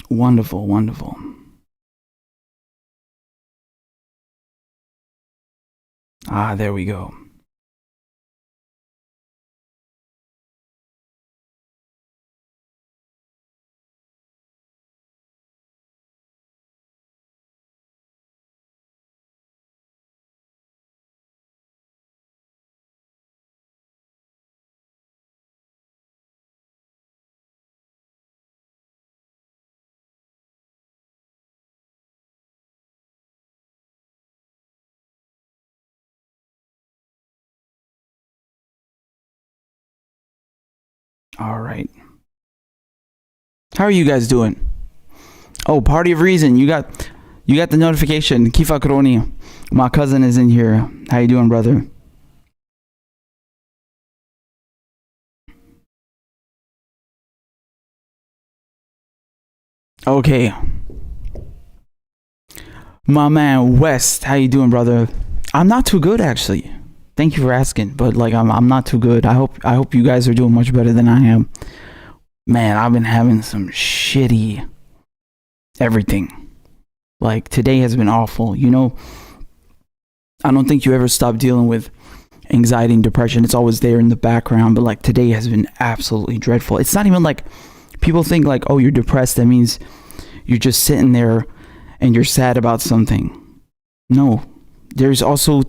Wonderful, wonderful. Ah, there we go. All right. How are you guys doing? Oh, Party of Reason. You got the notification. Kifa Kroni. My cousin is in here. How you doing, brother? Okay. My man West, how you doing, brother? I'm not too good actually. Thank you for asking, but like I'm not too good. I hope you guys are doing much better than I am. Man, I've been having some shitty everything. Like today has been awful. You know, I don't think you ever stop dealing with anxiety and depression. It's always there in the background, but like today has been absolutely dreadful. It's not even like people think like, oh, you're depressed. That means you're just sitting there and you're sad about something. No, there's also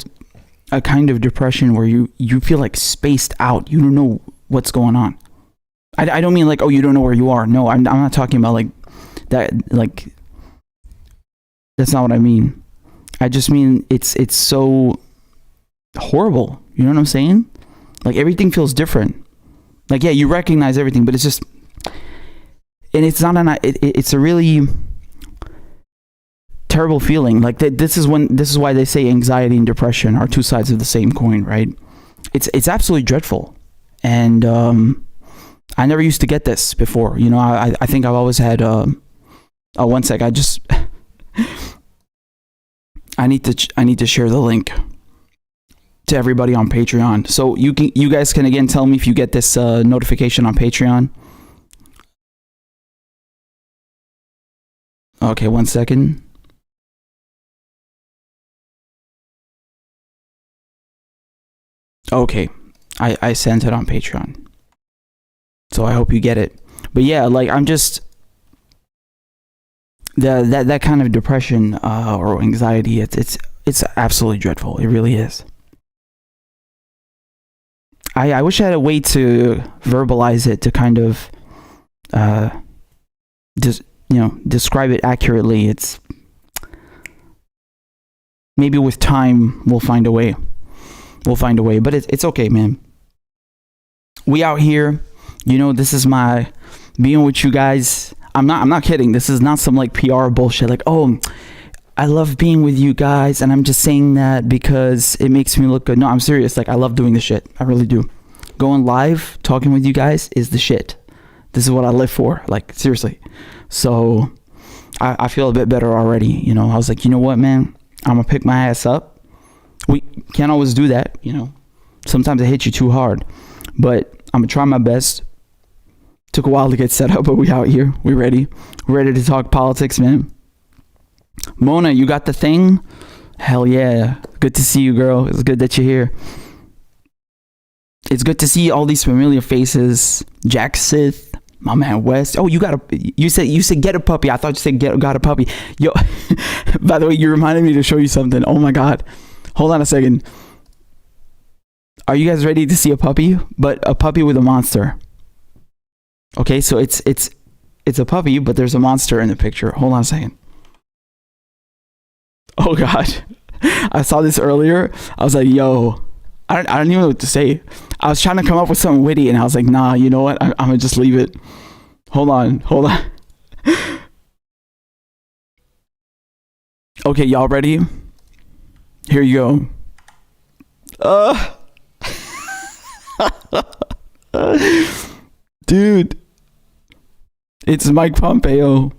a kind of depression where you feel like spaced out. You don't know what's going on. I don't mean like, oh, you don't know where you are. No, I'm not talking about like that. Like that's not what I mean. I just mean it's so horrible. You know what I'm saying? Like everything feels different. Like yeah, you recognize everything, but it's just, and it's not it's a really terrible feeling. Like this is why they say anxiety and depression are two sides of the same coin, right? It's absolutely dreadful. And I never used to get this before. You know, I think I've always had one sec, I need to share the link to everybody on Patreon. So you guys can again tell me if you get this notification on Patreon. Okay, 1 second. Okay, I sent it on Patreon. So I hope you get it. But yeah, like I'm just that kind of depression or anxiety, it's absolutely dreadful. It really is. I wish I had a way to verbalize it to kind of just describe it accurately. It's maybe with time we'll find a way. But it's okay, man. We out here. You know, this is my being with you guys. I'm not kidding. This is not some like PR bullshit. Like, oh, I love being with you guys, and I'm just saying that because it makes me look good. No, I'm serious. Like, I love doing the shit. I really do. Going live, talking with you guys is the shit. This is what I live for. Like, seriously. So I feel a bit better already. You know, I was like, you know what, man? I'm gonna pick my ass up. We can't always do that, you know. Sometimes it hits you too hard, but I'm gonna try my best. Took a while to get set up, but we out here. We ready. We're ready to talk politics, man. Mona, you got the thing? Hell yeah. Good to see you, girl. It's good that you're here. It's good to see all these familiar faces. Jack Sith, my man West. Oh, you said get a puppy. I thought you said got a puppy. Yo, by the way, you reminded me to show you something. Oh my God. Hold on a second. Are you guys ready to see a puppy? But a puppy with a monster. Okay, so it's a puppy, but there's a monster in the picture. Hold on a second. Oh God. I saw this earlier. I was like, yo, I don't even know what to say. I was trying to come up with something witty, and I was like, nah, you know what? I'm gonna just leave it. Hold on. Okay, y'all ready? Here you go. Dude, it's Mike Pompeo.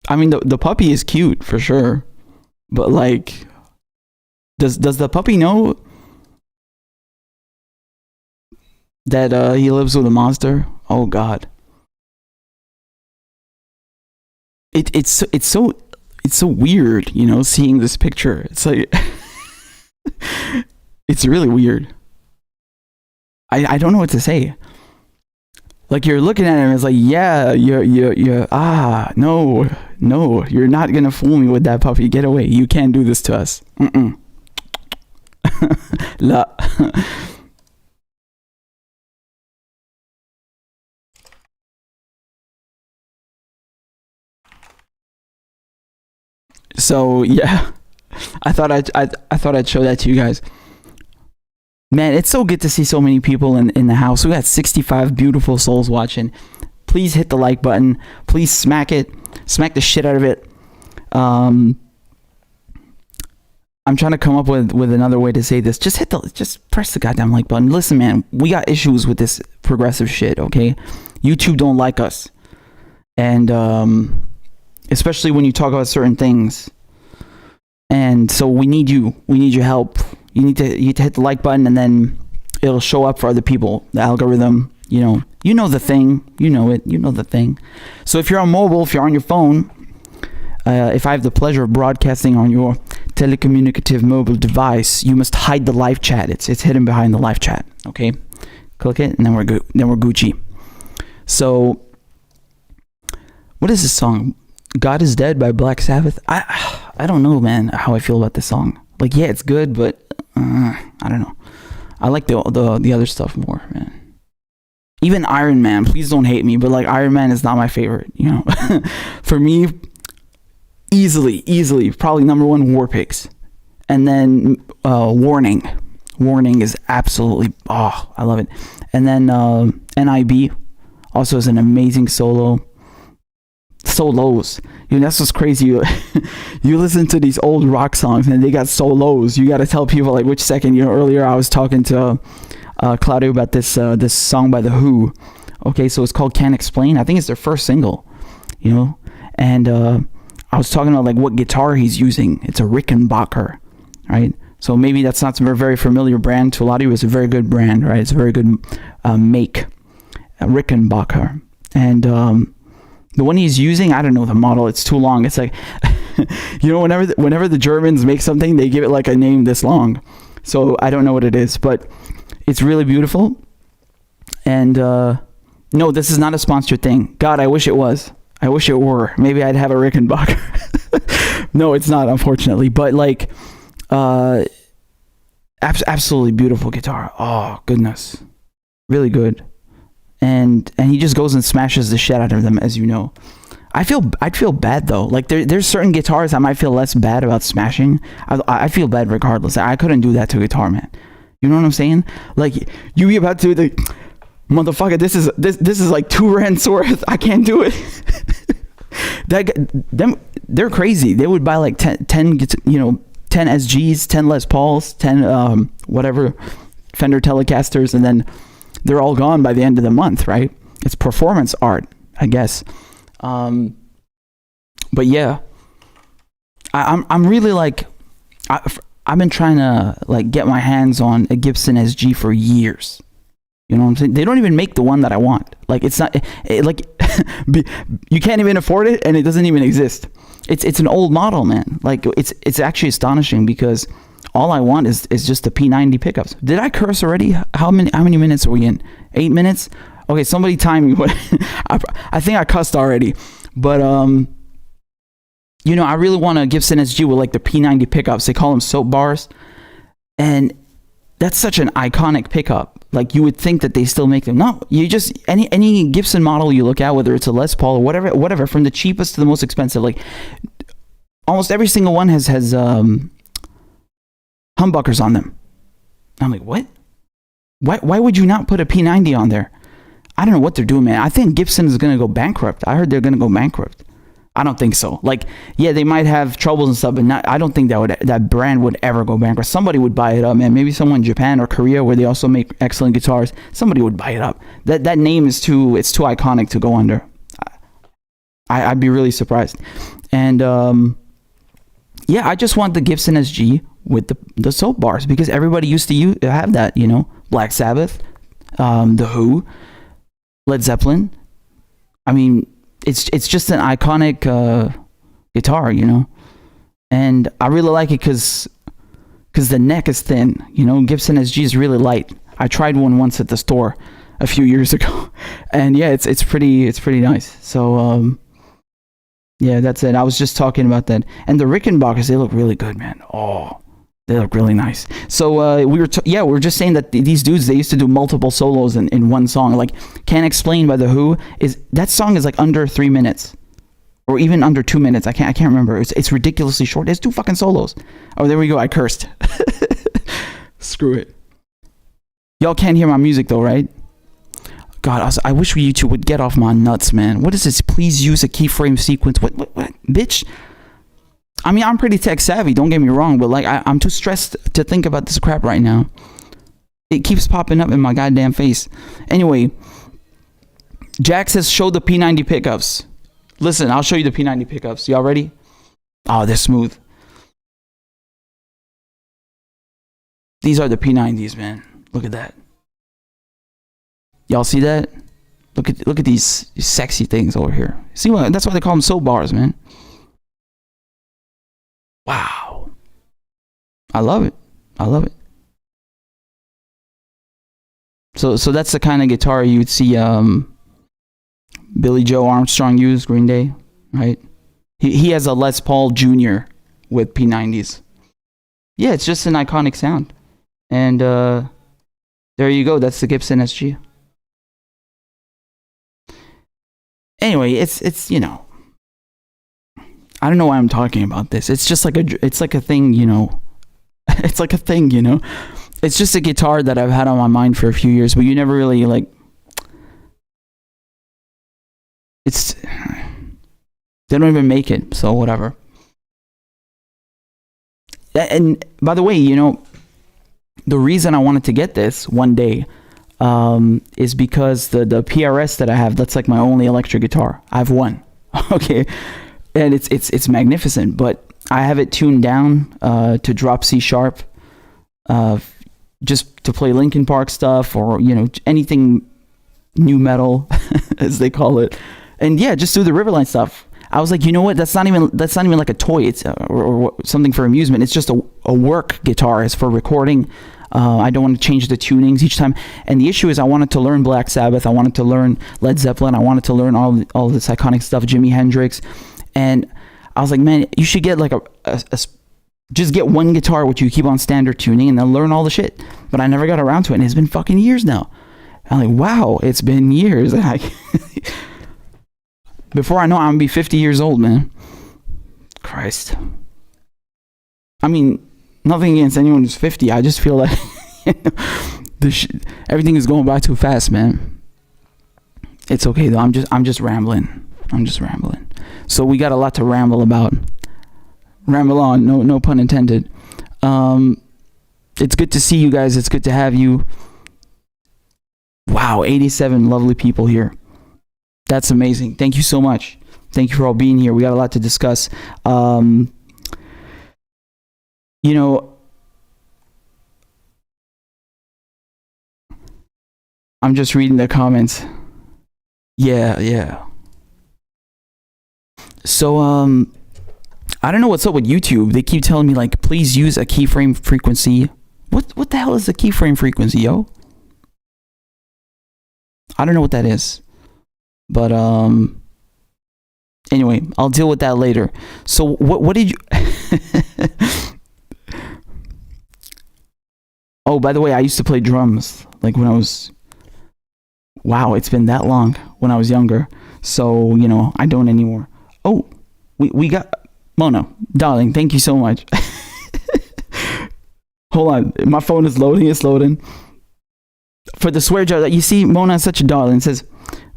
I mean, the puppy is cute for sure, but like, does the puppy know that he lives with a monster? Oh God. it's so weird, you know, seeing this picture. It's like it's really weird. I don't know what to say. Like, you're looking at him, it's like, yeah, you're no, you're not gonna fool me with that puppy. Get away. You can't do this to us. La. So yeah, I thought I'd show that to you guys. Man, it's so good to see so many people in the house. We got 65 beautiful souls watching. Please hit the like button. Please smack it. Smack the shit out of it. I'm trying to come up with another way to say this. Just press the goddamn like button. Listen, man, we got issues with this progressive shit, okay? YouTube don't like us. And especially when you talk about certain things. And so we need you. We need your help. You need to hit the like button, and then it'll show up for other people. The algorithm, you know the thing. You know it. You know the thing. So if you're on mobile, if you're on your phone, if I have the pleasure of broadcasting on your telecommunicative mobile device, you must hide the live chat. It's hidden behind the live chat. Okay, click it, and then we're good. Then we're Gucci. So, what is this song? God is Dead by Black Sabbath. I don't know, man, how I feel about this song. Like, yeah, it's good, but I don't know. I like the other stuff more, man. Even Iron Man, please don't hate me, but like, Iron Man is not my favorite, you know. For me, easily, probably number one, War Pigs. And then Warning. Warning is absolutely, I love it. And then NIB also is an amazing solos. You know, that's what's crazy. You listen to these old rock songs and they got solos. You got to tell people like which second. You know, earlier I was talking to Claudio about this song by The Who. Okay, so it's called Can't Explain. I think it's their first single, you know. And I was talking about like what guitar he's using. It's a Rickenbacker, right? So maybe that's not a very familiar brand to a lot of you. It's a very good brand, right? It's a very good make, Rickenbacker. And the one he's using, I don't know the model. It's too long. It's like, you know, whenever the Germans make something, they give it like a name this long. So I don't know what it is, but it's really beautiful. And no, this is not a sponsored thing. God, I wish it was. I wish it were. Maybe I'd have a Rickenbacker. No, it's not, unfortunately. But like, absolutely beautiful guitar. Oh, goodness. Really good. And he just goes and smashes the shit out of them, as you know. I'd feel bad though. Like there's certain guitars I might feel less bad about smashing. I feel bad regardless. I couldn't do that to a guitar, man. You know what I'm saying? Like you be about to the motherfucker. This is like 2 rents worth. I can't do it. They're crazy. They would buy like 10 SGs, 10 Les Pauls, 10 whatever Fender Telecasters, and then they're all gone by the end of the month, right? It's performance art, I guess. But yeah, I'm really like, I've been trying to like get my hands on a Gibson SG for years. You know what I'm saying? They don't even make the one that I want. Like it's not like you can't even afford it, and it doesn't even exist. It's an old model, man. Like it's actually astonishing because all I want is just the P90 pickups. Did I curse already? How many minutes are we in? 8 minutes? Okay, somebody time me. I think I cussed already. But you know, I really want a Gibson SG with like the P90 pickups. They call them soap bars. And that's such an iconic pickup. Like you would think that they still make them. No, you just any Gibson model you look at, whether it's a Les Paul or whatever, from the cheapest to the most expensive, like almost every single one has humbuckers on them. I'm like, what? Why would you not put a P90 on there? I don't know what they're doing, man. I think Gibson is going to go bankrupt. I heard they're going to go bankrupt. I don't think so. Like, yeah, they might have troubles and stuff, but I don't think that brand would ever go bankrupt. Somebody would buy it up, man. Maybe someone in Japan or Korea where they also make excellent guitars. Somebody would buy it up. That name is too iconic to go under. I'd be really surprised. And yeah, I just want the Gibson SG with the soap bars because everybody used to have that, you know. Black Sabbath, The Who, Led Zeppelin. I mean, it's just an iconic guitar, you know, and I really like it because the neck is thin, you know. Gibson SG is really light. I tried one once at the store a few years ago, and yeah, it's pretty nice. So yeah, that's it. I was just talking about that, and the Rickenbackers, they look really good, man. Oh, they look really nice. So we were just saying that these dudes, they used to do multiple solos in one song. Like Can't Explain by The Who, that song is like under 3 minutes. Or even under 2 minutes. I can't remember. It's ridiculously short. It's 2 fucking solos. Oh, there we go. I cursed. Screw it. Y'all can't hear my music though, right? God, I wish YouTube would get off my nuts, man. What is this? Please use a keyframe sequence. What? Bitch? I mean, I'm pretty tech savvy, don't get me wrong, but like I'm too stressed to think about this crap right now. It keeps popping up in my goddamn face. Anyway, Jack says show the P90 pickups. Listen, I'll show you the P90 pickups. Y'all ready? Oh, they're smooth. These are the P90s, man. Look at that. Y'all see that? Look at these sexy things over here. See what? That's why they call them soap bars, man. Wow. I love it. I love it. So that's the kind of guitar you would see Billy Joe Armstrong use, Green Day, right? He has a Les Paul Jr. with P90s. Yeah, it's just an iconic sound. And there you go. That's the Gibson SG. Anyway, it's you know, I don't know why I'm talking about this. It's just like a thing, you know. It's like a thing, you know. It's just a guitar that I've had on my mind for a few years, but you never really like. They don't even make it, so whatever. And by the way, you know, the reason I wanted to get this one day is because the PRS that I have, that's like my only electric guitar. I have one, okay, and it's magnificent, but I have it tuned down to drop C sharp, just to play Linkin Park stuff, or you know, anything new metal as they call it. And yeah, just do the Riverline stuff. I was like, you know what? That's not even like a toy. It's or something for amusement. It's just a work guitar. It's for recording. I don't want to change the tunings each time. And the issue is, I wanted to learn Black Sabbath. I wanted to learn Led Zeppelin. I wanted to learn all this iconic stuff, Jimi Hendrix. And I was like, man, you should get like just get one guitar which you keep on standard tuning, and then learn all the shit. But I never got around to it, and it's been fucking years now. I'm like, wow, it's been years. Before I know, I'm gonna be 50 years old, man. Christ. I mean, nothing against anyone who's 50. I just feel like everything is going by too fast, man. It's okay though. I'm just rambling. So we got a lot to ramble about. Ramble on. No pun intended. It's good to see you guys. It's good to have you. Wow, 87 lovely people here. That's amazing. Thank you so much. Thank you for all being here. We got a lot to discuss. You know, I'm just reading the comments. Yeah. So, I don't know what's up with YouTube. They keep telling me, like, please use a keyframe frequency. What the hell is a keyframe frequency, yo? I don't know what that is. But anyway, I'll deal with that later. So what did you Oh, by the way, I used to play drums like when I was, wow, it's been that long, when I was younger. So, you know, I don't anymore. Oh, we got Mona, darling, thank you so much. Hold on, my phone is loading. It's loading. For the swear jar, you see, Mona is such a darling. It says,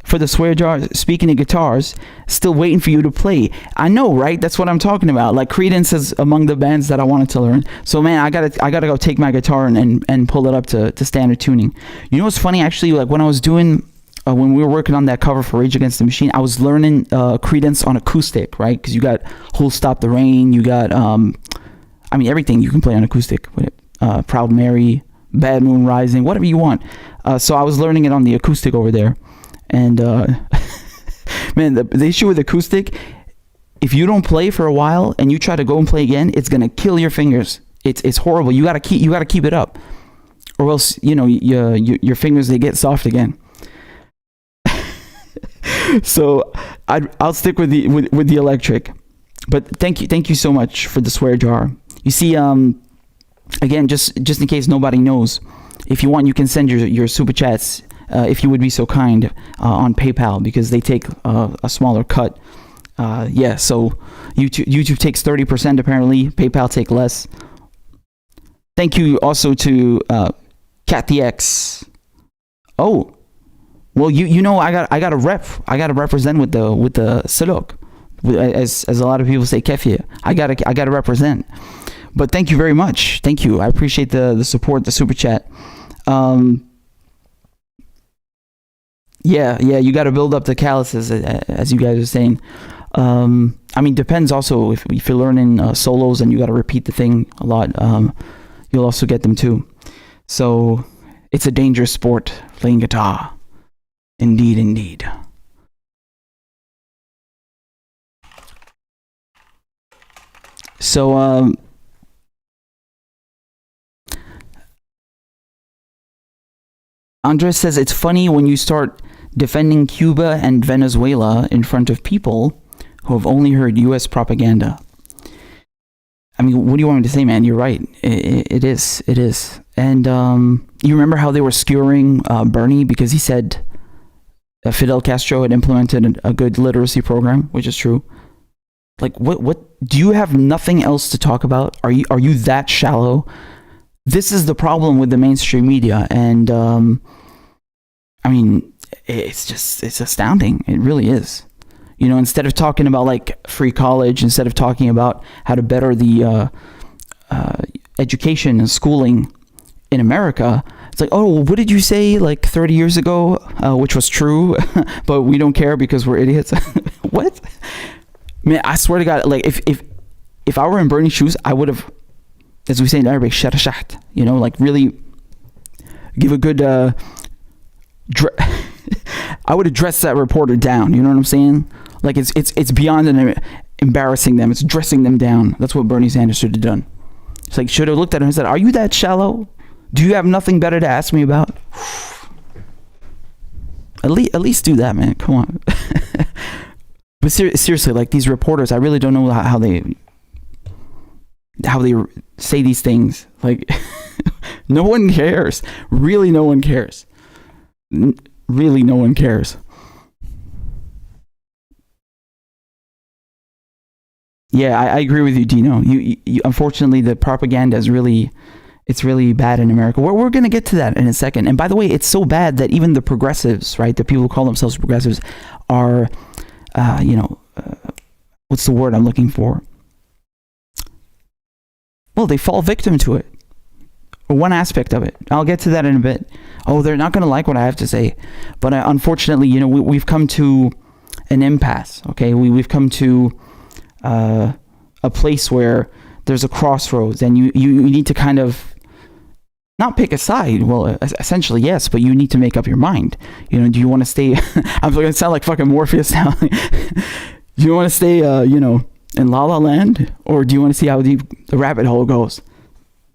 for the swear jar, speaking of guitars, still waiting for you to play. I know, right? That's what I'm talking about. Like, Creedence is among the bands that I wanted to learn. So man, I gotta go take my guitar and pull it up to standard tuning. You know what's funny? Actually, like when I was doing when we were working on that cover for Rage Against the Machine, I was learning Creedence on acoustic, right? Because you got Who'll Stop the Rain, you got I mean, everything you can play on acoustic with it. Proud Mary, Bad Moon Rising, whatever you want. So I was learning it on the acoustic over there. And man, Man, the issue with acoustic, if you don't play for a while and you try to go and play again, it's gonna kill your fingers. It's horrible. You gotta keep it up, or else your fingers, they get soft again. So I'll stick with the electric. But thank you so much for the swear jar. You see, again, just in case nobody knows, if you want, you can send your super chats, if you would be so kind, on PayPal, because they take a smaller cut. So YouTube takes 30% apparently. PayPal take less. Thank you also to Kathy X. Oh, well, I got to represent with the Silok, as a lot of people say kefir. I gotta represent. But thank you very much. Thank you. I appreciate the support, the super chat. You got to build up the calluses, as you guys are saying. I mean, depends also if you're learning solos and you got to repeat the thing a lot. You'll also get them too. So it's a dangerous sport, playing guitar. Indeed. So Andres says it's funny when you start defending Cuba and Venezuela in front of people who have only heard US propaganda. I mean, what do you want me to say, man? You're right. It is. And you remember how they were skewering Bernie because he said Fidel Castro had implemented a good literacy program, which is true. Like, what do you have nothing else to talk about? Are you that shallow? This is the problem with the mainstream media, and I mean, it's astounding. It really is. Instead of talking about like free college, instead of talking about how to better the education and schooling in America, it's like, oh, well, what did you say like 30 years ago, which was true, but we don't care because we're idiots. What? Man, I swear to God, like if I were in Bernie's shoes, I would have, as we say in Arabic, sharashat, like really give a good I would have dressed that reporter down. You know what I'm saying? Like it's beyond embarrassing them. It's dressing them down. That's what Bernie Sanders should have done. It's like, should have looked at him and said, "Are you that shallow? Do you have nothing better to ask me about?" At least do that, man. Come on. But seriously, like these reporters, I really don't know how they say these things. Like, no one cares. Really, no one cares. Really, no one cares. Yeah, I agree with you, Dino. You unfortunately, the propaganda is really bad in America. We're going to get to that in a second. And by the way, it's so bad that even the progressives, right, the people who call themselves progressives, are, what's the word I'm looking for? Well, they fall victim to it. Or one aspect of it. I'll get to that in a bit. Oh, they're not going to like what I have to say. But unfortunately, we've come to an impasse, okay? We've come to a place where there's a crossroads, and you need to kind of not pick a side. Well, essentially, yes, but you need to make up your mind. Do you want to stay? I'm going to sound like fucking Morpheus now. Do you want to stay, in La La Land, or do you want to see how deep the rabbit hole goes?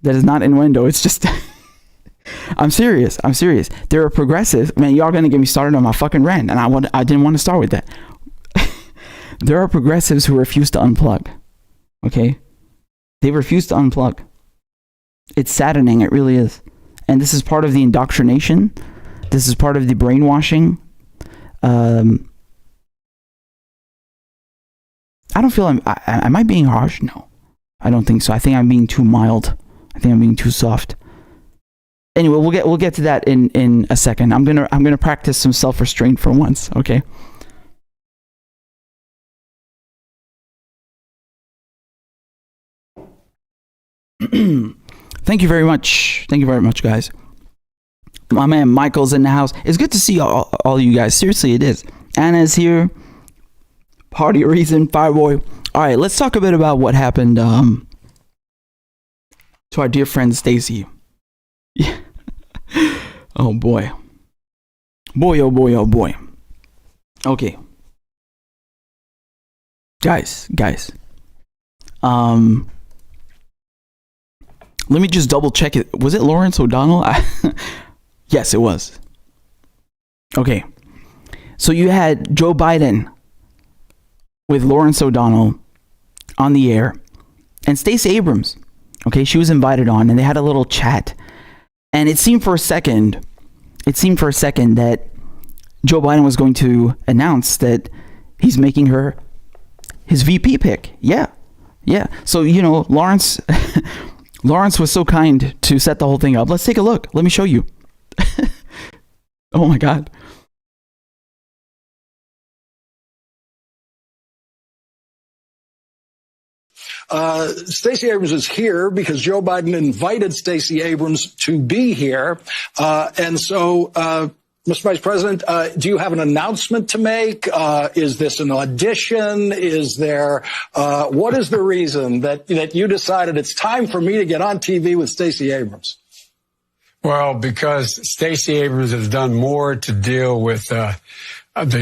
That is not innuendo. It's just, I'm serious. There are progressives. Man, y'all gonna get me started on my fucking rant, and I didn't want to start with that. There are progressives who refuse to unplug. Okay, they refuse to unplug. It's saddening. It really is. And this is part of the indoctrination. This is part of the brainwashing. I don't feel am I being harsh? No, I don't think so. I think I'm being too mild. I think I'm being too soft. Anyway, we'll get to that in a second. I'm gonna practice some self-restraint for once, okay? Thank you very much. Thank you very much, guys. My man Michael's in the house. It's good to see all you guys. Seriously, it is. Anna's here. Party reason, Fireboy. All right, let's talk a bit about what happened to our dear friend Stacey. Yeah. Oh boy. Boy, oh boy, oh boy. Okay. Guys. Let me just double check it. Was it Lawrence O'Donnell? Yes, it was. Okay. So you had Joe Biden with Lawrence O'Donnell on the air and Stacey Abrams. Okay, she was invited on and they had a little chat. And it seemed for a second that Joe Biden was going to announce that he's making her his VP pick. Yeah. So, Lawrence was so kind to set the whole thing up. Let's take a look. Let me show you. Oh my God. Stacey Abrams is here because Joe Biden invited Stacey Abrams to be here. And so, Mr. Vice President, do you have an announcement to make? Is this an audition? Is there, what is the reason that you decided it's time for me to get on TV with Stacey Abrams? Well, because Stacey Abrams has done more to deal with the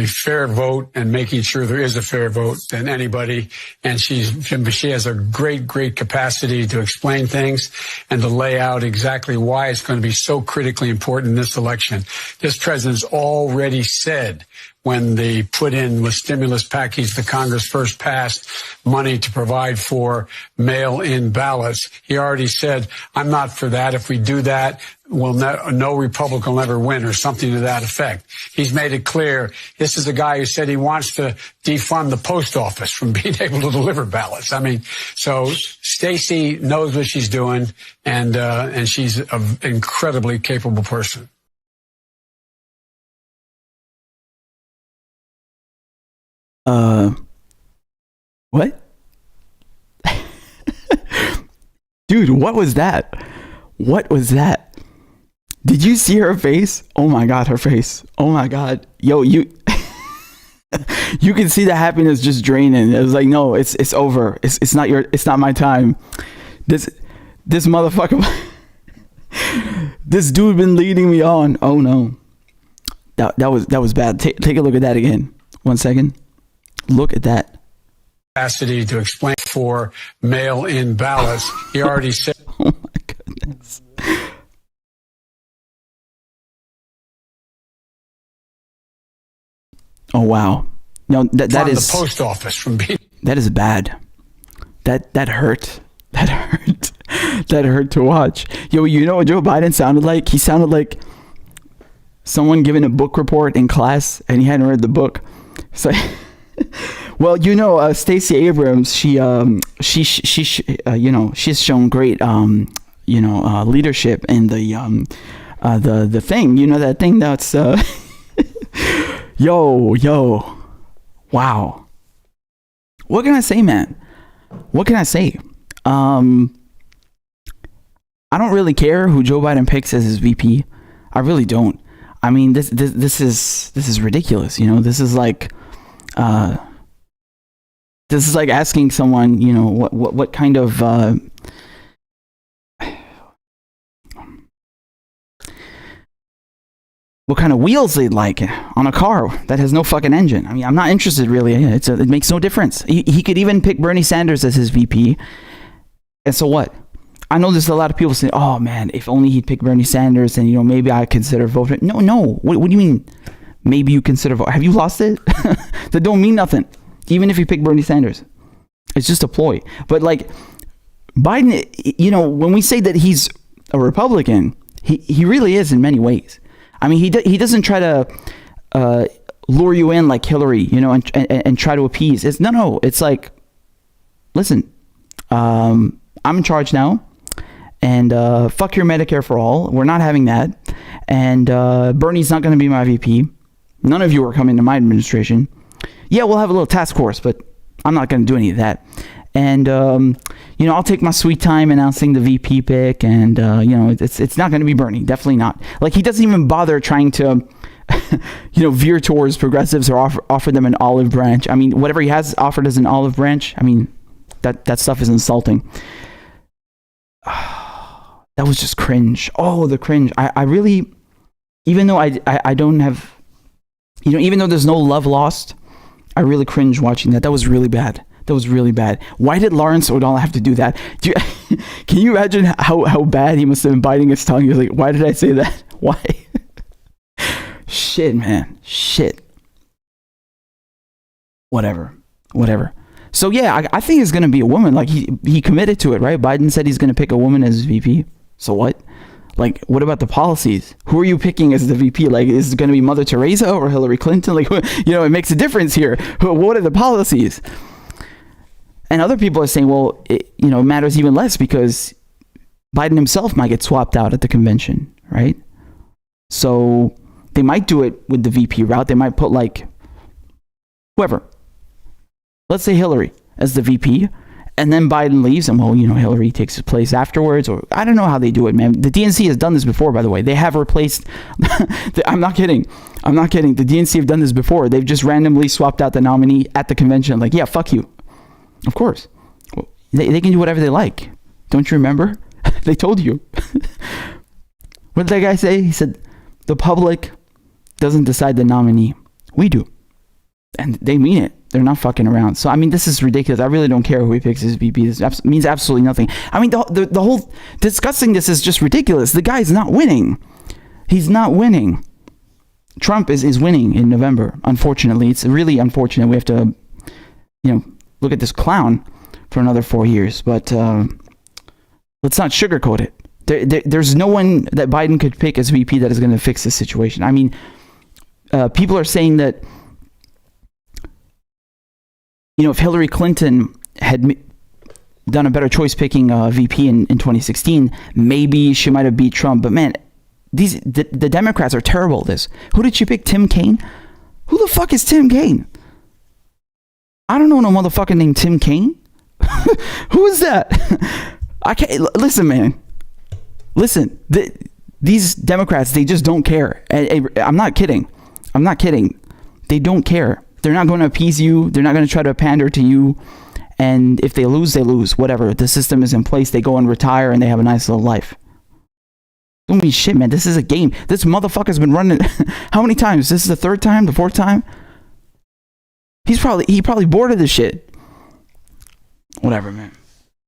fair vote and making sure there is a fair vote than anybody. And she has a great capacity to explain things and to lay out exactly why it's going to be so critically important in this election. This president's already said when they put in the stimulus package the Congress first passed money to provide for mail-in ballots, he already said, I'm not for that. If we do that, no Republican will ever win, or something to that effect. He's made it clear. This is a guy who said he wants to defund the post office from being able to deliver ballots. I mean, so Stacey knows what she's doing, and she's an incredibly capable person. What? Dude, what was that? What was that? Did you see her face? Oh my God, her face. Oh my God. Yo, you you can see the happiness just draining. It was like, no, it's over. It's not my time. This motherfucker this dude been leading me on. Oh no. That was bad. Take a look at that again. 1 second. Look at that. Capacity to explain for mail-in ballots. He already said. Oh my goodness. Oh wow. No, that is the post office from being. That is bad. That hurt. That hurt. That hurt to watch. Yo, you know what Joe Biden sounded like? He sounded like someone giving a book report in class and he hadn't read the book. So well, Stacey Abrams, she's shown great leadership in the thing, that thing that's yo, wow. What can I say, man? What can I say? I don't really care who Joe Biden picks as his VP. I really don't. I mean, this is ridiculous. This is like asking someone, what kind of what kind of wheels they'd like on a car that has no fucking engine. I mean, I'm not interested really. It makes no difference. He could even pick Bernie Sanders as his VP. And so what? I know there's a lot of people saying, oh man, if only he'd pick Bernie Sanders, and maybe I'd consider voting. No. What do you mean? Maybe you consider voting? Have you lost it? That don't mean nothing. Even if you pick Bernie Sanders, it's just a ploy. But like Biden, when we say that he's a Republican, he really is in many ways. I mean, he doesn't try to lure you in like Hillary, and try to appease. It's like, listen, I'm in charge now, and fuck your Medicare for all. We're not having that, and Bernie's not going to be my VP. None of you are coming to my administration. Yeah, we'll have a little task force, but I'm not going to do any of that. And I'll take my sweet time announcing the VP pick, and it's not going to be Bernie, definitely not. Like, he doesn't even bother trying to veer towards progressives or offer them an olive branch. I mean, whatever he has offered as an olive branch, I mean, that stuff is insulting. That was just cringe. Oh, the cringe. I really, even though I don't have, even though there's no love lost, I really cringe watching that. That was really bad. That was really bad. Why did Lawrence O'Donnell have to do that? Can you imagine how bad he must have been biting his tongue? He was like, why did I say that? Why? Shit, man. Shit. Whatever. So yeah, I think it's going to be a woman. Like he committed to it, right? Biden said he's going to pick a woman as VP. So what? Like, what about the policies? Who are you picking as the VP? Like, is it going to be Mother Teresa or Hillary Clinton? Like, it makes a difference here. What are the policies? And other people are saying, well, it matters even less because Biden himself might get swapped out at the convention, right? So they might do it with the VP route. They might put like whoever. Let's say Hillary as the VP. And then Biden leaves and, Hillary takes his place afterwards. Or I don't know how they do it, man. The DNC has done this before, by the way. They have replaced... I'm not kidding. The DNC have done this before. They've just randomly swapped out the nominee at the convention. Like, yeah, fuck you. Of course. Well, they can do whatever they like. Don't you remember? They told you. What did that guy say? He said, the public doesn't decide the nominee. We do. And they mean it. They're not fucking around. So, I mean, this is ridiculous. I really don't care who he picks as VP. This means absolutely nothing. I mean, the whole discussing this is just ridiculous. The guy's not winning. He's not winning. Trump is winning in November. Unfortunately, it's really unfortunate. We have to, look at this clown for another 4 years. But let's not sugarcoat it. There's no one that Biden could pick as VP that is going to fix this situation. I mean, people are saying that, if Hillary Clinton had done a better choice picking VP in 2016, maybe she might have beat Trump. But man, the Democrats are terrible at this. Who did she pick? Tim Kaine? Who the fuck is Tim Kaine? I don't know no motherfucker named Tim Kaine. Who is that? I can't listen, man. Listen, these Democrats, they just don't care. I'm not kidding. They don't care. They're not going to appease you. They're not going to try to pander to you. And if they lose, they lose. Whatever. The system is in place. They go and retire and they have a nice little life. Don't mean shit, man. This is a game. This motherfucker's been running how many times? This is the third time? The fourth time? He probably bored of this shit. Whatever, man.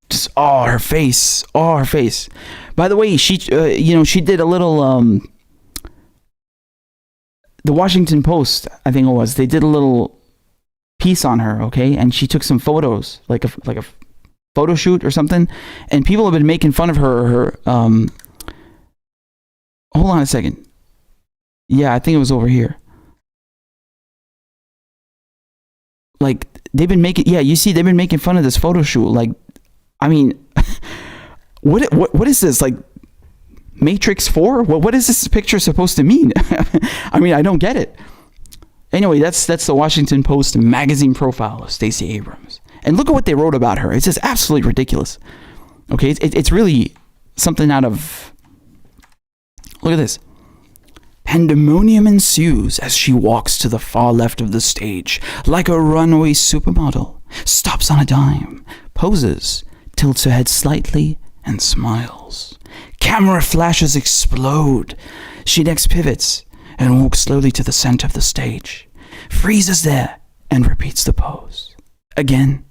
Just her face. By the way, she did a little the Washington Post, I think it was, they did a little piece on her, okay? And she took some photos, like a photo shoot or something. And people have been making fun of her hold on a second. Yeah, I think it was over here. Like, they've been making fun of this photo shoot. Like, I mean, what is this? Like, Matrix 4? What is this picture supposed to mean? I mean, I don't get it. Anyway, that's the Washington Post magazine profile of Stacey Abrams. And look at what they wrote about her. It's just absolutely ridiculous. Okay, it's really something out of... Look at this. Pandemonium ensues as she walks to the far left of the stage like a runaway supermodel, stops on a dime, poses, tilts her head slightly, and smiles. Camera flashes explode. She next pivots and walks slowly to the center of the stage, freezes there, and repeats the pose. Again,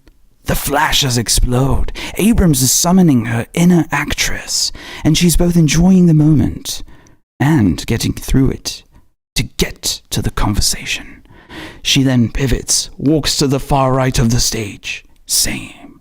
the flashes explode. Abrams is summoning her inner actress, and she's both enjoying the moment and getting through it to get to the conversation. She then pivots, walks to the far right of the stage. Same.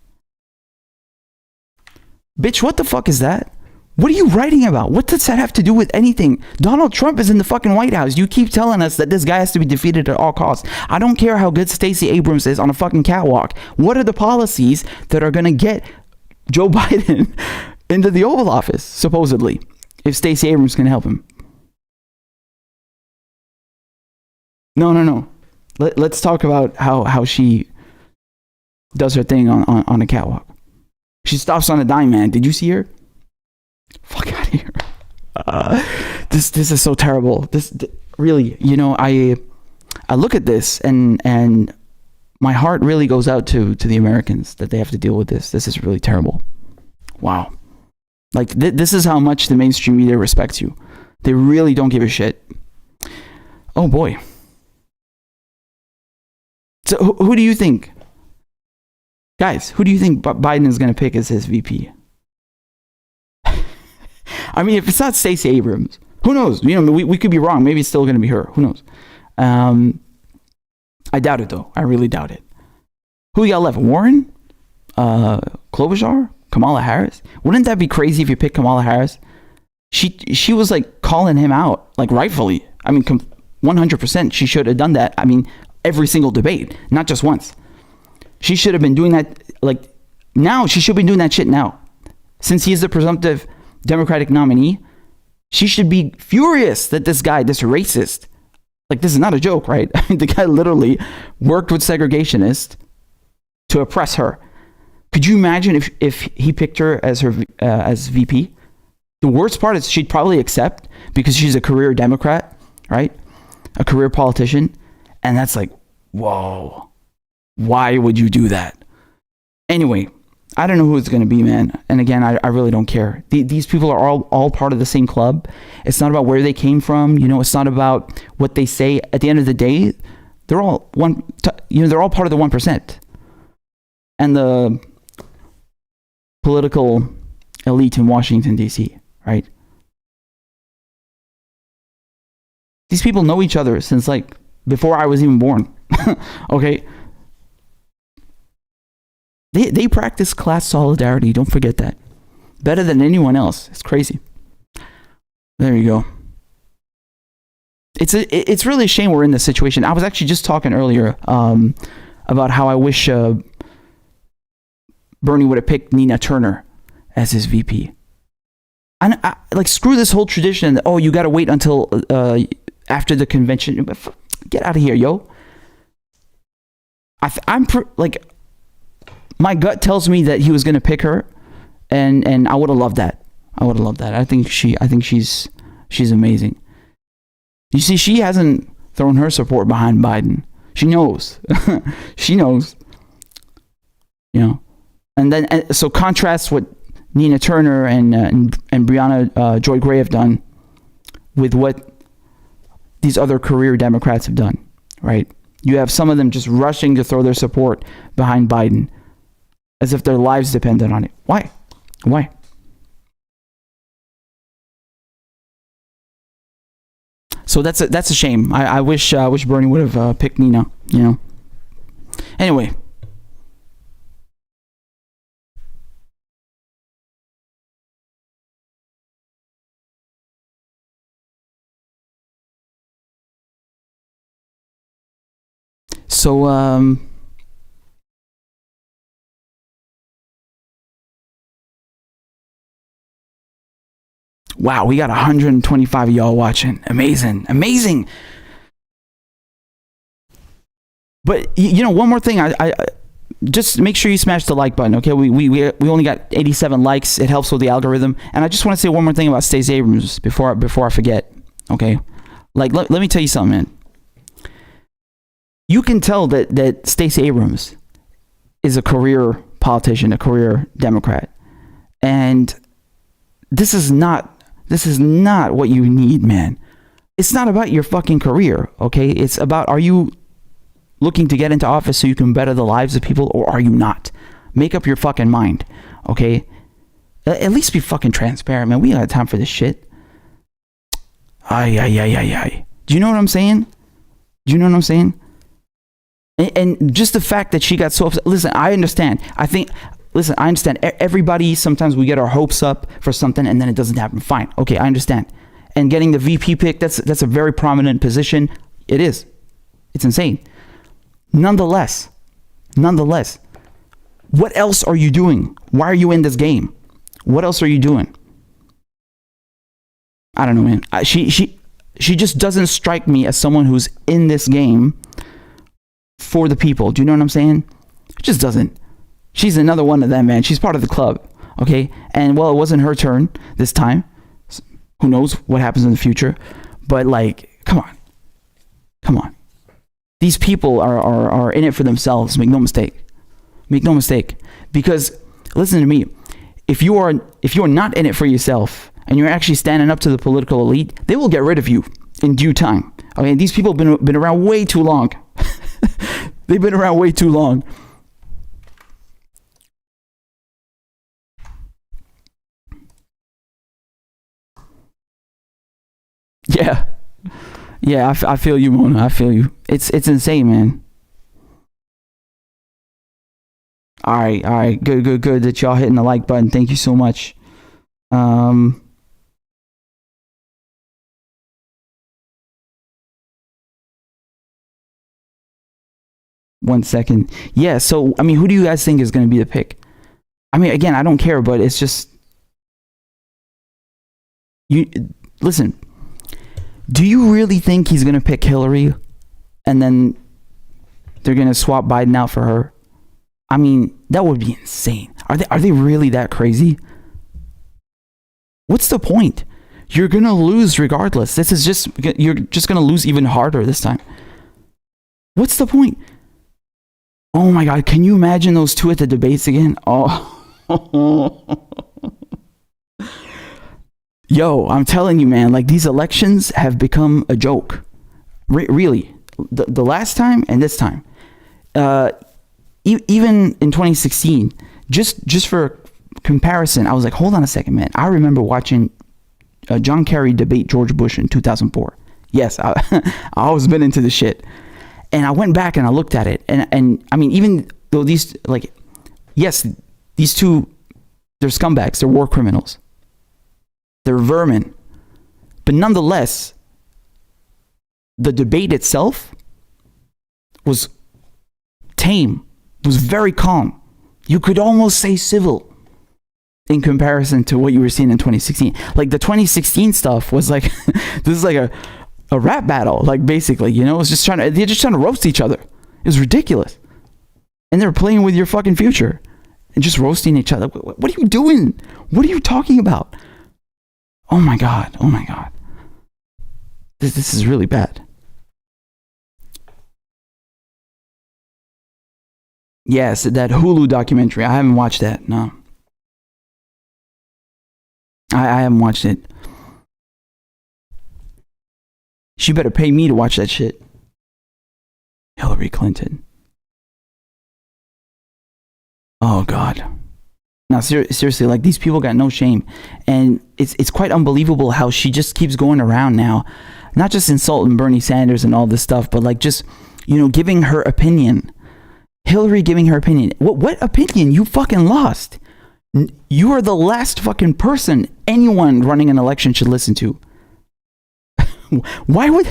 Bitch, what the fuck is that? What are you writing about? What does that have to do with anything? Donald Trump is in the fucking White House. You keep telling us that this guy has to be defeated at all costs. I don't care how good Stacey Abrams is on a fucking catwalk. What are the policies that are going to get Joe Biden into the Oval Office, supposedly, if Stacey Abrams can help him? No. Let's talk about how she does her thing on a catwalk. She stops on a dime, man. Did you see her? Fuck out of here. This is so terrible. This really, I look at this and my heart really goes out to the Americans that they have to deal with this. This is really terrible. Wow. Like this is how much the mainstream media respects you. They really don't give a shit. Oh boy. So who do you think Guys, who do you think Biden is going to pick as his VP? I mean, if it's not Stacey Abrams, who knows? You know, we could be wrong. Maybe it's still going to be her. Who knows? I doubt it, though. I really doubt it. Who you got left? Warren? Klobuchar? Kamala Harris? Wouldn't that be crazy if you picked Kamala Harris? She was like calling him out, like rightfully. I mean, 100% she should have done that. I mean, every single debate, not just once. She should have been doing that, like, now. She should be doing that shit now. Since he is the presumptive Democratic nominee, she should be furious that this guy, this racist, like, this is not a joke, right? I mean, the guy literally worked with segregationists to oppress her. Could you imagine if he picked her as her as VP? The worst part is she'd probably accept because she's a career Democrat, right? A career politician. And that's like, whoa, why would you do that? Anyway, I don't know who it's going to be, man. And again, I really don't care. These people are all part of the same club. It's not about where they came from. You know, it's not about what they say. At the end of the day, they're all they're all part of the 1%. And the political elite in Washington, D.C., right? These people know each other since, like, before I was even born. Okay? They practice class solidarity. Don't forget that. Better than anyone else. It's crazy. There you go. It's really a shame we're in this situation. I was actually just talking earlier about how I wish Bernie would have picked Nina Turner as his VP. And like, screw this whole tradition. Oh, you got to wait until after the convention. Get out of here, yo. Like, my gut tells me that he was going to pick her, and I would have loved that. I think she's amazing. You see, she hasn't thrown her support behind Biden. She knows. She knows. You know. And so contrast what Nina Turner and Brianna Joy Gray have done with what these other career Democrats have done, right? You have some of them just rushing to throw their support behind Biden as if their lives depended on it. Why? So that's a shame. I wish Bernie would have picked Nina, you know. Anyway. So, wow, we got 125 of y'all watching. Amazing. But, you know, one more thing, I just make sure you smash the like button, okay? We only got 87 likes. It helps with the algorithm. And I just want to say one more thing about Stacey Abrams before I forget, okay? Like, let me tell you something, man. You can tell that Stacey Abrams is a career politician, a career Democrat. And this is not what you need, man. It's not about your fucking career, okay? It's about, are you looking to get into office so you can better the lives of people, or are you not? Make up your fucking mind, okay? At least be fucking transparent, man. We don't have time for this shit. Ay. Do you know what I'm saying? And just the fact that she got so upset. Listen, I understand. I understand. Everybody, sometimes we get our hopes up for something and then it doesn't happen. Fine. Okay, I understand. And getting the VP pick, that's a very prominent position. It is. It's insane. Nonetheless, what else are you doing? Why are you in this game? What else are you doing? I don't know, man. She just doesn't strike me as someone who's in this game for the people. Do you know what I'm saying? It just doesn't. She's another one of them, man. She's part of the club, okay? And, well, it wasn't her turn this time. Who knows what happens in the future? But, like, come on. These people are in it for themselves. Make no mistake. Because, listen to me. If you are not in it for yourself and you're actually standing up to the political elite, they will get rid of you in due time. Okay, these people have been around way too long. They've been around way too long. Yeah. Yeah, I feel you, Mona. I feel you. It's insane, man. All right. Good that y'all hitting the like button. Thank you so much. 1 second. Yeah, so, I mean, who do you guys think is going to be the pick? I mean, again, I don't care, but it's just... Listen, do you really think he's going to pick Hillary and then they're going to swap Biden out for her? I mean, that would be insane. Are they really that crazy? What's the point? You're going to lose regardless. You're just going to lose even harder this time. What's the point? Oh my God, can you imagine those two at the debates again? Oh. Yo, I'm telling you, man, like these elections have become a joke. Really. The last time and this time. Even in 2016, just for comparison, I was like, hold on a second, man. I remember watching John Kerry debate George Bush in 2004. Yes, I always been into the shit. And I went back and I looked at it. And I mean, even though these, like, yes, these two, they're scumbags. They're war criminals. They're vermin. But nonetheless, the debate itself was tame, was very calm. You could almost say civil in comparison to what you were seeing in 2016. Like the 2016 stuff was like, this is like a rap battle, like basically, you know, they're just trying to roast each other. It was ridiculous. And they're playing with your fucking future and just roasting each other. What are you doing? What are you talking about? Oh my God. This is really bad. Yes, that Hulu documentary. I haven't watched that. No. I haven't watched it. She better pay me to watch that shit. Hillary Clinton. Oh God. Now seriously, like these people got no shame. And it's quite unbelievable how she just keeps going around now, not just insulting Bernie Sanders and all this stuff, but like just, you know, giving her opinion. Hillary giving her opinion. What opinion? You fucking lost. You are the last fucking person anyone running an election should listen to. Why would...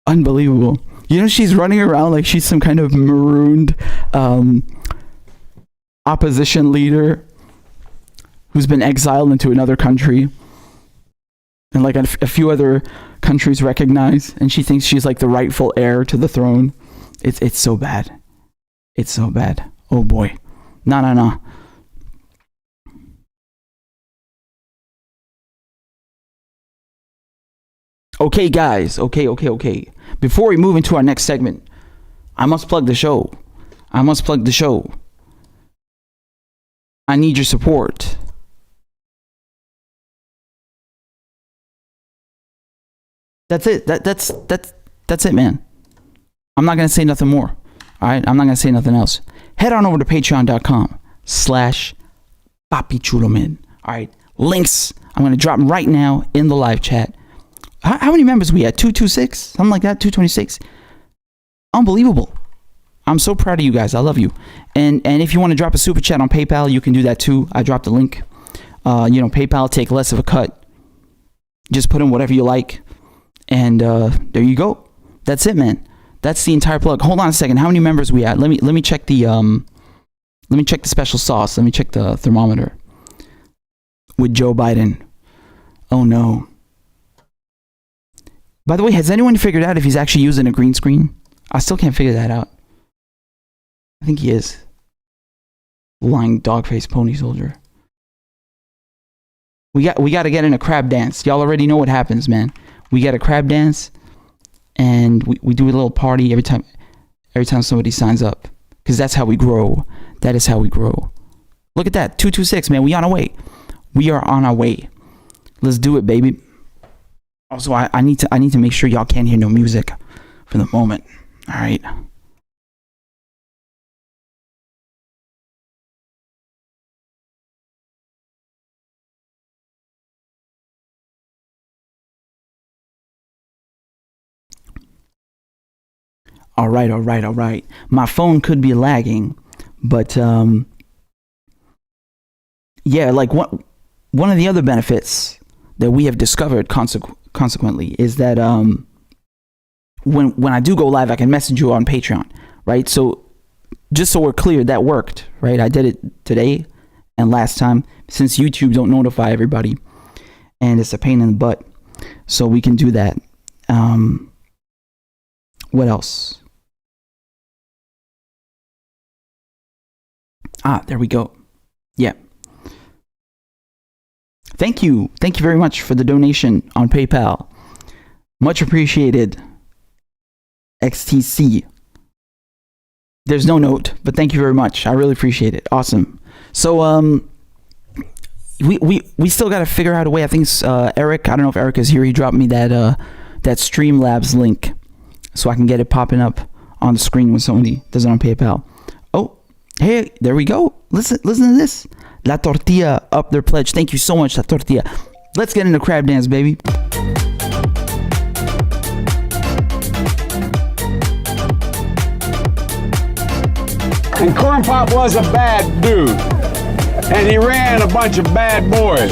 Unbelievable. You know, she's running around like she's some kind of marooned opposition leader who's been exiled into another country. And like a few other countries recognize. And she thinks she's like the rightful heir to the throne. It's so bad. It's so bad. Oh boy. No. Okay, guys. Okay. Before we move into our next segment, I must plug the show. I need your support. That's it. That's it, man. I'm not going to say nothing more. All right? I'm not going to say nothing else. Head on over to patreon.com/papichuloman. All right? Links I'm going to drop right now in the live chat. How many members we at? 226? Something like that? 226? Unbelievable. I'm so proud of you guys. I love you. And if you want to drop a super chat on PayPal, you can do that too. I dropped the link. PayPal take less of a cut. Just put in whatever you like. And there you go. That's it, man. That's the entire plug. Hold on a second. How many members we at? Let me check the special sauce. Let me check the thermometer. With Joe Biden. Oh no. By the way, has anyone figured out if he's actually using a green screen? I still can't figure that out. I think he is. Lying dog-faced pony soldier. We got to get in a crab dance. Y'all already know what happens, man. We get a crab dance, and we do a little party every time somebody signs up, because that's how we grow. That is how we grow. Look at that, 226, man. We on our way. We are on our way. Let's do it, baby. Also, I need to make sure y'all can't hear no music for the moment. All right. All right. My phone could be lagging, but yeah, like one of the other benefits that we have discovered consequently is that when I do go live, I can message you on Patreon, right? So just so we're clear, that worked, right? I did it today and last time, since YouTube don't notify everybody, and it's a pain in the butt. So we can do that. What else? There we go. Yeah. Thank you very much for the donation on PayPal. Much appreciated. XTC. There's no note, but thank you very much. I really appreciate it. Awesome. So we still got to figure out a way. I think it's Eric. I don't know if Eric is here. He dropped me that Streamlabs link so I can get it popping up on the screen when somebody does it on PayPal. Oh, hey, there we go. Listen to this. La Tortilla up their pledge. Thank you so much, La Tortilla. Let's get into crab dance, baby. And Corn Pop was a bad dude. And he ran a bunch of bad boys.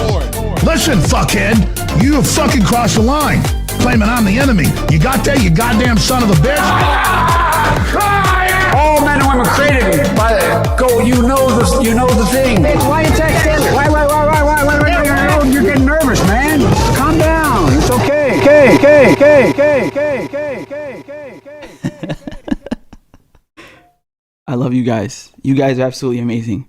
Listen, fuckhead, you have fucking crossed the line. Claiming I'm the enemy. You got that, you goddamn son of a bitch? All men and women created by go. You know the thing. Bitch, why you texting? Why? You're getting nervous, man. Calm down. It's okay. I love you guys. You guys are absolutely amazing.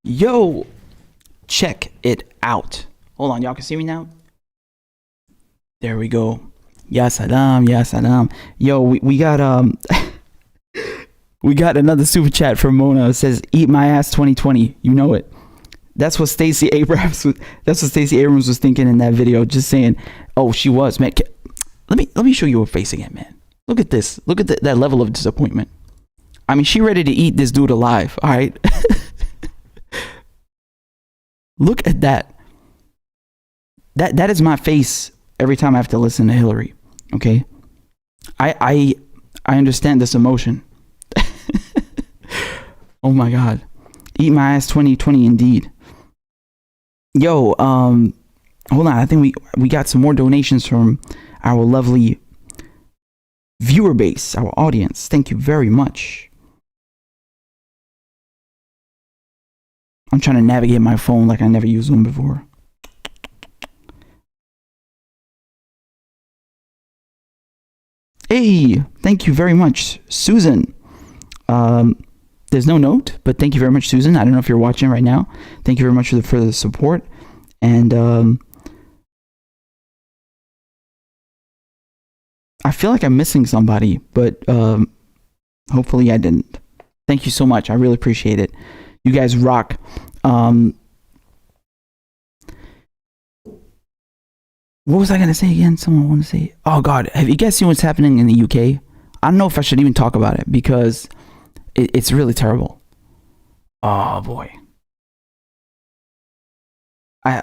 Yo, check it out. Hold on, y'all can see me now? There we go. Ya salam, ya salam. Yo, we got we got another super chat from Mona. It says, "Eat my ass 2020." You know it. That's what Stacey Abrams was thinking in that video. Just saying, oh, she was, man. Let me show you her face again, man. Look at this. Look at that level of disappointment. I mean, she ready to eat this dude alive. All right. Look at that. That is my face every time I have to listen to Hillary. Okay. I understand this emotion. Oh my God. Eat my ass 2020 indeed. Yo, hold on. I think we got some more donations from our lovely viewer base, our audience. Thank you very much. I'm trying to navigate my phone like I never used one before. Hey, thank you very much, Susan. There's no note, but thank you very much, Susan. I don't know if you're watching right now. Thank you very much for the support. And I feel like I'm missing somebody, but hopefully I didn't. Thank you so much. I really appreciate it. You guys rock. What was I going to say again? Someone want to say, oh God, have you guys seen what's happening in the UK? I don't know if I should even talk about it because it's really terrible. Oh boy. I'll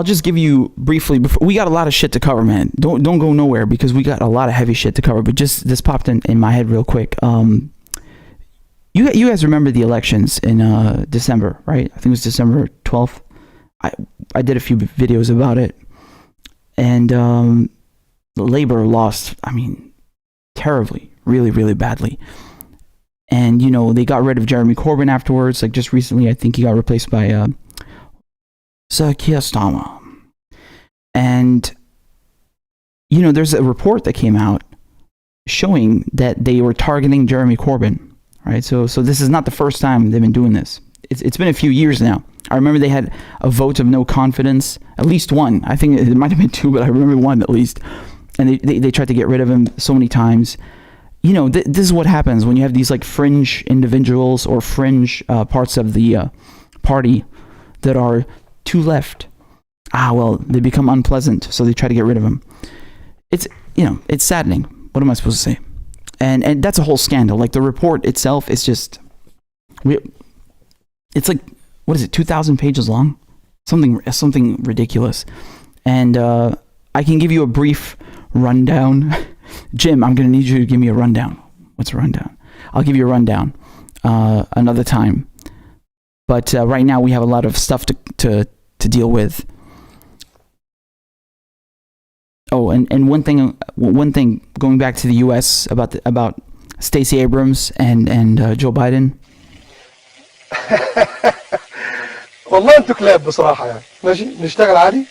just give you briefly. Before, we got a lot of shit to cover, man. Don't go nowhere because we got a lot of heavy shit to cover. But just this popped in my head real quick. You guys remember the elections in December, right? I think it was December 12th. I did a few videos about it, and Labor lost. I mean, terribly, really, really badly. And you know they got rid of Jeremy Corbyn afterwards. Like just recently, I think he got replaced by Sir Keir Starmer. And you know, there's a report that came out showing that they were targeting Jeremy Corbyn. Right, so this is not the first time they've been doing this. It's been a few years now. I remember they had a vote of no confidence, at least one. I think it might have been two, but I remember one at least. And they tried to get rid of him so many times. You know, this is what happens when you have these like fringe individuals or fringe parts of the party that are too left. Well, they become unpleasant, so they try to get rid of him. It's saddening. What am I supposed to say? And that's a whole scandal. Like the report itself is just, it's like, what is it, 2,000 pages long? something ridiculous. And I can give you a brief rundown. Jim, I'm gonna need you to give me a rundown. What's a rundown? I'll give you a rundown another time. But right now we have a lot of stuff to deal with. Oh, and one thing going back to the U.S. about Stacey Abrams and Joe Biden. والله انتوا كلاب بصراحة يعني ماشي نشتغل عادي.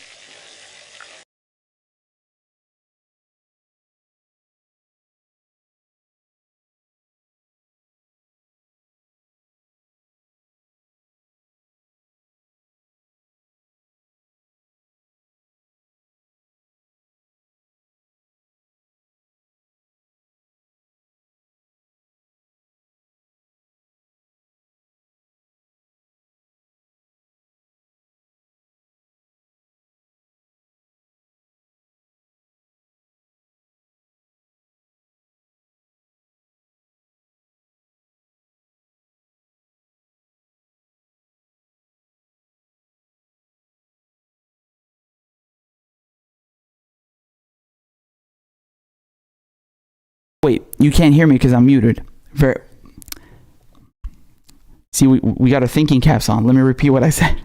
Wait, you can't hear me because I'm muted. See, we got our thinking caps on. Let me repeat what I said.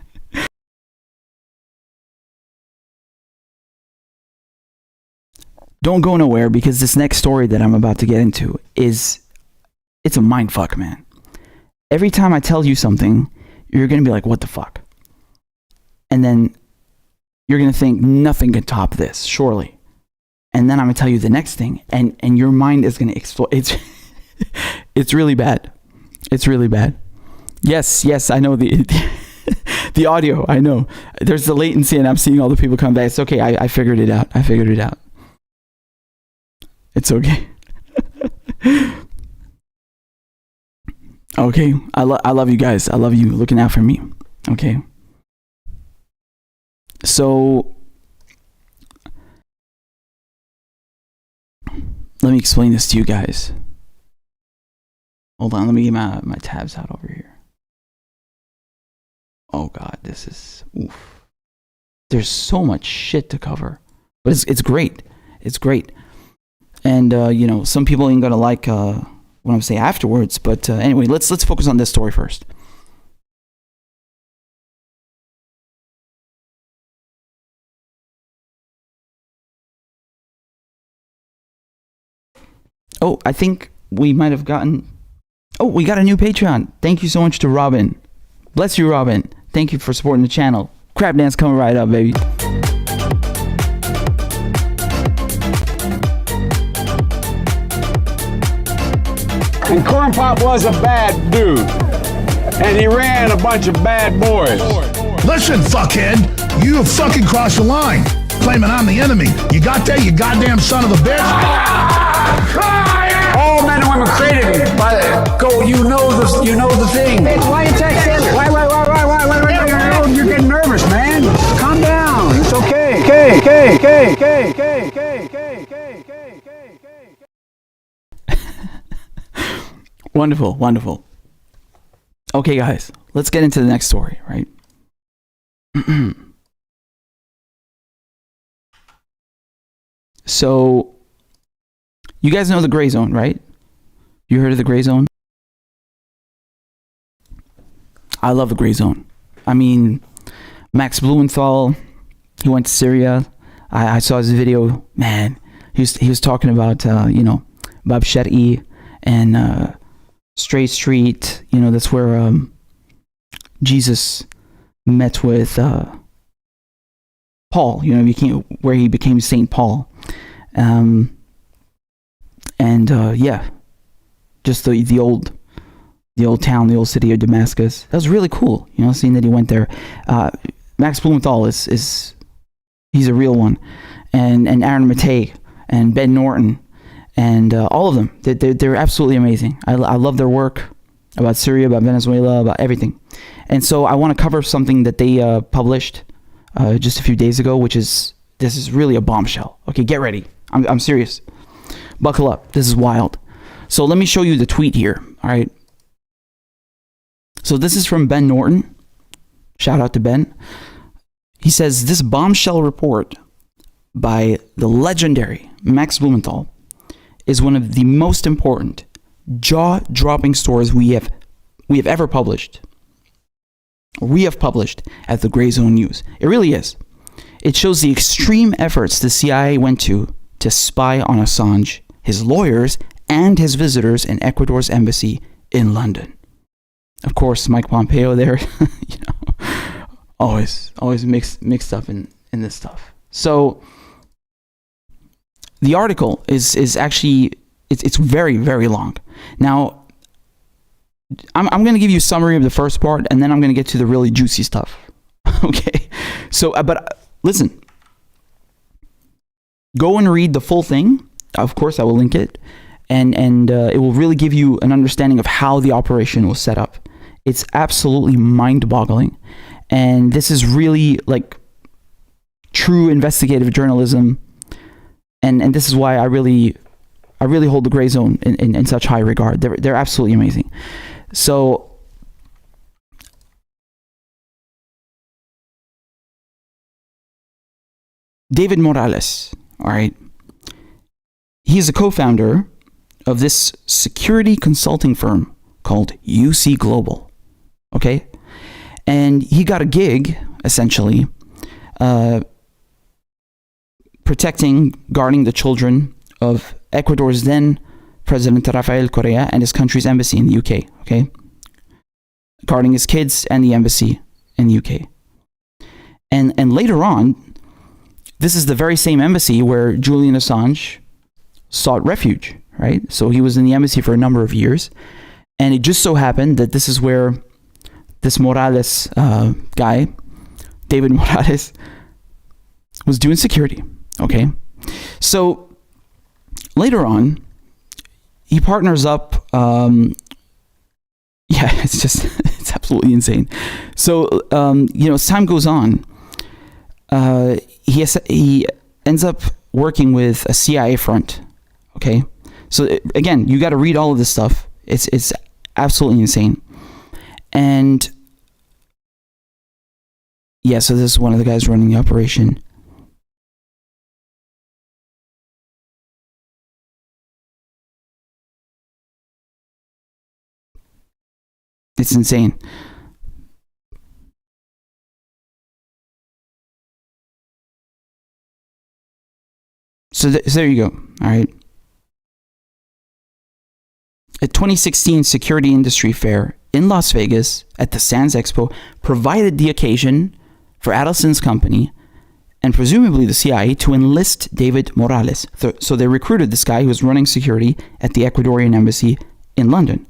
Don't go nowhere, because this next story that I'm about to get into it's a mindfuck, man. Every time I tell you something, you're going to be like, what the fuck? And then you're going to think nothing can top this, surely. And then I'm going to tell you the next thing, and your mind is going to explode. It's really bad. It's really bad. Yes, I know the audio. I know. There's the latency, and I'm seeing all the people come back. It's okay. I figured it out. It's okay. Okay. I love you guys. I love you looking out for me. Okay. So let me explain this to you guys. Hold on, let me get my tabs out over here. Oh God, this is oof. There's so much shit to cover, but it's great. It's great, and some people ain't gonna like what I'm saying afterwards. But anyway, let's focus on this story first. Oh, I think we might have gotten... Oh, we got a new Patreon. Thank you so much to Robin. Bless you, Robin. Thank you for supporting the channel. Crab dance coming right up, baby. And Corn Pop was a bad dude. And he ran a bunch of bad boys. Listen, fuckhead, you have fucking crossed the line. Claiming I'm the enemy. You got that, you goddamn son of a bitch? All men and women created go. You know the thing. Why you texting? Why? You're getting nervous, man. Calm down. It's okay. Wonderful. Okay, guys, let's get into the next story, right? So, you guys know the Grayzone, right? You heard of the Grayzone? I love the Grayzone. I mean, Max Blumenthal, he went to Syria. I saw his video. Man, he was talking about Bab Shari and Stray Street. That's where Jesus met with Paul. Where he became Saint Paul. Just the old town, the old city of Damascus. That was really cool, seeing that he went there. Max Blumenthal he's a real one, and Aaron Matei and Ben Norton and all of them. They're absolutely amazing. I love their work about Syria, about Venezuela, about everything. And so I want to cover something that they published just a few days ago, this is really a bombshell. Okay, get ready. I'm serious. Buckle up. This is wild. So let me show you the tweet here. All right. So this is from Ben Norton. Shout out to Ben. He says this bombshell report by the legendary Max Blumenthal is one of the most important, jaw-dropping stories we have ever published. We have published at the Grayzone News. It really is. It shows the extreme efforts the CIA went to spy on Assange, his lawyers, and his visitors in Ecuador's embassy in London. Of course, Mike Pompeo there, always mixed up in this stuff. So the article is actually, it's very, very long. Now, I'm going to give you a summary of the first part, and then I'm going to get to the really juicy stuff. Okay? So, but listen, go and read the full thing. Of course, I will link it. And it will really give you an understanding of how the operation was set up. It's absolutely mind-boggling. And this is really like true investigative journalism. And this is why I really hold the Grayzone in such high regard. They're absolutely amazing. So David Morales, all right, he's a co-founder of this security consulting firm called UC Global, okay? And he got a gig, essentially, guarding the children of Ecuador's then President Rafael Correa and his country's embassy in the UK, okay? Guarding his kids and the embassy in the UK. And later on, this is the very same embassy where Julian Assange sought refuge, right? So he was in the embassy for a number of years. And it just so happened that this is where this Morales guy, David Morales, was doing security, okay? So later on, he partners up, it's absolutely insane. So, as time goes on, he ends up working with a CIA front, okay? So again, you got to read all of this stuff. It's absolutely insane. And yeah, so this is one of the guys running the operation. It's insane. So there you go. All right. A 2016 security industry fair in Las Vegas at the Sands Expo provided the occasion for Adelson's company and presumably the CIA to enlist David Morales. So they recruited this guy who was running security at the Ecuadorian embassy in London.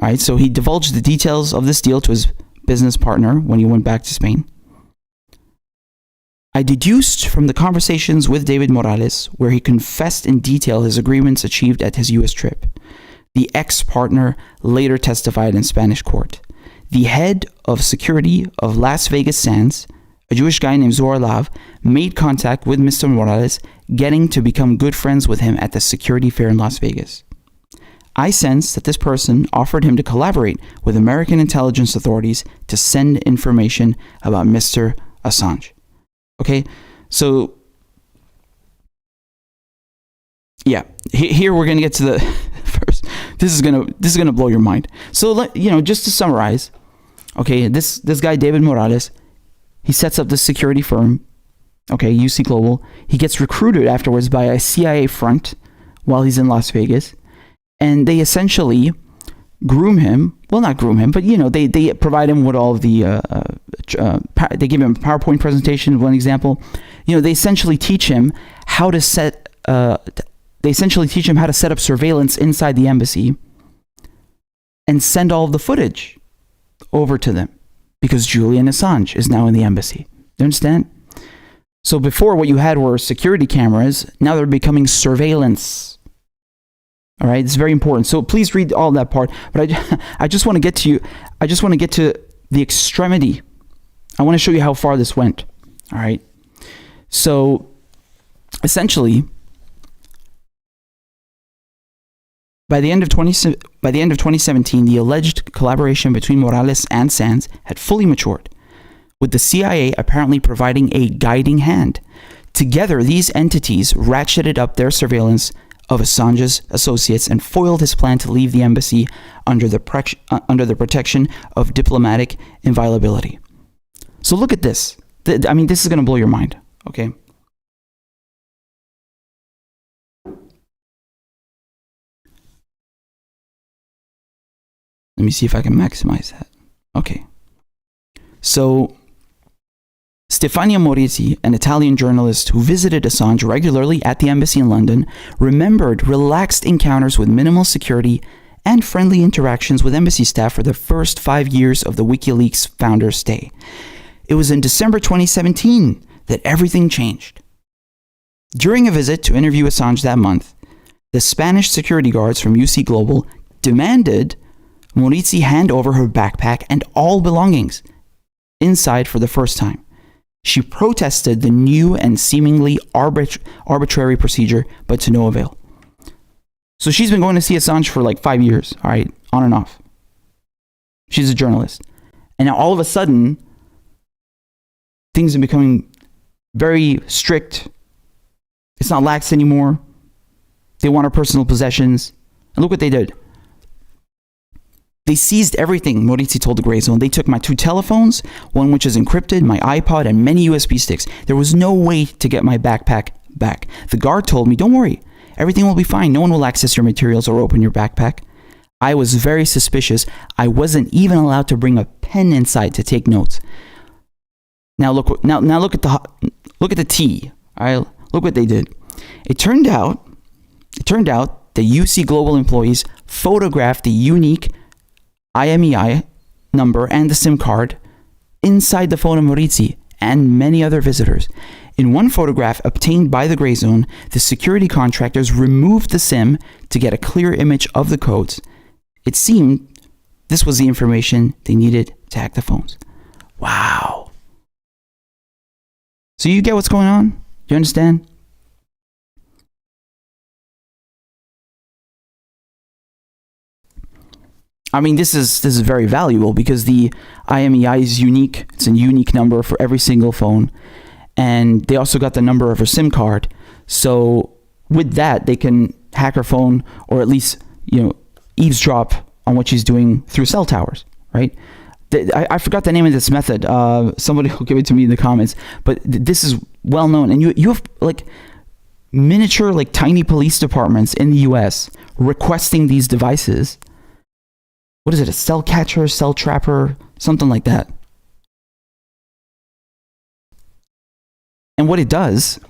All right, so he divulged the details of this deal to his business partner when he went back to Spain. I deduced from the conversations with David Morales, where he confessed in detail his agreements achieved at his U.S. trip. The ex-partner later testified in Spanish court. The head of security of Las Vegas Sands, a Jewish guy named Zohar Lav, made contact with Mr. Morales, getting to become good friends with him at the security fair in Las Vegas. I sensed that this person offered him to collaborate with American intelligence authorities to send information about Mr. Assange. Okay, so yeah, here we're gonna get to the first. This is gonna blow your mind. So just to summarize, okay, this guy David Morales, he sets up this security firm, okay, UC Global. He gets recruited afterwards by a CIA front while he's in Las Vegas. And they essentially groom him. Well, not groom him, but they provide him with all of the. They give him a PowerPoint presentation. One example, they essentially teach him how to set. They essentially teach him how to set up surveillance inside the embassy, and send all of the footage over to them, because Julian Assange is now in the embassy. You understand? So before, what you had were security cameras. Now they're becoming surveillance. All right, it's very important. So please read all that part. But I just want to get to you. I just want to get to the extremity. I want to show you how far this went. All right. So essentially, By the end of 2017, the alleged collaboration between Morales and Sands had fully matured, with the CIA apparently providing a guiding hand. Together, these entities ratcheted up their surveillance of Assange's associates and foiled his plan to leave the embassy under the protection of diplomatic inviolability. So look at this. I mean, this is going to blow your mind, okay? Let me see if I can maximize that. Okay. So, Stefania Morizzi, an Italian journalist who visited Assange regularly at the embassy in London, remembered relaxed encounters with minimal security and friendly interactions with embassy staff for the first 5 years of the WikiLeaks founder's stay. It was in December 2017 that everything changed. During a visit to interview Assange that month, the Spanish security guards from UC Global demanded Morizzi hand over her backpack and all belongings inside for the first time. She protested the new and seemingly arbitrary procedure, but to no avail. So she's been going to see Assange for like 5 years, all right, on and off. She's a journalist. And now all of a sudden, things are becoming very strict. It's not lax anymore. They want her personal possessions. And look what they did. They seized everything, Morizzi told the Grayzone. They took my 2 telephones, one which is encrypted, my iPod, and many USB sticks. There was no way to get my backpack back. The guard told me, don't worry, everything will be fine. No one will access your materials or open your backpack. I was very suspicious. I wasn't even allowed to bring a pen inside to take notes. Now look at the tea. All right, look what they did. It turned out the UC Global employees photographed the unique IMEI number and the SIM card inside the phone of Morizzi and many other visitors. In one photograph obtained by the Grayzone, the security contractors removed the SIM to get a clear image of the codes. It seemed this was the information they needed to hack the phones. Wow. So you get what's going on? You understand? I mean, this is very valuable because the IMEI is unique. It's a unique number for every single phone. And they also got the number of her SIM card. So with that, they can hack her phone or at least, eavesdrop on what she's doing through cell towers, right? I forgot the name of this method. Somebody will give it to me in the comments. But this is well known. And you have like miniature, like tiny police departments in the US requesting these devices. What is it? A cell catcher, cell trapper, something like that. And what it does,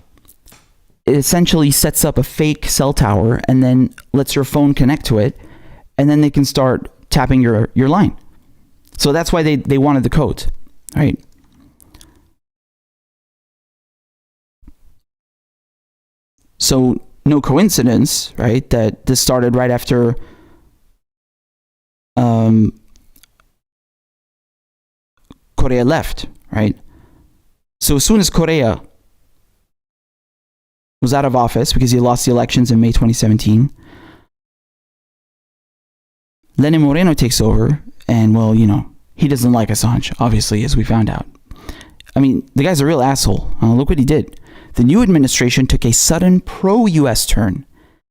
it essentially sets up a fake cell tower and then lets your phone connect to it. And then they can start tapping your line. So that's why they wanted the codes, right? So no coincidence, right, that this started right after Correa left, right? So as soon as Correa was out of office because he lost the elections in May 2017, Lenin Moreno takes over, and well, he doesn't like Assange, obviously, as we found out. I mean, the guy's a real asshole. Look what he did. The new administration took a sudden pro-US turn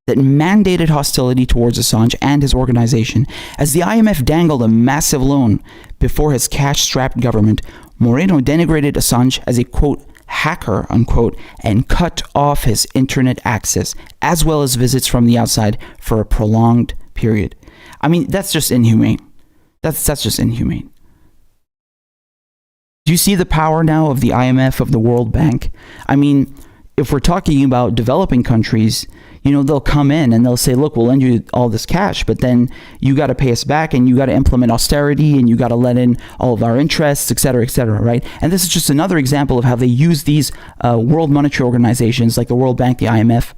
that mandated hostility towards Assange and his organization. As the IMF dangled a massive loan before his cash-strapped government, Moreno denigrated Assange as a, quote, hacker, unquote, and cut off his internet access, as well as visits from the outside for a prolonged period. I mean, that's just inhumane. That's just inhumane. Do you see the power now of the IMF, of the World Bank? I mean, if we're talking about developing countries, they'll come in and they'll say, look, we'll lend you all this cash, but then you got to pay us back and you got to implement austerity and you got to let in all of our interests, et cetera, right? And this is just another example of how they use these world monetary organizations like the World Bank, the IMF,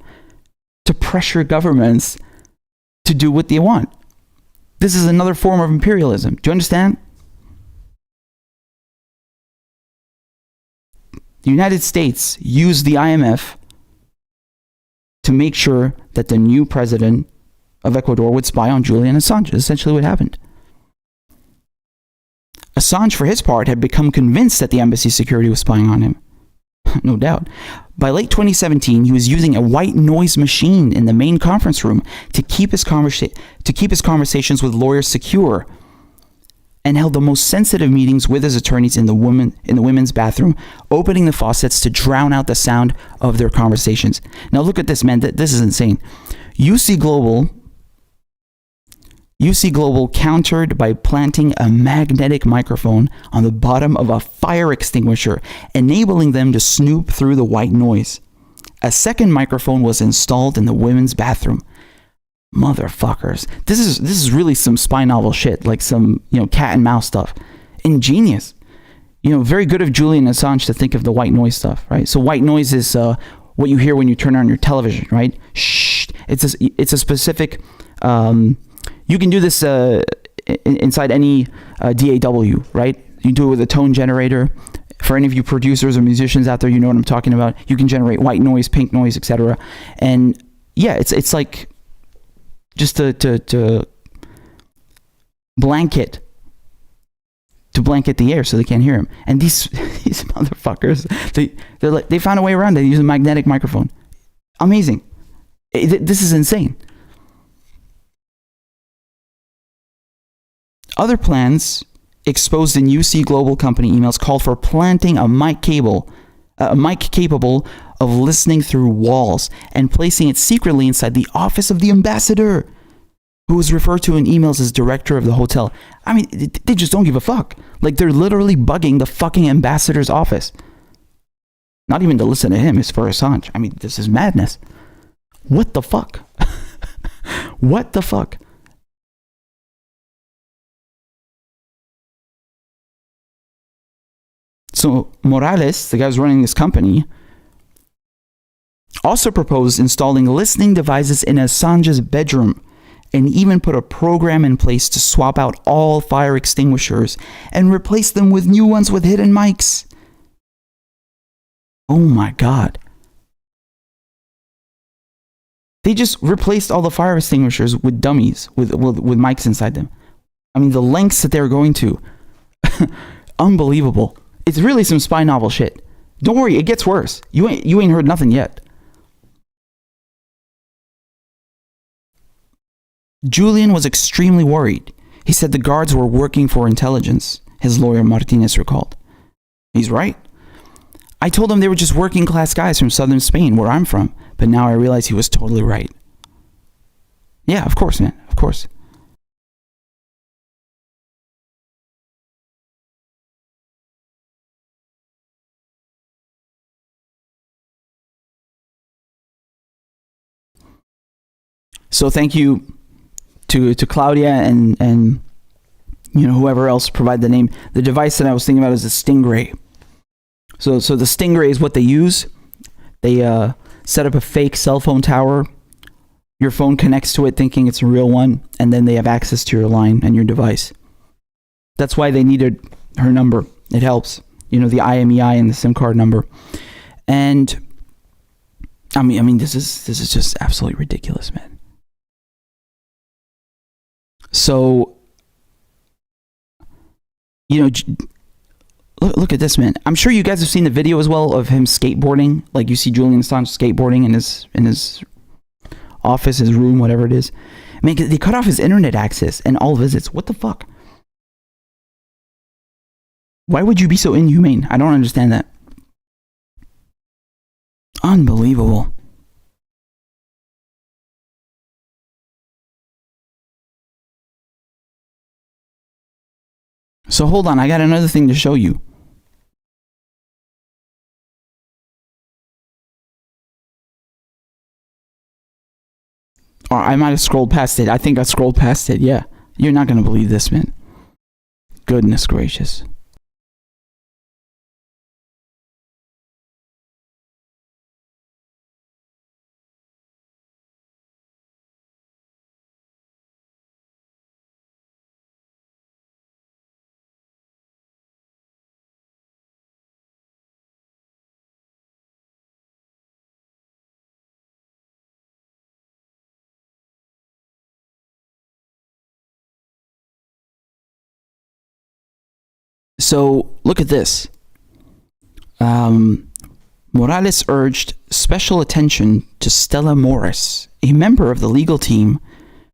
to pressure governments to do what they want. This is another form of imperialism. Do you understand? The United States used the IMF to make sure that the new president of Ecuador would spy on Julian Assange. Essentially what happened. Assange, for his part, had become convinced that the embassy security was spying on him. No doubt. By late 2017, he was using a white noise machine in the main conference room to keep his conversations with lawyers secure, and held the most sensitive meetings with his attorneys in the women's bathroom, opening the faucets to drown out the sound of their conversations. Now look at this, man. This is insane. UC Global countered by planting a magnetic microphone on the bottom of a fire extinguisher, enabling them to snoop through the white noise. A second microphone was installed in the women's bathroom. Motherfuckers. This is really some spy novel shit, like some, cat and mouse stuff. Ingenious. Very good of Julian Assange to think of the white noise stuff, right? So white noise is what you hear when you turn on your television, right? Shh. It's a specific... you can do this inside any DAW, right? You do it with a tone generator. For any of you producers or musicians out there, you know what I'm talking about. You can generate white noise, pink noise, etc. And yeah, it's like just to blanket the air so they can't hear him. And these motherfuckers, they found a way around it. They use a magnetic microphone. Amazing. This is insane. Other plans exposed in UC Global company emails called for planting a mic capable of listening through walls and placing it secretly inside the office of the ambassador, who was referred to in emails as director of the hotel. I mean, they just don't give a fuck. Like, they're literally bugging the fucking ambassador's office. Not even to listen to him, it's for Assange. I mean, this is madness. What the fuck? What the fuck? So Morales, the guy who's running this company, also proposed installing listening devices in Assange's bedroom, and even put a program in place to swap out all fire extinguishers and replace them with new ones with hidden mics. Oh my God. They just replaced all the fire extinguishers with dummies, with mics inside them. I mean, the lengths that they're going to. Unbelievable. It's really some spy novel shit. Don't worry, it gets worse. You ain't heard nothing yet. Julian was extremely worried. He said the guards were working for intelligence, his lawyer Martinez recalled. He's right. I told him they were just working class guys from southern Spain, where I'm from, but now I realize he was totally right. Yeah, of course, man, of course. So thank you to Claudia and whoever else provided the name. The device that I was thinking about is the Stingray. So the Stingray is what they use. They set up a fake cell phone tower. Your phone connects to it thinking it's a real one, and then they have access to your line and your device. That's why they needed her number. It helps. The IMEI and the SIM card number. And I mean this is just absolutely ridiculous, man. So, look at this, man. I'm sure you guys have seen the video as well of him skateboarding. Like, you see Julian Assange skateboarding in his office, his room, whatever it is. Man, they cut off his internet access and all visits. What the fuck? Why would you be so inhumane? I don't understand that. Unbelievable. So hold on, I got another thing to show you. Or I might have scrolled past it. I think I scrolled past it, yeah. You're not going to believe this, man. Goodness gracious. So look at this. Morales urged special attention to Stella Morris, a member of the legal team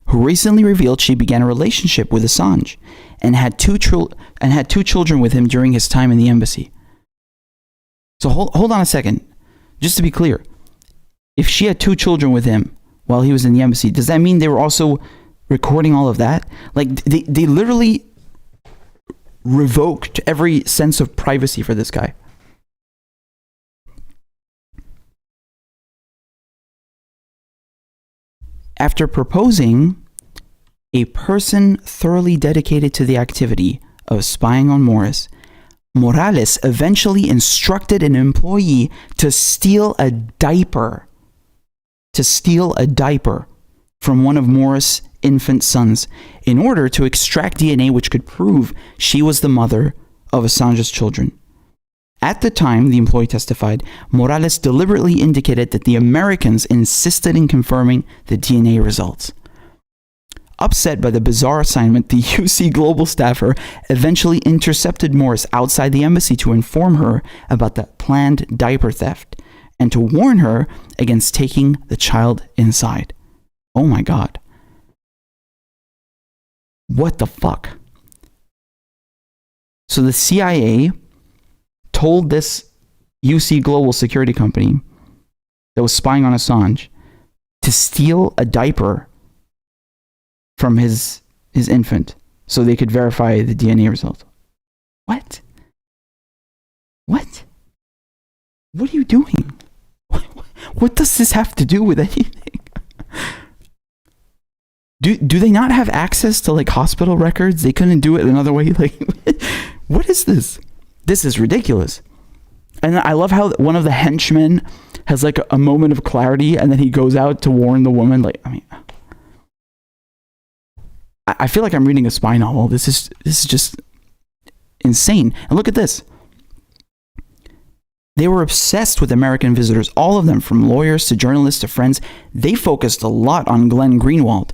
who recently revealed she began a relationship with Assange and had two children with him during his time in the embassy. So hold on a second. Just to be clear, if she had 2 children with him while he was in the embassy, does that mean they were also recording all of that? Like, they literally revoked every sense of privacy for this guy. After proposing a person thoroughly dedicated to the activity of spying on Morris, Morales eventually instructed an employee to steal a diaper from one of Morris' infant sons in order to extract DNA which could prove she was the mother of Assange's children. At the time, the employee testified, Morales deliberately indicated that the Americans insisted in confirming the DNA results. Upset by the bizarre assignment, the UC Global staffer eventually intercepted Morris outside the embassy to inform her about the planned diaper theft and to warn her against taking the child inside. Oh my God. What the fuck? So the CIA told this UC Global security company that was spying on Assange to steal a diaper from his infant so they could verify the DNA result. What? What? What are you doing? What does this have to do with anything? Do they not have access to like hospital records? They couldn't do it another way? Like, what is this? This is ridiculous. And I love how one of the henchmen has like a moment of clarity and then he goes out to warn the woman. Like, I mean, I feel like I'm reading a spy novel. This is just insane. And look at this. They were obsessed with American visitors, all of them, from lawyers to journalists to friends. They focused a lot on Glenn Greenwald.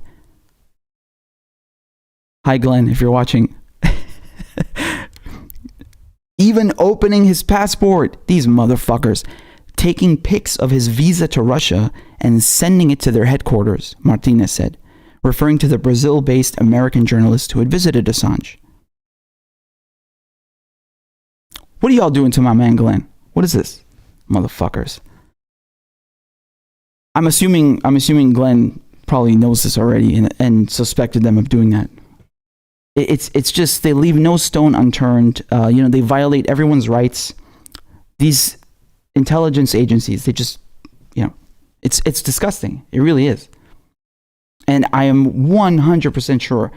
Hi, Glenn, if you're watching. Even opening his passport, these motherfuckers, taking pics of his visa to Russia and sending it to their headquarters, Martinez said, referring to the Brazil-based American journalist who had visited Assange. What are y'all doing to my man Glenn? What is this? Motherfuckers. I'm assuming Glenn probably knows this already and suspected them of doing that. It's just they leave no stone unturned. They violate everyone's rights. These intelligence agencies, they just, it's disgusting. It really is. And I am 100% sure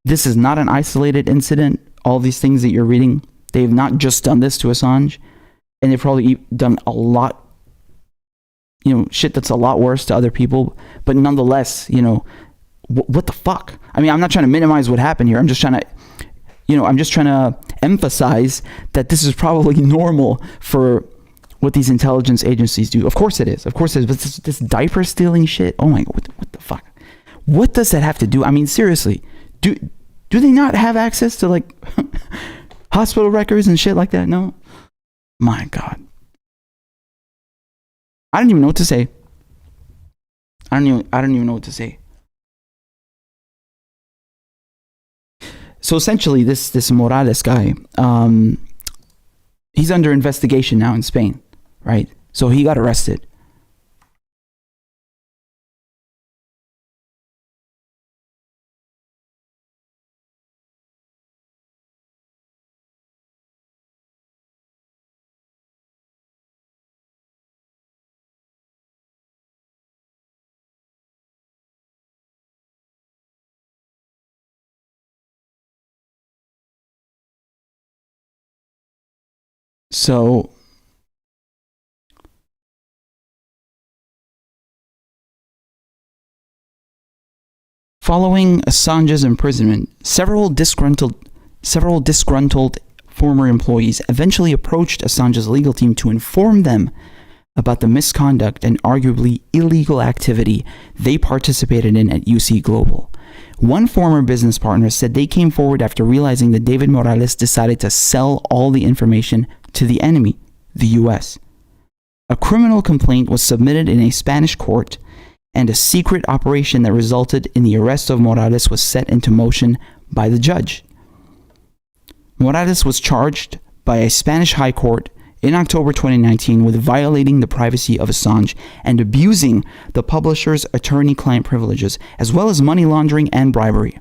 this is not an isolated incident. All these things that you're reading, they've not just done this to Assange, and they've probably done a lot, shit that's a lot worse to other people. But nonetheless, what the fuck? I mean, I'm not trying to minimize what happened here. I'm just trying to emphasize that this is probably normal for what these intelligence agencies do. Of course it is. But this diaper stealing shit. Oh my God, what the fuck? What does that have to do? I mean, seriously, do they not have access to like hospital records and shit like that? No. My God. I don't even know what to say. I don't even know what to say. So essentially, this Morales guy, he's under investigation now in Spain, right? So he got arrested. So following Assange's imprisonment, several disgruntled former employees eventually approached Assange's legal team to inform them about the misconduct and arguably illegal activity they participated in at UC Global. One former business partner said they came forward after realizing that David Morales decided to sell all the information to the enemy, the US. A criminal complaint was submitted in a Spanish court, and a secret operation that resulted in the arrest of Morales was set into motion by the judge. Morales was charged by a Spanish high court in October 2019 with violating the privacy of Assange and abusing the publisher's attorney-client privileges, as well as money laundering and bribery.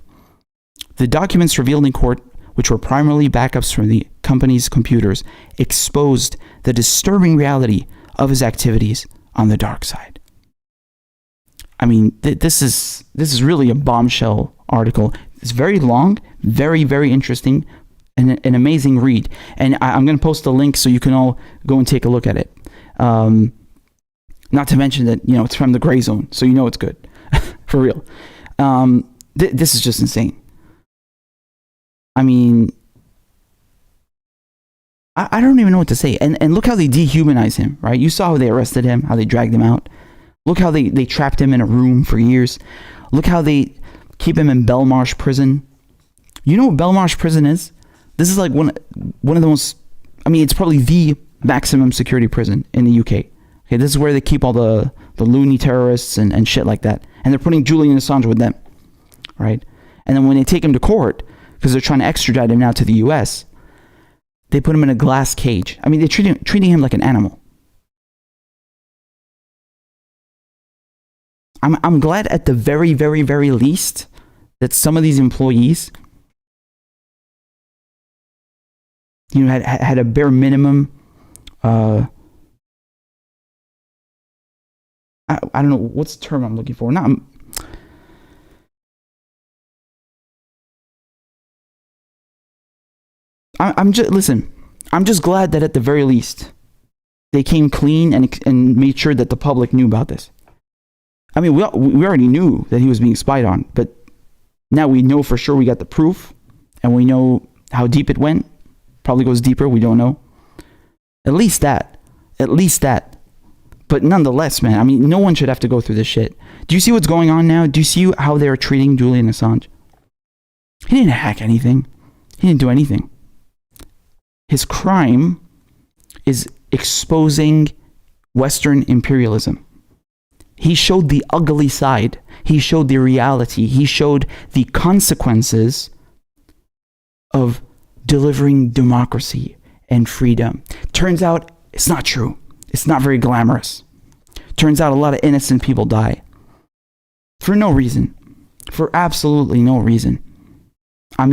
The documents revealed in court, which were primarily backups from the company's computers, exposed the disturbing reality of his activities on the dark side. I mean, this is really a bombshell article. It's very long, very, very interesting, and an amazing read. And I'm going to post a link so you can all go and take a look at it. Not to mention that, it's from the Grayzone, so it's good. For real. This is just insane. I mean, I don't even know what to say. And look how they dehumanize him, right? You saw how they arrested him, how they dragged him out. Look how they trapped him in a room for years. Look how they keep him in Belmarsh prison. You know what Belmarsh prison is? This is like one of the most, it's probably the maximum security prison in the UK. Okay, this is where they keep all the loony terrorists and shit like that. And they're putting Julian Assange with them, right? And then when they take him to court, because they're trying to extradite him now to the US, they put him in a glass cage. They're treating him like an animal. I'm glad at the very, very, very least that some of these employees, had a bare minimum. I don't know what's the term I'm looking for. I'm just glad that at the very least they came clean and made sure that the public knew about this. We already knew that he was being spied on, but now we know for sure we got the proof, and we know how deep it went. Probably goes deeper, we don't know. At least that. But nonetheless, man, no one should have to go through this shit. Do you see what's going on now? Do you see how they're treating Julian Assange? He didn't hack anything. He didn't do anything. His crime is exposing Western imperialism. He showed the ugly side. He showed the reality. He showed the consequences of delivering democracy and freedom. Turns out it's not true. It's not very glamorous. Turns out a lot of innocent people die. For no reason. For absolutely no reason. I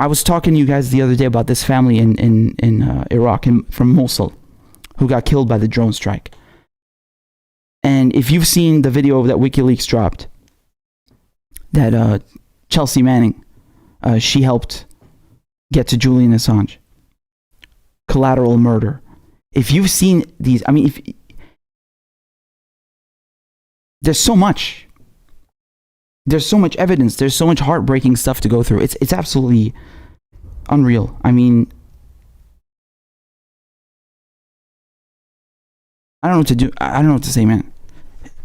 was talking to you guys the other day about this family in Iraq, from Mosul, who got killed by the drone strike. And if you've seen the video that WikiLeaks dropped, that Chelsea Manning, she helped get to Julian Assange. Collateral murder. If you've seen these, there's so much. There's so much evidence. There's so much heartbreaking stuff to go through. It's absolutely unreal. I don't know what to do. I don't know what to say, man.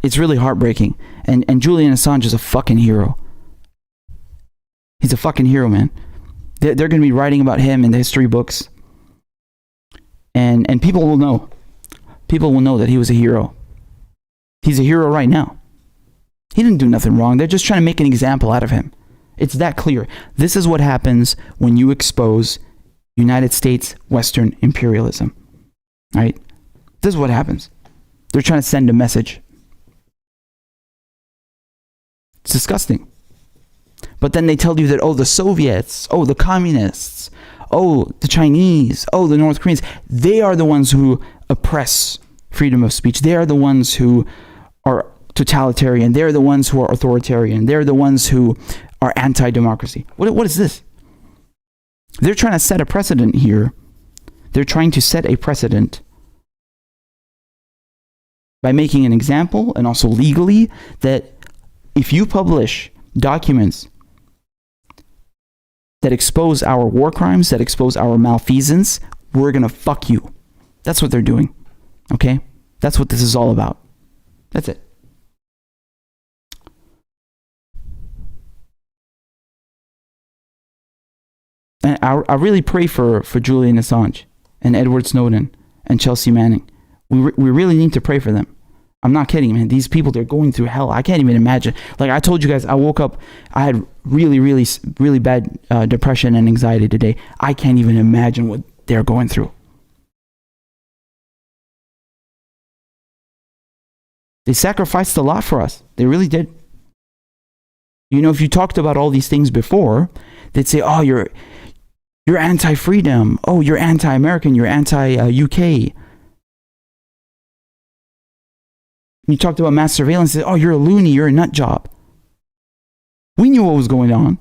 It's really heartbreaking. And Julian Assange is a fucking hero. He's a fucking hero, man. They're going to be writing about him in the history books. And people will know. People will know that he was a hero. He's a hero right now. He didn't do nothing wrong. They're just trying to make an example out of him. It's that clear. This is what happens when you expose United States Western imperialism. Right? This is what happens. They're trying to send a message. It's disgusting. But then they tell you that, the Soviets, the communists, the Chinese, the North Koreans, they are the ones who oppress freedom of speech. They are the ones who are totalitarian. They're the ones who are authoritarian. They're the ones who are anti-democracy. What is this? They're trying to set a precedent here. They're trying to set a precedent by making an example, and also legally, that if you publish documents that expose our war crimes, that expose our malfeasance, we're going to fuck you. That's what they're doing. Okay? That's what this is all about. That's it. And I really pray for Julian Assange and Edward Snowden and Chelsea Manning. We really need to pray for them. I'm not kidding, man. These people, they're going through hell. I can't even imagine. Like I told you guys, I woke up, I had really bad depression and anxiety today. I can't even imagine what they're going through. They sacrificed a lot for us. They really did. You know, if you talked about all these things before, they'd say, oh, you're anti-freedom. Oh, you're anti-American. You're anti-UK. You talked about mass surveillance. They said, oh, you're a loony. You're a nut job. We knew what was going on.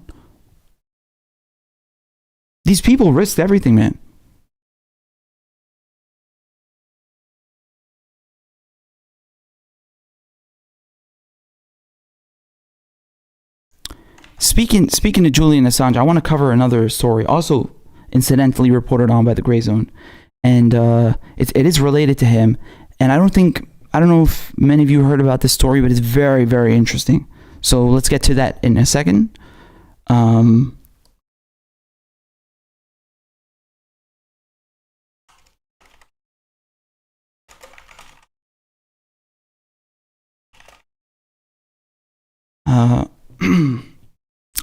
These people risked everything, man. Speaking to Julian Assange, I want to cover another story, also incidentally reported on by the Grayzone, and it is related to him. And I don't know if many of you heard about this story, but it's very, very interesting. So let's get to that in a second.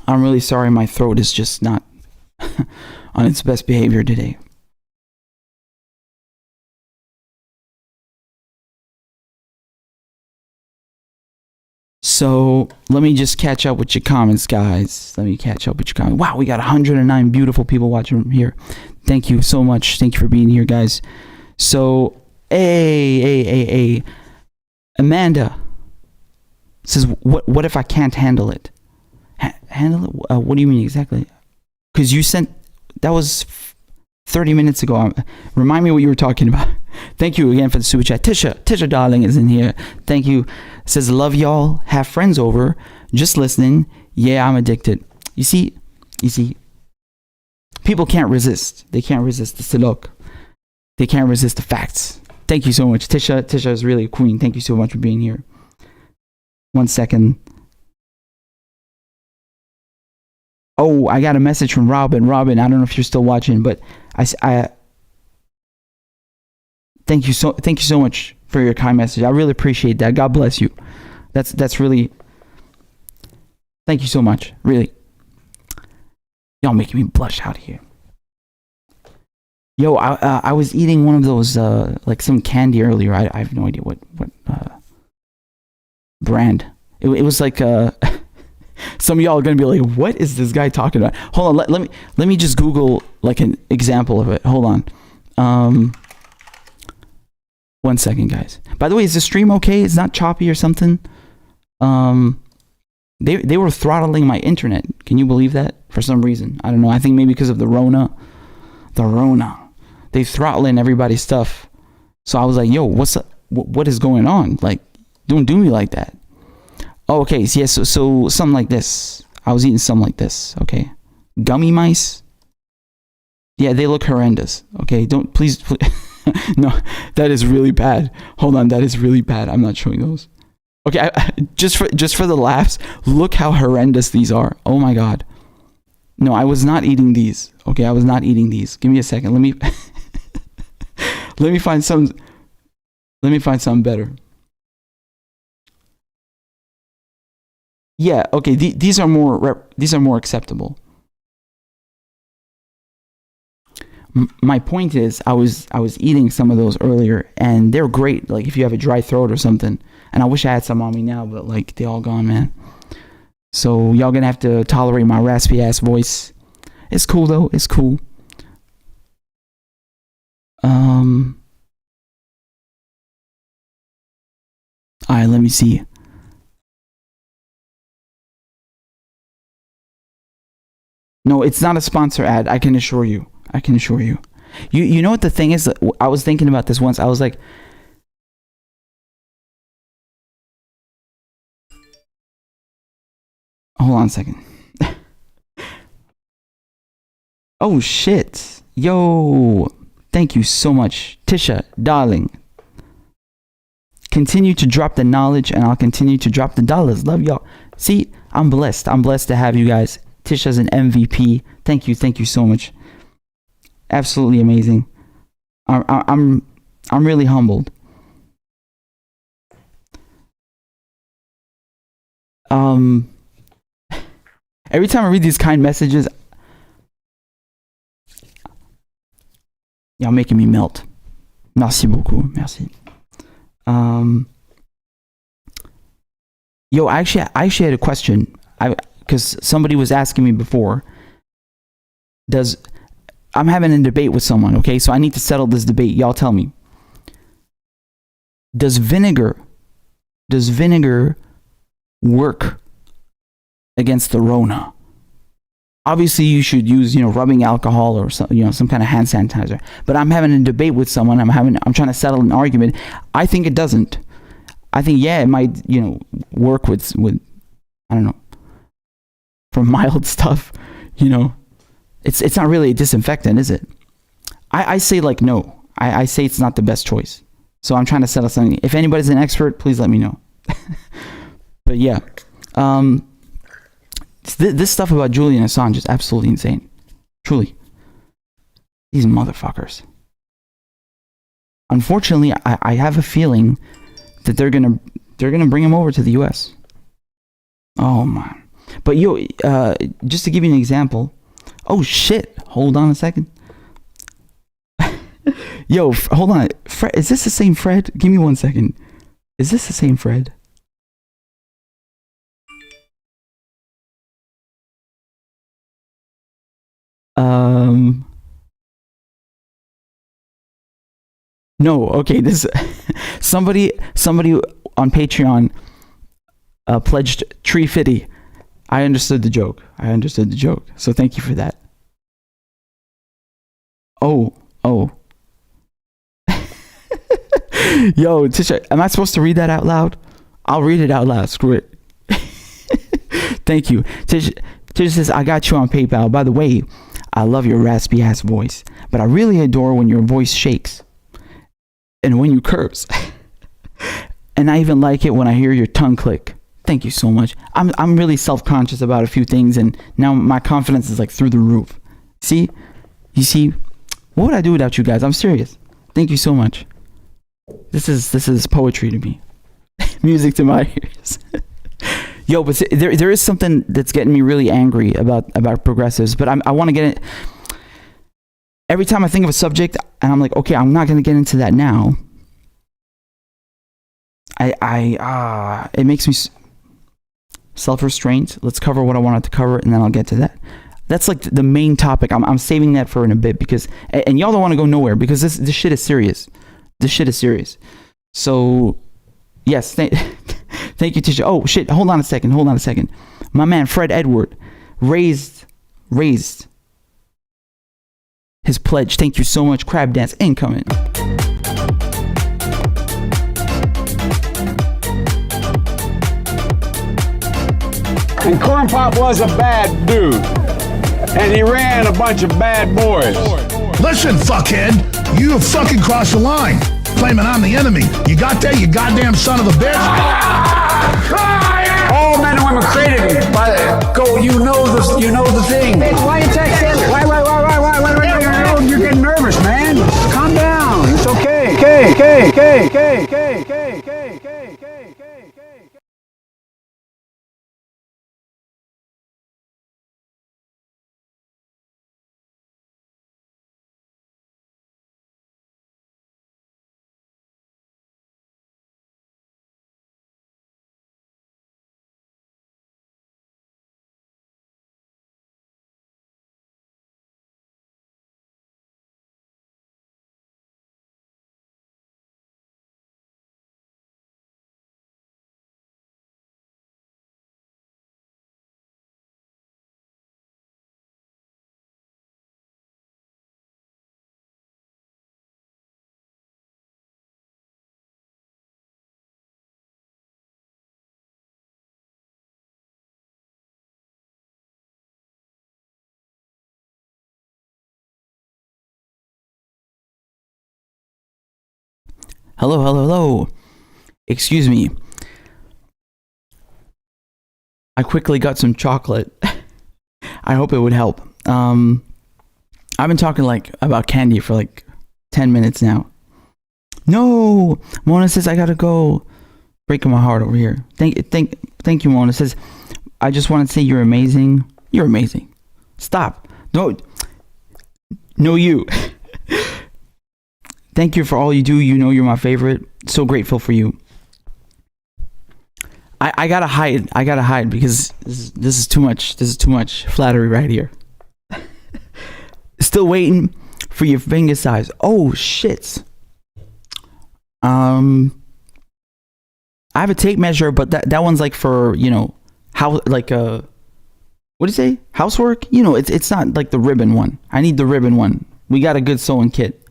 I'm really sorry, my throat is just not on its best behavior today. So let me just catch up with your comments, guys. Let me catch up with your comments. Wow, we got 109 beautiful people watching here. Thank you so much. Thank you for being here, guys. So, Amanda says, what if I can't handle it? Handle it? What do you mean exactly? Because you sent, that was 30 minutes ago. Remind me what you were talking about. Thank you again for the super chat. Tisha darling is in here. Thank you. Says, love y'all. Have friends over. Just listening. Yeah, I'm addicted. You see, people can't resist. They can't resist the silok. They can't resist the facts. Thank you so much. Tisha is really a queen. Thank you so much for being here. 1 second. Oh, I got a message from Robin. Robin, I don't know if you're still watching, but I thank you so much for your kind message. I really appreciate that. God bless you. That's really, thank you so much. Really, y'all making me blush out here. Yo, I was eating one of those like some candy earlier. I have no idea what brand. It was like some of y'all are gonna be like, what is this guy talking about? Hold on, let me just Google like an example of it. Hold on. 1 second, guys. By the way, is the stream okay? It's not choppy or something? They were throttling my internet. Can you believe that? For some reason. I don't know. I think maybe because of the Rona. They throttling everybody's stuff. So I was like, yo, what is going on? Like, don't do me like that. Oh, okay. So, yeah, so something like this. I was eating something like this. Okay. Gummy mice. Yeah, they look horrendous. Okay. Please. No, that is really bad. Hold on. That is really bad. I'm not showing those. Okay. Just for the laughs, look how horrendous these are. Oh my God. No, I was not eating these. Okay. I was not eating these. Give me a second. Let me find something better. Yeah, okay. These are more acceptable. My point is, I was eating some of those earlier, and they're great. Like if you have a dry throat or something. And I wish I had some on me now, but like they all gone, man. So y'all gonna have to tolerate my raspy ass voice. It's cool though. It's cool. Alright, let me see. No, it's not a sponsor ad. I can assure you. You know what the thing is? I was thinking about this once. I was like, hold on a second. Oh shit. Yo, thank you so much. Tisha, darling. continue to drop the knowledge, and I'll continue to drop the dollars. Love y'all. See, I'm blessed. I'm blessed to have you guys. Tisha's an MVP. Thank you so much. Absolutely amazing. I'm really humbled. Every time I read these kind messages, y'all making me melt. Merci beaucoup. Merci. Yo, I actually had a question. Because somebody was asking me before. I'm having a debate with someone, okay? So I need to settle this debate. Y'all tell me. Does vinegar work against the Rona? Obviously, you should use, rubbing alcohol or some kind of hand sanitizer. But I'm having a debate with someone. I'm trying to settle an argument. I think it doesn't. I think it might, work with I don't know, for mild stuff. It's not really a disinfectant, is it? I say no. I say it's not the best choice. So I'm trying to settle something. If anybody's an expert, please let me know. But yeah. This stuff about Julian Assange is absolutely insane. Truly. These motherfuckers. Unfortunately, I have a feeling that they're gonna bring him over to the US. Oh man. But just to give you an example. Oh shit. Hold on a second. Yo, hold on. Fred, is this the same Fred? Give me 1 second. Is this the same Fred? No, okay, this somebody on Patreon pledged Tree Fitty. I understood the joke. So thank you for that. Oh. Yo, Tisha, am I supposed to read that out loud? I'll read it out loud. Screw it. Thank you. Tisha says, I got you on PayPal. By the way, I love your raspy ass voice, but I really adore when your voice shakes and when you curse. And I even like it when I hear your tongue click. Thank you so much. I'm really self-conscious about a few things, and now my confidence is like through the roof. See? You see? What would I do without you guys? I'm serious. Thank you so much. This is poetry to me. Music to my ears. Yo, but there is something that's getting me really angry about progressives, but I want to get it. Every time I think of a subject, and I'm like, okay, I'm not going to get into that now. It makes me self-restraint. Let's cover what I wanted to cover, and then I'll get to that. That's like the main topic. I'm saving that for in a bit because, and y'all don't want to go nowhere because this shit is serious. This shit is serious. So, yes, thank you, Tisha. Oh shit! Hold on a second. My man Fred Edward raised his pledge. Thank you so much. Crab dance incoming. And Corn Pop was a bad dude. And he ran a bunch of bad boys. Listen, fuckhead, you have fucking crossed the line. Claiming I'm the enemy. You got that, you goddamn son of a bitch? All men and women created by you know the thing. Hey, why you texting? Why? You're getting nervous, man. Calm down. It's okay. Hello. Excuse me. I quickly got some chocolate. I hope it would help. I've been talking like about candy for like 10 minutes now. No, Mona says I gotta go. Breaking my heart over here. Thank you, Mona says. I just want to say you're amazing. You're amazing. Stop. No, you. Thank you for all you do. You know you're my favorite. So grateful for you. I gotta hide because this is too much. This is too much flattery right here. Still waiting for your finger size. Oh shit. I have a tape measure, but that one's like for, you know, how, like what do you say? Housework? You know, it's not like the ribbon one. I need the ribbon one. We got a good sewing kit.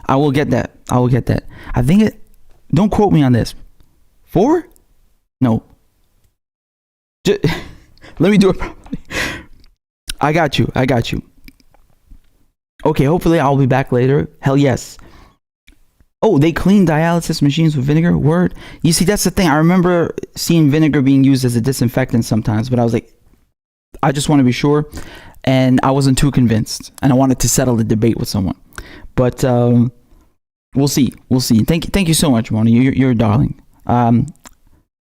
I will get that. I think it, don't quote me on this. 4? No. Let me do it properly. I got you. Okay, hopefully I'll be back later. Hell yes. Oh, they clean dialysis machines with vinegar? Word. You see, that's the thing. I remember seeing vinegar being used as a disinfectant sometimes, but I was like, I just want to be sure. And I wasn't too convinced. And I wanted to settle the debate with someone. But we'll see. Thank you so much, Mona. You're a darling. I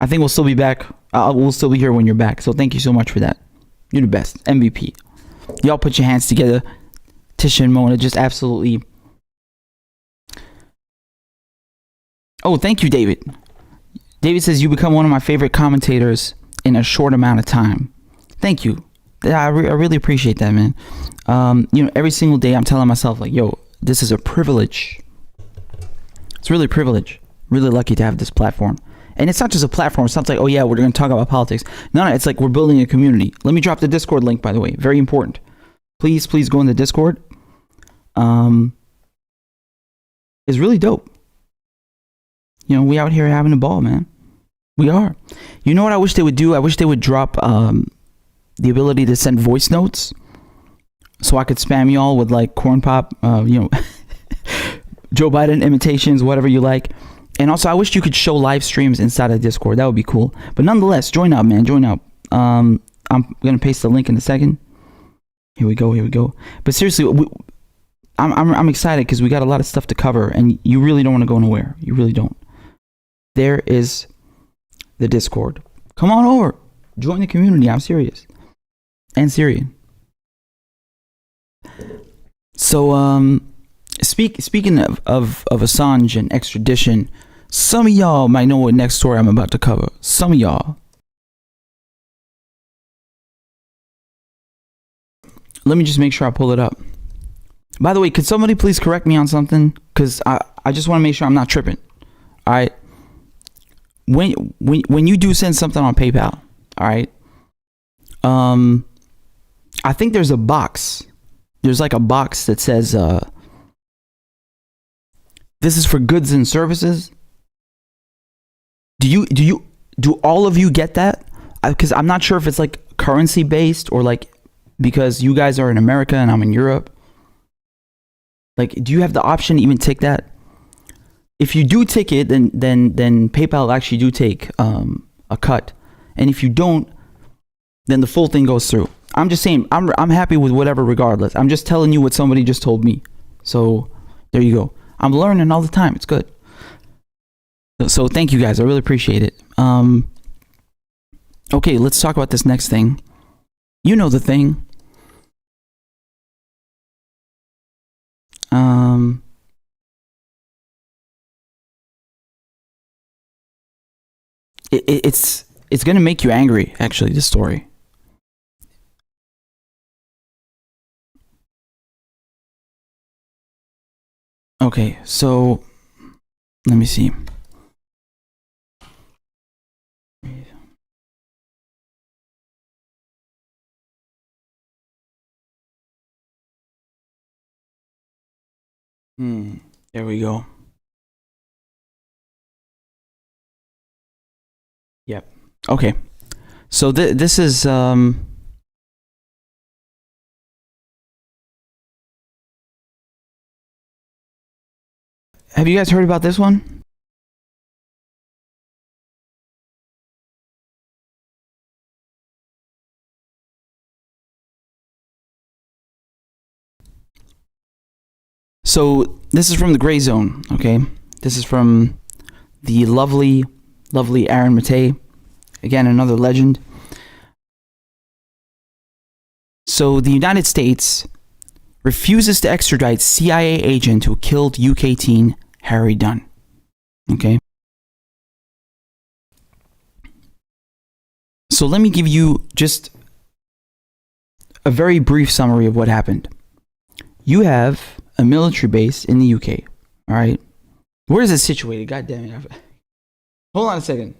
think we'll still be back. We'll still be here when you're back. So thank you so much for that. You're the best. MVP. Y'all put your hands together. Tisha and Mona just absolutely... Oh, thank you, David. David says, you become one of my favorite commentators in a short amount of time. Thank you. I really appreciate that, man. You know, every single day I'm telling myself, like, yo, this is a privilege. It's really a privilege. Really lucky to have this platform. And it's not just a platform. It's not like, oh yeah, we're going to talk about politics. No, it's like we're building a community. Let me drop the Discord link, by the way. Very important. Please go in the Discord. It's really dope. You know, we out here having a ball, man. We are. You know what I wish they would do? I wish they would drop the ability to send voice notes, so I could spam y'all with like corn pop, you know, Joe Biden imitations, whatever you like. And also, I wish you could show live streams inside of Discord. That would be cool. But nonetheless, join up, man. Join up. I'm gonna paste the link in a second. Here we go. But seriously, I'm excited because we got a lot of stuff to cover, and you really don't want to go nowhere. You really don't. There is the Discord. Come on over. Join the community. I'm serious. And Syrian. So, speaking of Assange and extradition, some of y'all might know what next story I'm about to cover. Some of y'all. Let me just make sure I pull it up. By the way, could somebody please correct me on something? Because I just want to make sure I'm not tripping. All right. When you do send something on PayPal, all right, I think there's a box. There's like a box that says, this is for goods and services. Do all of you get that? Because I'm not sure if it's like currency based or like because you guys are in America and I'm in Europe. Like, do you have the option to even tick that? If you do tick it, then PayPal actually do take a cut, and if you don't, then the full thing goes through. I'm just saying, I'm happy with whatever regardless. I'm just telling you what somebody just told me. So there you go. I'm learning all the time. It's good. So thank you guys. I really appreciate it. Okay, let's talk about this next thing. You know the thing. It's gonna make you angry, actually, this story. Okay, so let me see. There we go. Yep. Okay. So this is have you guys heard about this one? So this is from the Grayzone, okay? This is from the lovely Aaron Matei. Again, another legend. So the United States refuses to extradite CIA agent who killed UK teen Harry Dunn. Okay? So let me give you just a very brief summary of what happened. You have a military base in the UK, all right? Where is it situated? God damn it. Hold on a second.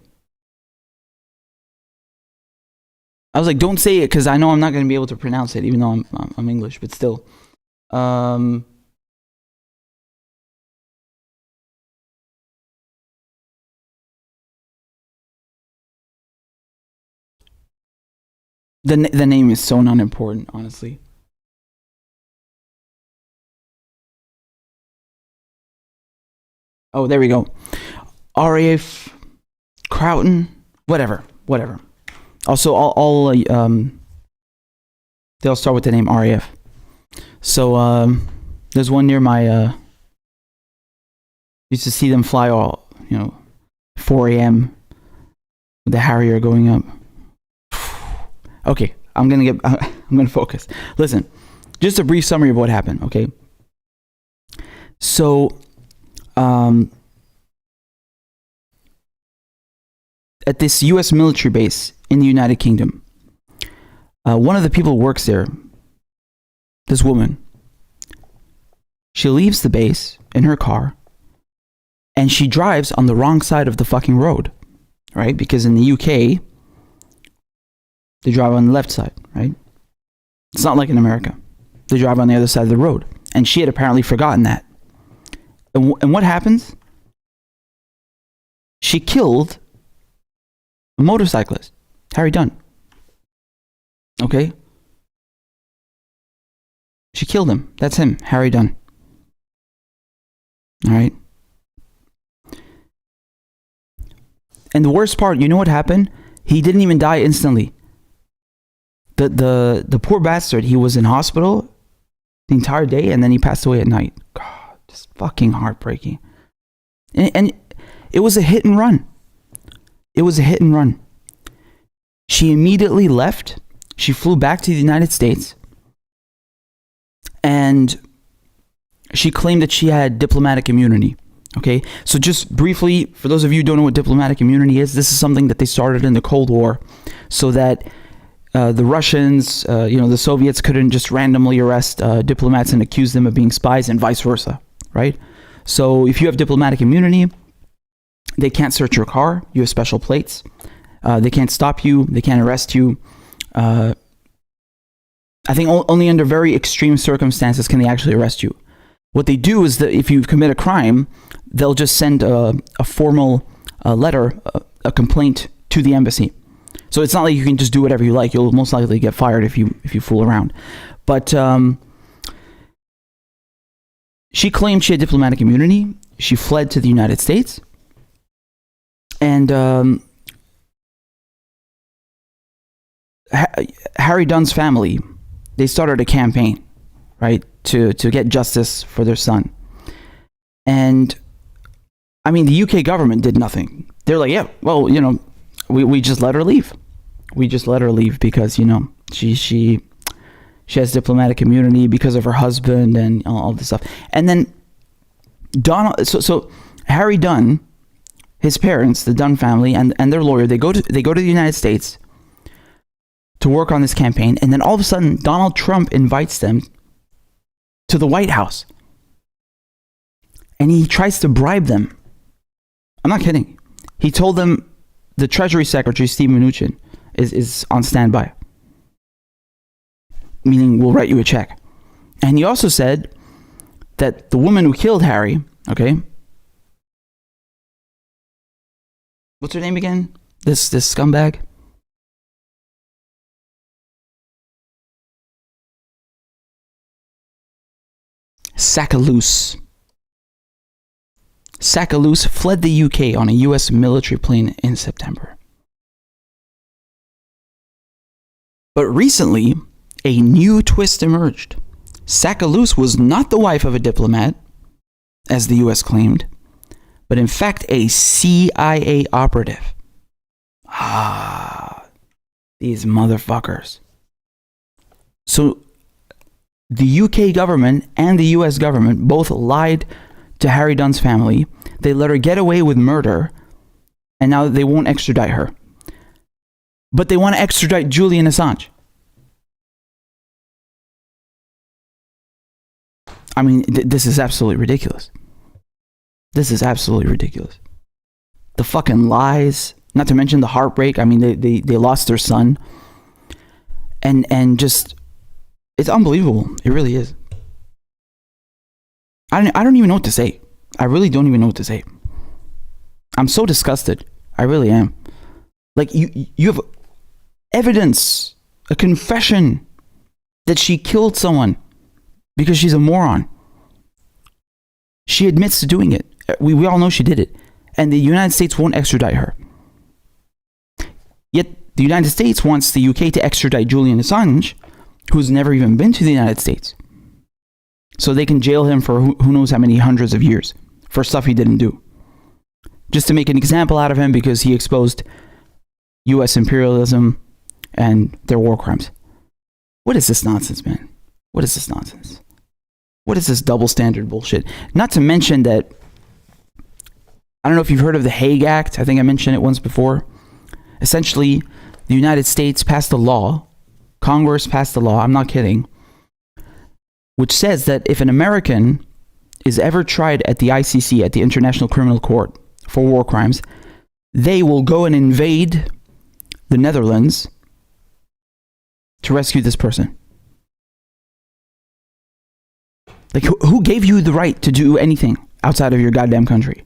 I was like, don't say it because I know I'm not going to be able to pronounce it, even though I'm English, but still. The name is so unimportant, honestly. Oh, there we go. RAF Croughton, whatever. Also, they'll start with the name RAF. So there's one near my. Used to see them fly all 4 a.m. with the Harrier going up. Okay, I'm gonna focus. Listen, just a brief summary of what happened. Okay, so at this U.S. military base in the United Kingdom, one of the people who works there, this woman, she leaves the base in her car and she drives on the wrong side of the fucking road, right? Because in the UK, they drive on the left side, right? It's not like in America. They drive on the other side of the road. And she had apparently forgotten that. And what happens? She killed a motorcyclist, Harry Dunn. Okay? She killed him. That's him, Harry Dunn. All right? And the worst part, you know what happened? He didn't even die instantly. The poor bastard, he was in hospital the entire day and then he passed away at night. God, just fucking heartbreaking. And it was a hit and run. It was a hit and run. She immediately left. She flew back to the United States. And she claimed that she had diplomatic immunity. Okay? So just briefly, for those of you who don't know what diplomatic immunity is, this is something that they started in the Cold War so that the Russians, the Soviets couldn't just randomly arrest diplomats and accuse them of being spies and vice versa, right? So if you have diplomatic immunity, they can't search your car. You have special plates. They can't stop you. They can't arrest you. I think only under very extreme circumstances can they actually arrest you. What they do is that if you commit a crime, they'll just send a formal letter, a complaint to the embassy. So it's not like you can just do whatever you like. You'll most likely get fired if you fool around. But she claimed she had diplomatic immunity. She fled to the United States. And Harry Dunn's family, they started a campaign, right, to get justice for their son. And I mean, the UK government did nothing. They're like, yeah, well, we just let her leave. We just let her leave because, she has diplomatic immunity because of her husband and all this stuff. And then so Harry Dunn, his parents, the Dunn family, and their lawyer, they go to the United States to work on this campaign, and then all of a sudden Donald Trump invites them to the White House. And he tries to bribe them. I'm not kidding. He told them the Treasury Secretary, Steve Mnuchin, is on standby. Meaning, we'll write you a check. And he also said that the woman who killed Harry, okay? What's her name again? This scumbag? Sakalous fled the UK on a US military plane in September. But recently, a new twist emerged. Sakalous was not the wife of a diplomat. as the US claimed, but in fact a CIA operative. These motherfuckers. So the UK government and the US government both lied to Harry Dunn's family. They let her get away with murder, and now they won't extradite her. But they want to extradite Julian Assange. I mean, this is absolutely ridiculous. This is absolutely ridiculous. The fucking lies, not to mention the heartbreak. I mean, they lost their son. And just, it's unbelievable. It really is. I don't even know what to say. I really don't even know what to say. I'm so disgusted. I really am. Like, you have evidence, a confession that she killed someone because she's a moron. She admits to doing it. We all know she did it. And the United States won't extradite her. Yet the United States wants the UK to extradite Julian Assange, who's never even been to the United States. So they can jail him for who knows how many hundreds of years for stuff he didn't do. Just to make an example out of him because he exposed US imperialism and their war crimes. What is this nonsense, man? What is this nonsense? What is this double standard bullshit? Not to mention that, I don't know if you've heard of the Hague Act. I think I mentioned it once before. Essentially, the United States passed a law, Congress passed a law, I'm not kidding, which says that if an American is ever tried at the ICC, at the International Criminal Court, for war crimes, they will go and invade the Netherlands to rescue this person. Like, who gave you the right to do anything outside of your goddamn country?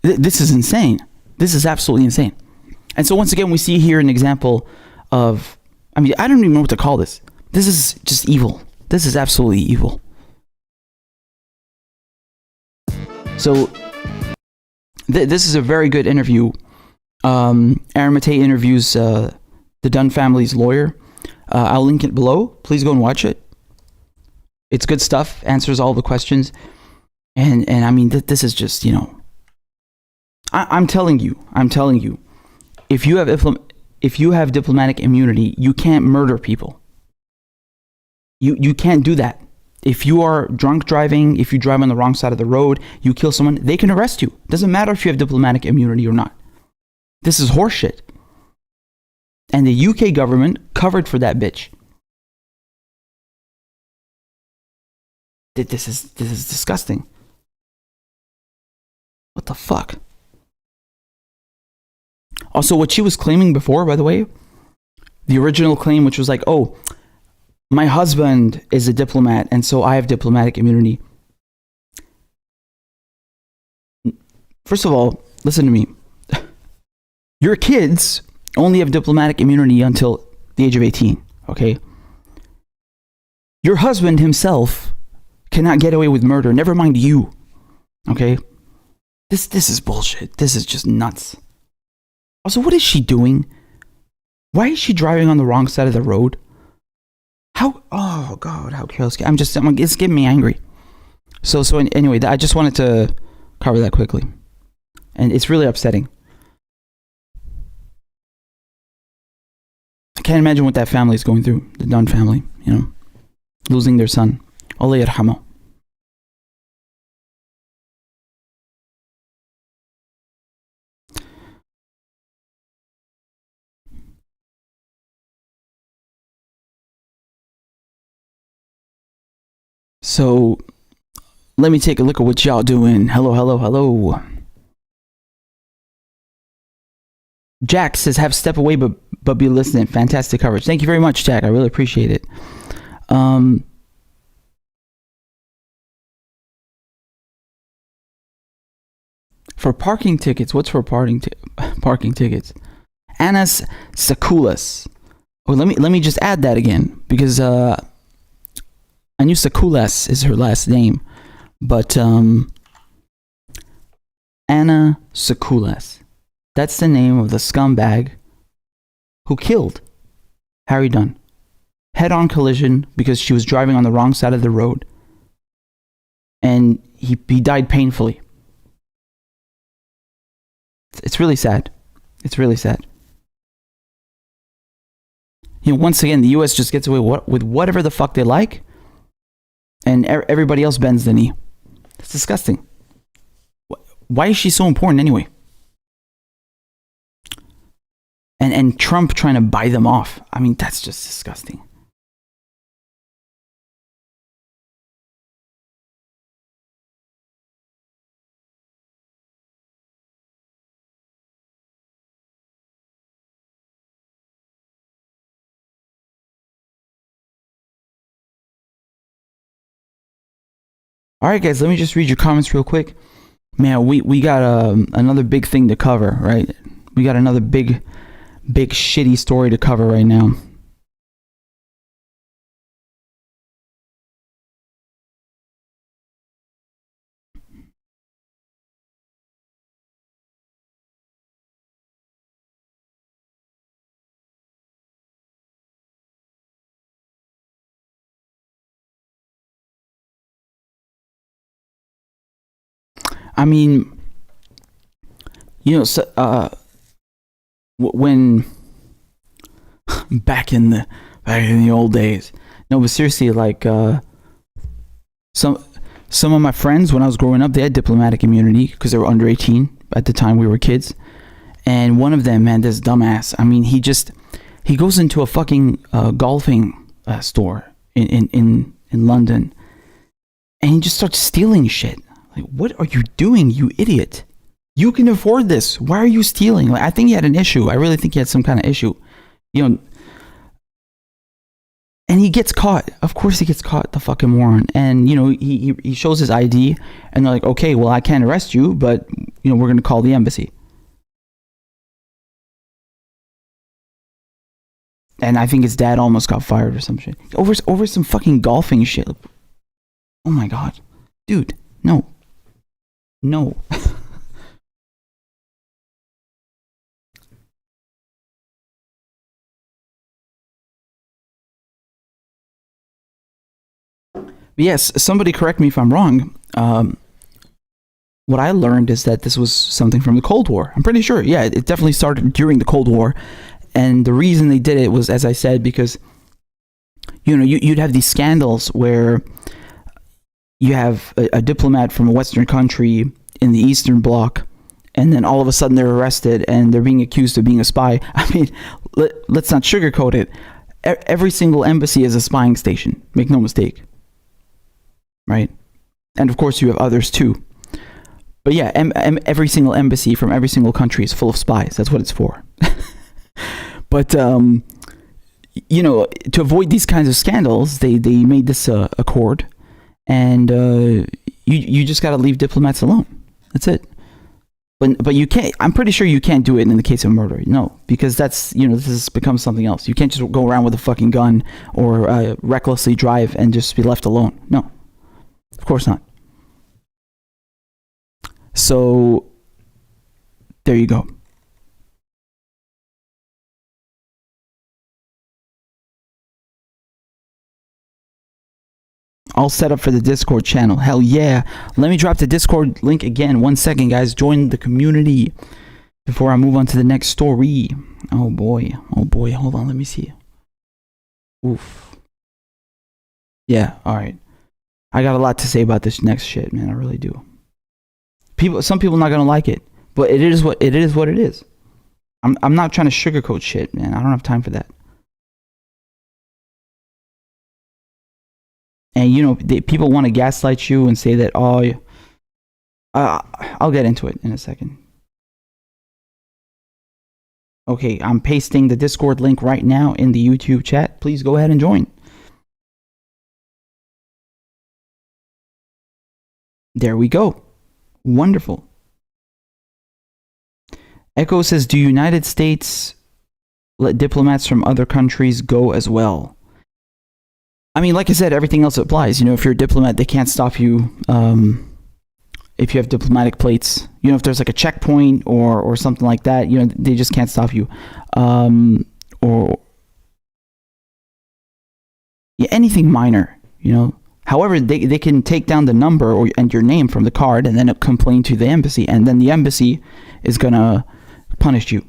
This is insane. This is absolutely insane. And so once again, we see here an example of, I mean, I don't even know what to call this. This is just evil. This is absolutely evil. So this is a very good interview. Aaron Matei interviews the Dunn family's lawyer. I'll link it below. Please go and watch it. It's good stuff. Answers all the questions. And I mean, this is just, you know, I'm telling you, if you have diplomatic immunity, you can't murder people. You can't do that. If you are drunk driving, if you drive on the wrong side of the road, you kill someone, they can arrest you. Doesn't matter if you have diplomatic immunity or not. This is horseshit. And the UK government covered for that bitch. This is disgusting. What the fuck? Also, what she was claiming before, by the way, the original claim, which was like, oh, my husband is a diplomat, and so I have diplomatic immunity. First of all, listen to me. Your kids only have diplomatic immunity until the age of 18, okay? Your husband himself cannot get away with murder, never mind you, okay? This is bullshit. This is just nuts. Also, what is she doing? Why is she driving on the wrong side of the road? Oh God, how careless. It's getting me angry. So anyway, I just wanted to cover that quickly. And it's really upsetting. I can't imagine what that family is going through, the Dunn family, you know, losing their son. Allah yarhamo. So, let me take a look at what y'all doing. Hello. Jack says, have step away but be listening. Fantastic coverage. Thank you very much, Jack. I really appreciate it. For parking tickets, what's for parking tickets? Anas Sakulas. Oh, let me just add that again, because I knew Sakulas is her last name, but Anna Sakulas. That's the name of the scumbag who killed Harry Dunn. Head-on collision because she was driving on the wrong side of the road. And he died painfully. It's really sad. It's really sad. Once again, the U.S. just gets away with whatever the fuck they like, and everybody else bends the knee. It's disgusting. Why is she so important anyway? And Trump trying to buy them off. I mean, that's just disgusting. All right, guys, let me just read your comments real quick. Man, we got another big thing to cover, right? We got another big shitty story to cover right now. I mean, when back in the old days, no, but seriously, like some of my friends when I was growing up, they had diplomatic immunity because they were under 18 at the time we were kids. And one of them, man, this dumbass, I mean, he goes into a fucking golfing store in London, and he just starts stealing shit. Like, what are you doing, you idiot? You can afford this. Why are you stealing? Like, I think he had an issue. I really think he had some kind of issue. And he gets caught. Of course he gets caught, the fucking moron. And, he shows his ID, and they're like, okay, well, I can't arrest you, but, we're going to call the embassy. And I think his dad almost got fired or some shit. Over some fucking golfing shit. Oh my God. Dude, no. No. Yes, somebody correct me if I'm wrong. What I learned is that this was something from the Cold War. I'm pretty sure. Yeah, it definitely started during the Cold War. And the reason they did it was, as I said, because, you'd have these scandals where you have a diplomat from a Western country in the Eastern Bloc, and then all of a sudden they're arrested and they're being accused of being a spy. I mean, let's not sugarcoat it. Every single embassy is a spying station. Make no mistake. Right? And of course you have others too. But yeah, every single embassy from every single country is full of spies. That's what it's for. But, to avoid these kinds of scandals, they made this accord. And you just got to leave diplomats alone. That's it. But you can't. I'm pretty sure you can't do it in the case of murder. No, because that's this has become something else. You can't just go around with a fucking gun or recklessly drive and just be left alone. No, of course not. So there you go. All set up for the Discord channel. Hell yeah. Let me drop the Discord link again. 1 second, guys. Join the community before I move on to the next story. Oh boy. Hold on. Let me see. Oof. Yeah. All right. I got a lot to say about this next shit, man. I really do. Some people not gonna like it, but it is what it is. I'm not trying to sugarcoat shit, man. I don't have time for that. And people want to gaslight you and say that, I'll get into it in a second. Okay, I'm pasting the Discord link right now in the YouTube chat. Please go ahead and join. There we go. Wonderful. Echo says, do United States let diplomats from other countries go as well? I mean, like I said, everything else applies. If you're a diplomat, they can't stop you if you have diplomatic plates. If there's like a checkpoint or something like that, they just can't stop you. Or anything minor, However, they can take down the number and your name from the card and then complain to the embassy, and then the embassy is gonna punish you.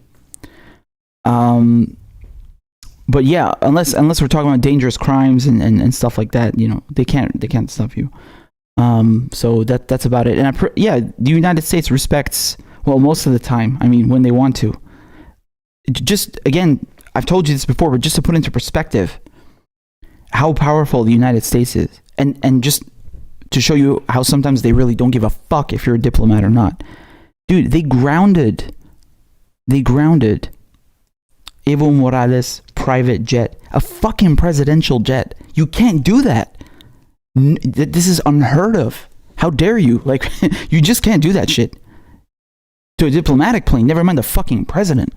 But yeah, unless we're talking about dangerous crimes and stuff like that, you know, they can't stop you. So that's about it. And the United States respects, well, most of the time. I mean, when they want to. Just again, I've told you this before, but just to put into perspective how powerful the United States is, and just to show you how sometimes they really don't give a fuck if you're a diplomat or not. Dude, they grounded Evo Morales' private jet, a fucking presidential jet. You can't do that. This is unheard of. How dare you? Like, you just can't do that shit to a diplomatic plane, never mind the fucking president.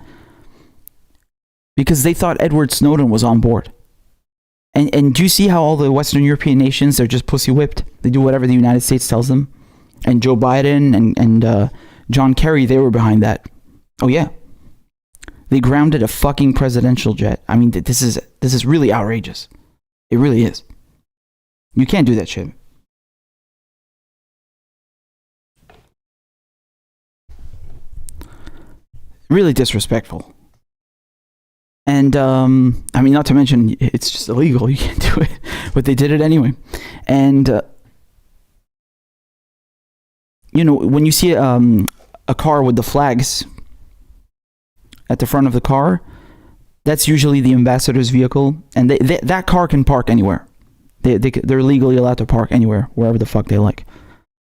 Because they thought Edward Snowden was on board. And do you see how all the Western European nations are just pussy whipped? They do whatever the United States tells them. And Joe Biden and John Kerry, they were behind that. Oh yeah. They grounded a fucking presidential jet. I mean, this is really outrageous. It really is. You can't do that shit. Really disrespectful. And, I mean, not to mention, it's just illegal. You can't do it. But they did it anyway. And, you know, when you see a car with the flags at the front of the car, that's usually the ambassador's vehicle. And that car can park anywhere. They're legally allowed to park anywhere, wherever the fuck they like.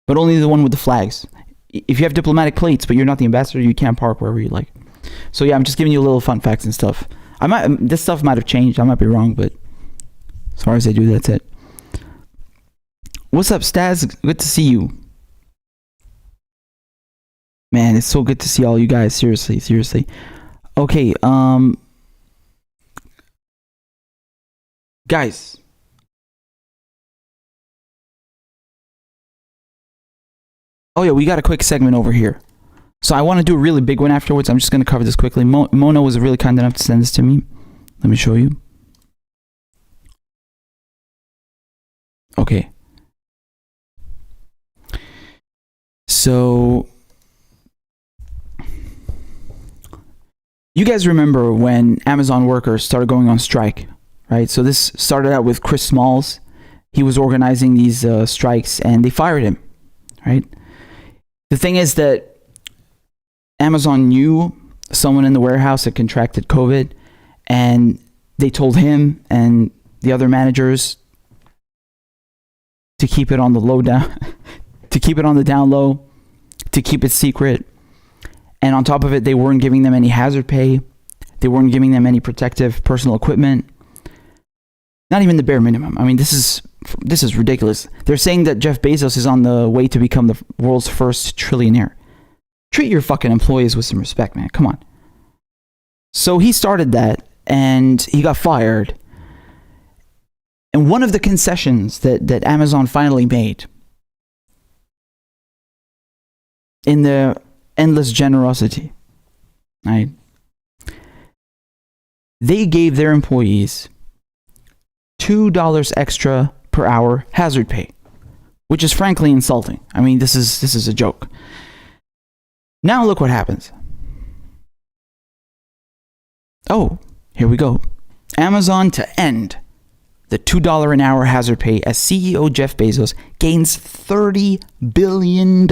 But only the one with the flags. If you have diplomatic plates, but you're not the ambassador, you can't park wherever you like. So yeah, I'm just giving you little fun facts and stuff. This stuff might have changed. I might be wrong, but as far as I do, that's it. What's up, Staz? Good to see you. Man, it's so good to see all you guys. Seriously. Okay, guys. Oh yeah, we got a quick segment over here. So I want to do a really big one afterwards. I'm just going to cover this quickly. Mona was really kind enough to send this to me. Let me show you. Okay. So you guys remember when Amazon workers started going on strike, right? So this started out with Chris Smalls. He was organizing these strikes and they fired him, right? The thing is that Amazon knew someone in the warehouse had contracted COVID, and they told him and the other managers to keep it on the low down, to keep it on the down low, to keep it secret. And on top of it, they weren't giving them any hazard pay. They weren't giving them any protective personal equipment. Not even the bare minimum. I mean, this is ridiculous. They're saying that Jeff Bezos is on the way to become the world's first trillionaire. Treat your fucking employees with some respect, man. Come on. So he started that, and he got fired. And one of the concessions that Amazon finally made in their endless generosity, right? They gave their employees $2 extra per hour hazard pay, which is frankly insulting. I mean, this is a joke. Now look what happens. Oh, here we go. Amazon to end the $2 an hour hazard pay as CEO Jeff Bezos gains $30 billion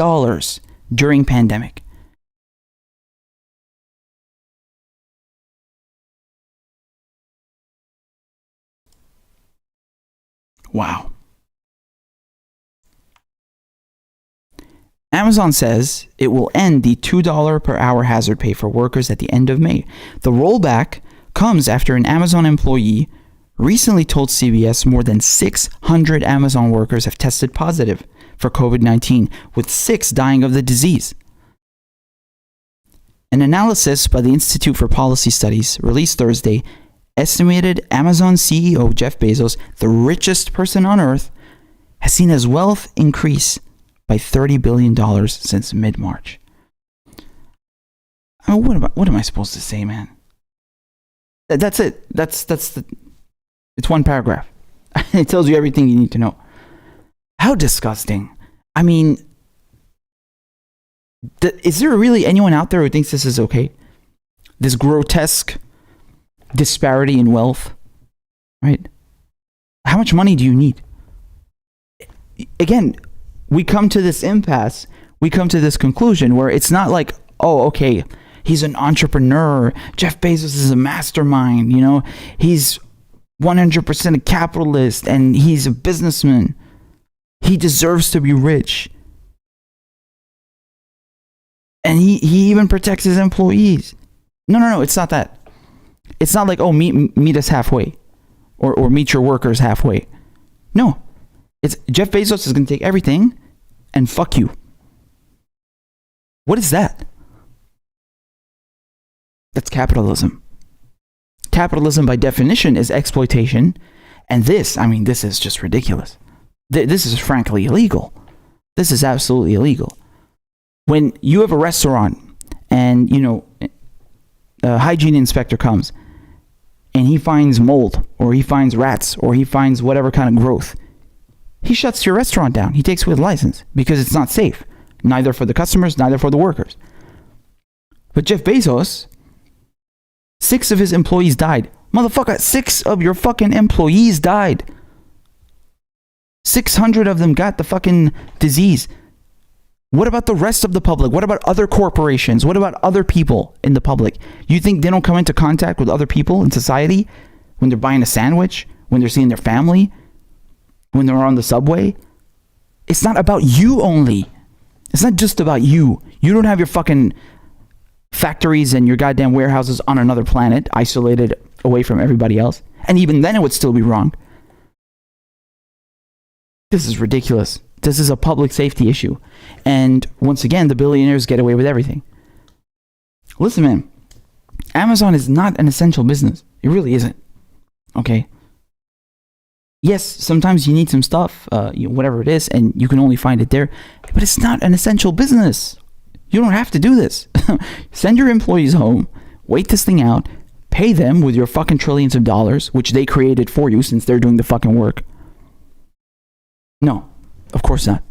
during pandemic. Wow. Amazon says it will end the $2 per hour hazard pay for workers at the end of May. The rollback comes after an Amazon employee recently told CBS more than 600 Amazon workers have tested positive for COVID-19, with 6 dying of the disease. An analysis by the Institute for Policy Studies released Thursday estimated Amazon CEO Jeff Bezos, the richest person on earth, has seen his wealth increase by $30 billion since mid-March. I mean, what am I supposed to say, man? That's it. It's one paragraph. It tells you everything you need to know. How disgusting. I mean, is there really anyone out there who thinks this is okay? This grotesque disparity in wealth, right? How much money do you need? Again, we come to this impasse. We come to this conclusion where it's not like, oh, okay, he's an entrepreneur. Jeff Bezos is a mastermind, you know? He's 100% a capitalist and he's a businessman. He deserves to be rich. And he even protects his employees. No, it's not that. It's not like, oh, meet us halfway. Or meet your workers halfway. No. It's Jeff Bezos is going to take everything and fuck you. What is that? That's capitalism. Capitalism by definition is exploitation. And this is just ridiculous. This is frankly illegal. This is absolutely illegal. When you have a restaurant and, you know, a hygiene inspector comes and he finds mold or he finds rats or he finds whatever kind of growth, he shuts your restaurant down. He takes away the license because it's not safe. Neither for the customers, neither for the workers. But Jeff Bezos, 6 of his employees died. Motherfucker, 6 of your fucking employees died. 600 of them got the fucking disease. What about the rest of the public? What about other corporations? What about other people in the public? You think they don't come into contact with other people in society when they're buying a sandwich, when they're seeing their family, when they're on the subway? It's not about you only. It's not just about you. You don't have your fucking factories and your goddamn warehouses on another planet, isolated away from everybody else. And even then it would still be wrong. This is ridiculous. This is a public safety issue. And once again, the billionaires get away with everything. Listen, man, Amazon is not an essential business. It really isn't. Okay? Yes, sometimes you need some stuff, whatever it is, and you can only find it there. But it's not an essential business. You don't have to do this. Send your employees home, wait this thing out, pay them with your fucking trillions of dollars, which they created for you since they're doing the fucking work. No, of course not.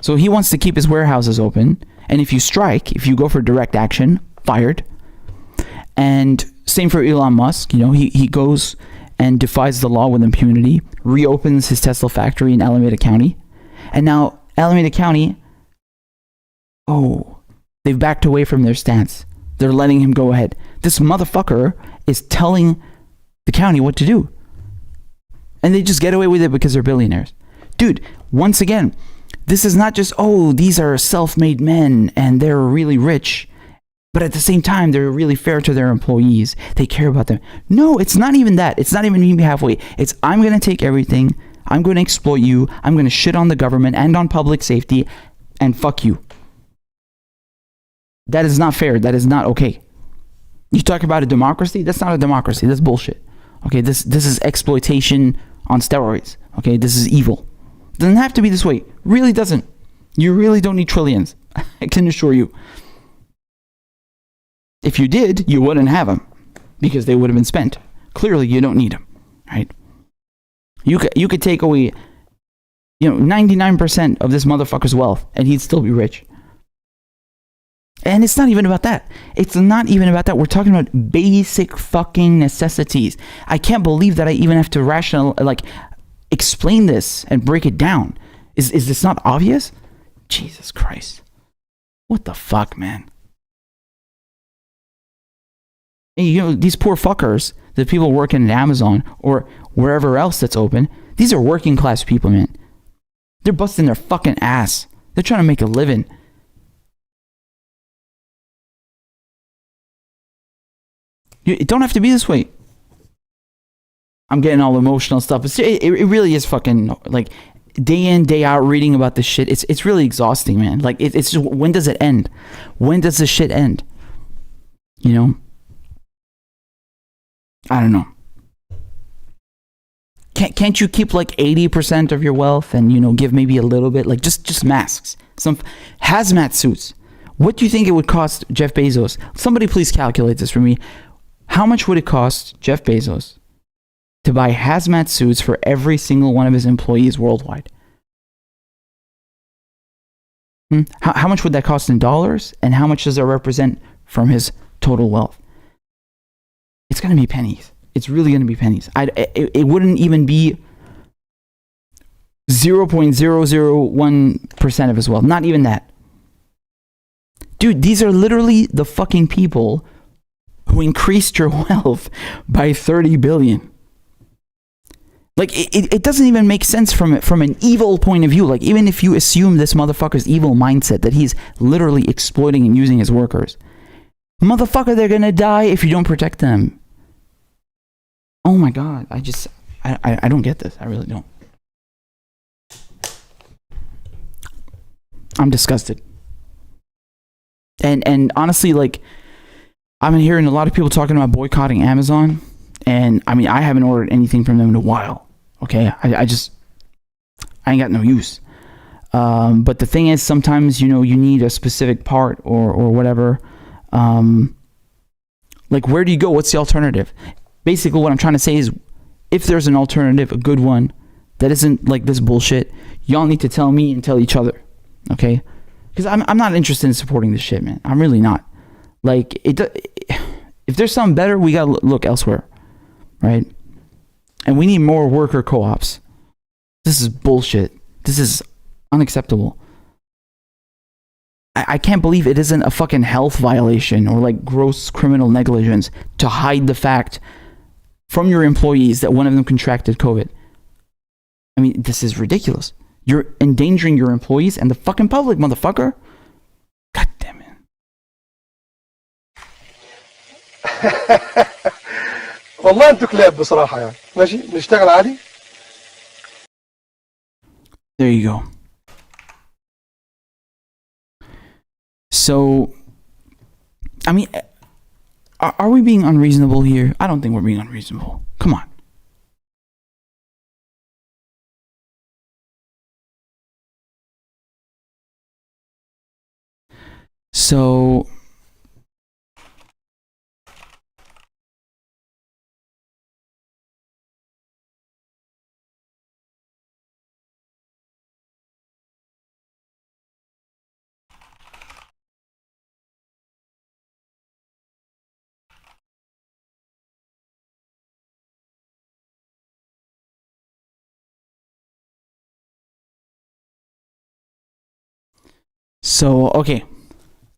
So he wants to keep his warehouses open, and if you strike, if you go for direct action, fired. And same for Elon Musk. You know, he goes and defies the law with impunity, reopens his Tesla factory in Alameda County. And now Alameda County, they've backed away from their stance. They're letting him go ahead. This motherfucker is telling the county what to do. And they just get away with it because they're billionaires. Dude, once again, this is not just, these are self-made men and they're really rich, but at the same time, they're really fair to their employees. They care about them. No, it's not even that. It's not even meeting halfway. It's, I'm going to take everything. I'm going to exploit you. I'm going to shit on the government and on public safety and fuck you. That is not fair. That is not okay. You talk about a democracy? That's not a democracy. That's bullshit. Okay, this is exploitation on steroids. Okay, this is evil. It doesn't have to be this way. Really doesn't. You really don't need trillions. I can assure you. If you did, you wouldn't have them because they would have been spent. Clearly, you don't need them, right? You could take away, 99% of this motherfucker's wealth and he'd still be rich. And it's not even about that. It's not even about that. We're talking about basic fucking necessities. I can't believe that I even have to explain this and break it down. Is this not obvious? Jesus Christ. What the fuck, man? And, these poor fuckers, the people working at Amazon or wherever else that's open, these are working class people, man. They're busting their fucking ass. They're trying to make a living. It don't have to be this way. I'm getting all emotional stuff. It really is fucking like day in, day out reading about this shit. It's really exhausting, man. Like it's just, when does it end? When does this shit end? I don't know. Can't you keep like 80% of your wealth and give maybe a little bit, like just masks, some hazmat suits? What do you think it would cost Jeff Bezos? Somebody please calculate this for me. How much would it cost Jeff Bezos to buy hazmat suits for every single one of his employees worldwide? How much would that cost in dollars? And how much does it represent from his total wealth? It's going to be pennies. It's really going to be pennies. It wouldn't even be 0.001% of his wealth. Not even that. Dude, these are literally the fucking people who increased your wealth by 30 billion. Like, it doesn't even make sense from an evil point of view. Like, even if you assume this motherfucker's evil mindset that he's literally exploiting and using his workers. Motherfucker, they're gonna die if you don't protect them. Oh my God, I don't get this. I really don't. I'm disgusted. And honestly, like, I've been hearing a lot of people talking about boycotting Amazon. And I mean, I haven't ordered anything from them in a while. Okay, I ain't got no use. But the thing is, sometimes, you know, you need a specific part or whatever. Like, where do you go? What's the alternative? Basically, what I'm trying to say is, if there's an alternative, a good one, that isn't like this bullshit, y'all need to tell me and tell each other. Okay? Because I'm not interested in supporting this shit, man. I'm really not. Like, if there's something better, we gotta look elsewhere. Right? And we need more worker co-ops. This is bullshit. This is unacceptable. I can't believe it isn't a fucking health violation or like gross criminal negligence to hide the fact from your employees that one of them contracted COVID. I mean, this is ridiculous. You're endangering your employees and the fucking public, motherfucker. God damn it. والله انتوا كلاب بصراحة يعني. ماشي نشتغل عادي. There you go. So, I mean, are we being unreasonable here? I don't think we're being unreasonable. Come on. So, okay.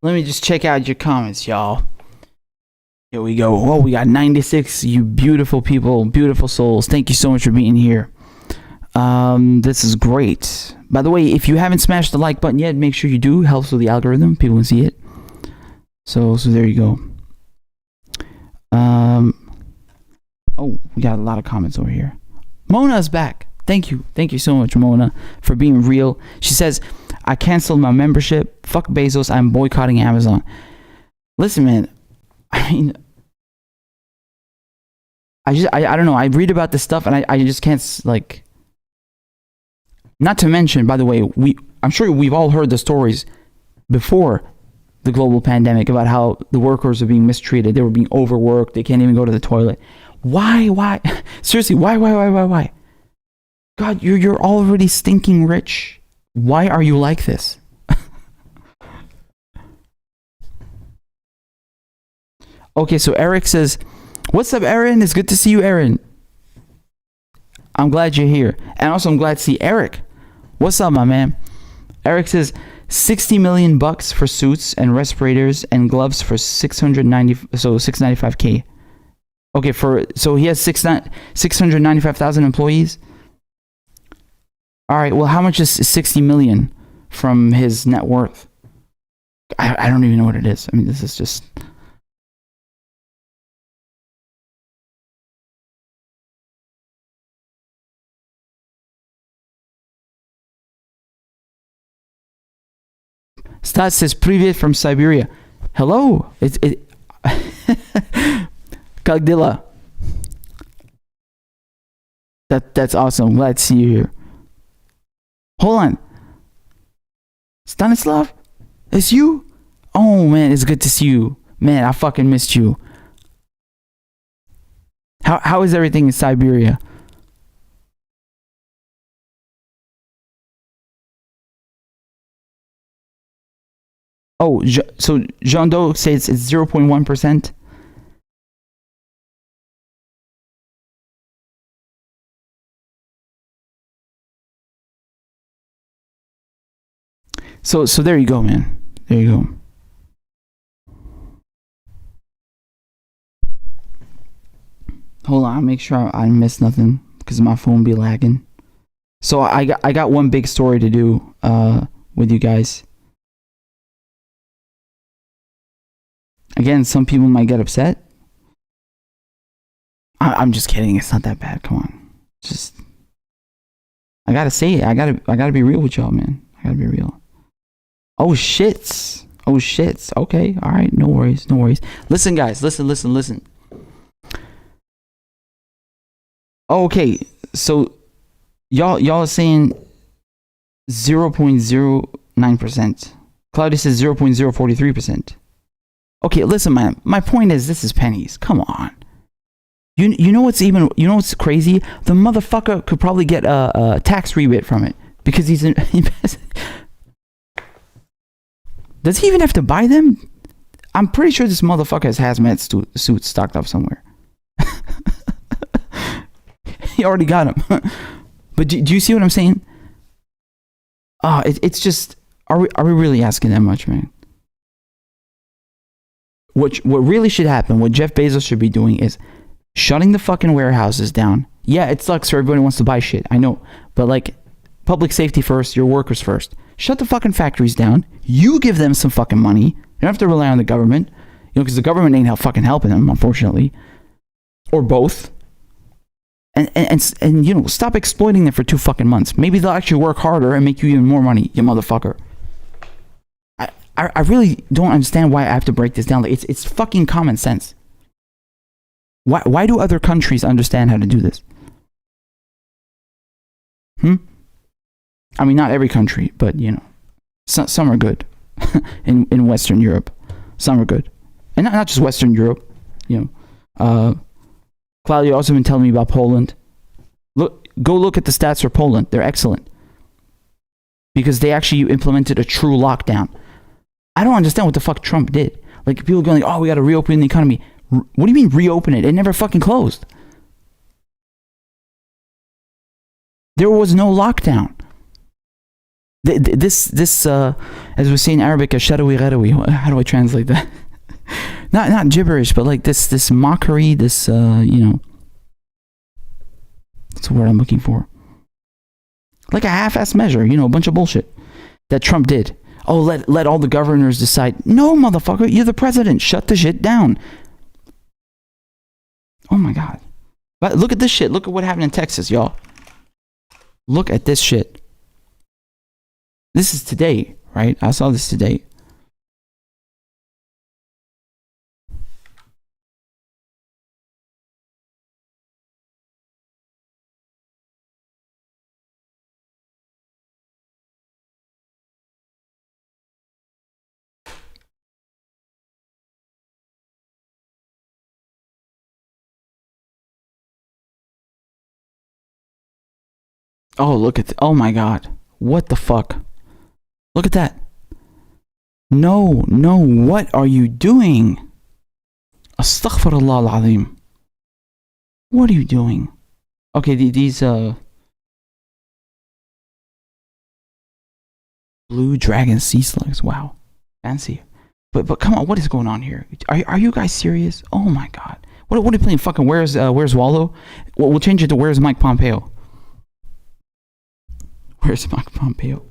Let me just check out your comments, y'all. Here we go. Oh, we got 96, you beautiful people, beautiful souls. Thank you so much for being here. This is great. By the way, if you haven't smashed the like button yet, make sure you do. Helps with the algorithm. People can see it. So there you go. Oh, we got a lot of comments over here. Mona's back. Thank you. Thank you so much, Mona, for being real. She says, I canceled my membership. Fuck Bezos. I'm boycotting Amazon. Listen, man. I mean, I don't know. I read about this stuff and I just can't, like, not to mention, by the way, I'm sure we've all heard the stories before the global pandemic about how the workers are being mistreated. They were being overworked. They can't even go to the toilet. Why? Seriously, why? God, you're already stinking rich. Why are you like this? Okay, so Eric says, what's up, Aaron? It's good to see you, Aaron. I'm glad you're here. And also, I'm glad to see Eric. What's up, my man? Eric says, 60 million bucks for suits and respirators and gloves for 695K. Okay, so he has 695,000 employees. All right, well, how much is 60 million from his net worth? I don't even know what it is. I mean, this is just... Stas says, Привет from Siberia. Hello. Как дела? That's awesome. Glad to see you here. Hold on. Stanislav? It's you? Oh, man, it's good to see you. Man, I fucking missed you. How is everything in Siberia? Oh, so Jean Doe says it's 0.1%. So there you go, man. There you go. Hold on, I'll make sure I miss nothing because my phone be lagging. So I got one big story to do with you guys. Again, some people might get upset. I'm just kidding. It's not that bad. Come on. Just I gotta say it. I gotta be real with y'all, man. I gotta be real. Oh shits. Oh shits. Okay. All right. No worries. No worries. Listen, guys. Listen. Okay. So y'all are saying 0.09%. Claudia says 0.043%. Okay, listen, man. My point is, this is pennies. Come on. You know what's crazy? The motherfucker could probably get a tax rebate from it because he's an. Does he even have to buy them? I'm pretty sure this motherfucker has hazmat suits stocked up somewhere. He already got them. But do you see what I'm saying? It's just, are we really asking that much, man? What really should happen, what Jeff Bezos should be doing is shutting the fucking warehouses down. Yeah, it sucks for everybody who wants to buy shit. I know. But like, public safety first, your workers first. Shut the fucking factories down. You give them some fucking money. You don't have to rely on the government. You know, because the government ain't fucking helping them, unfortunately. Or both. And you know, stop exploiting them for 2 fucking months. Maybe they'll actually work harder and make you even more money, you motherfucker. I really don't understand why I have to break this down. Like, it's fucking common sense. Why do other countries understand how to do this? I mean, not every country, but you know, some are good. in Western Europe, some are good, and not just Western Europe. You know, Claudia also been telling me about Poland. Go look at the stats for Poland. They're excellent because they actually implemented a true lockdown. I don't understand what the fuck Trump did. Like, people going like, oh, we got to reopen the economy. What do you mean reopen it? It never fucking closed. There was no lockdown. This as we say in Arabic, shadowy ghadawi. How do I translate that? not gibberish, but like this mockery, this you know, that's the word I'm looking for. Like a half-ass measure, you know, a bunch of bullshit that Trump did. Oh, let all the governors decide. No, motherfucker, you're the president. Shut the shit down. Oh my God. But look at this shit. Look at what happened in Texas, y'all. Look at this shit. This is today, right? I saw this today. Oh, look at oh my God. What the fuck? Look at that. No, what are you doing? Astaghfirullah al-azim. What are you doing? Okay, these blue dragon sea slugs. Wow. Fancy. But come on, what is going on here? Are you guys serious? Oh my God. What are you playing? Fucking where's Waldo? We'll change it to where's Mike Pompeo? Where's Mike Pompeo?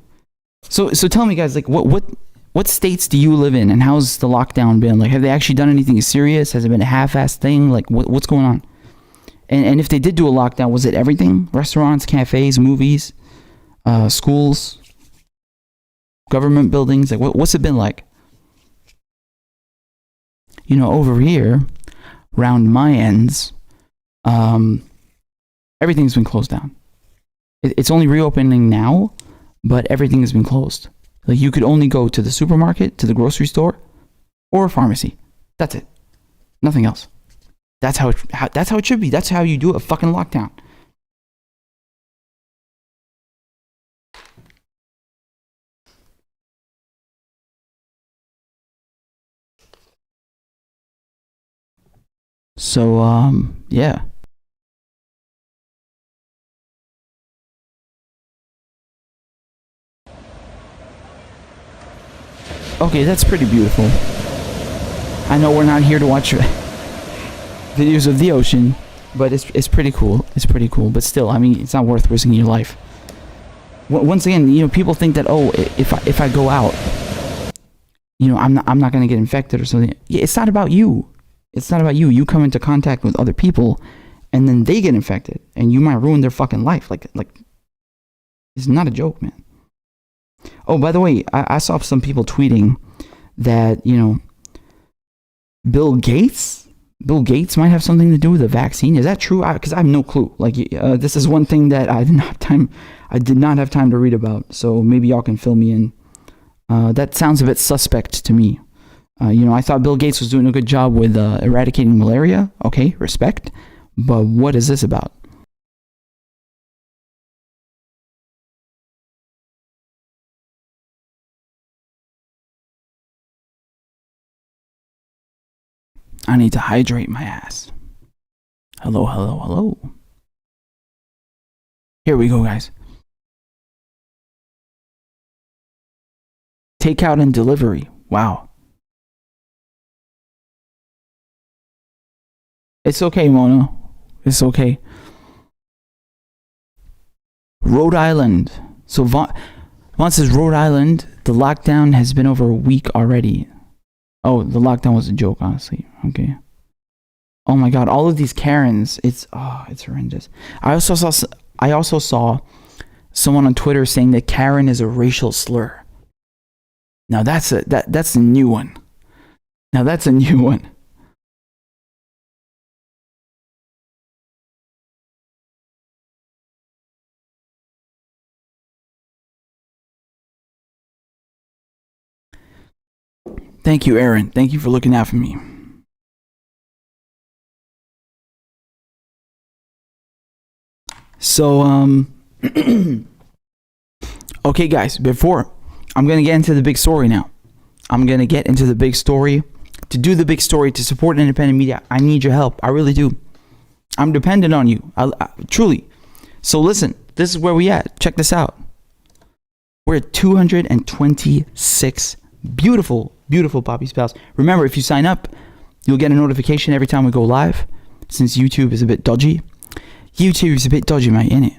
So tell me, guys, like what states do you live in, and how's the lockdown been? Like, have they actually done anything serious? Has it been a half-assed thing? Like, what's going on? And if they did do a lockdown, was it everything? Restaurants, cafes, movies, schools, government buildings? Like, what's it been like? You know, over here, around my ends, everything's been closed down. It's only reopening now, but everything has been closed. Like, you could only go to the supermarket, to the grocery store, or a pharmacy. That's it. Nothing else. That's how it should be. That's how you do a fucking lockdown. So, yeah. Okay, that's pretty beautiful. I know we're not here to watch videos of the ocean, but it's pretty cool. It's pretty cool, but still, I mean, it's not worth risking your life. Once again, you know, people think that, oh, if I go out, you know, I'm not gonna get infected or something. Yeah, it's not about you. It's not about you. You come into contact with other people, and then they get infected, and you might ruin their fucking life. Like, it's not a joke, man. Oh, by the way, I saw some people tweeting that, you know, Bill Gates might have something to do with the vaccine. Is that true? Because I have no clue. Like, this is one thing that I did not have time to read about. So maybe y'all can fill me in. That sounds a bit suspect to me. You know, I thought Bill Gates was doing a good job with eradicating malaria. Okay, respect. But what is this about? I need to hydrate my ass. Hello, hello, hello. Here we go, guys. Takeout and delivery. Wow. It's okay, Mona. It's okay. Rhode Island. So Vaughn says Rhode Island, the lockdown has been over a week already. Oh, the lockdown was a joke, honestly. Okay. Oh my God, all of these Karens. It's horrendous. I also saw someone on Twitter saying that Karen is a racial slur. Now that's a new one. Now that's a new one. Thank you, Aaron. Thank you for looking out for me. So, okay, guys, before I'm going to get into the big story now. I'm going to get into the big story. To do the big story, to support independent media, I need your help. I really do. I'm dependent on you. I truly. So listen, this is where we at. Check this out. We're at 226 beautiful Poppy's Pals. Remember, if you sign up, you'll get a notification every time we go live. Since YouTube is a bit dodgy. YouTube is a bit dodgy, mate, innit?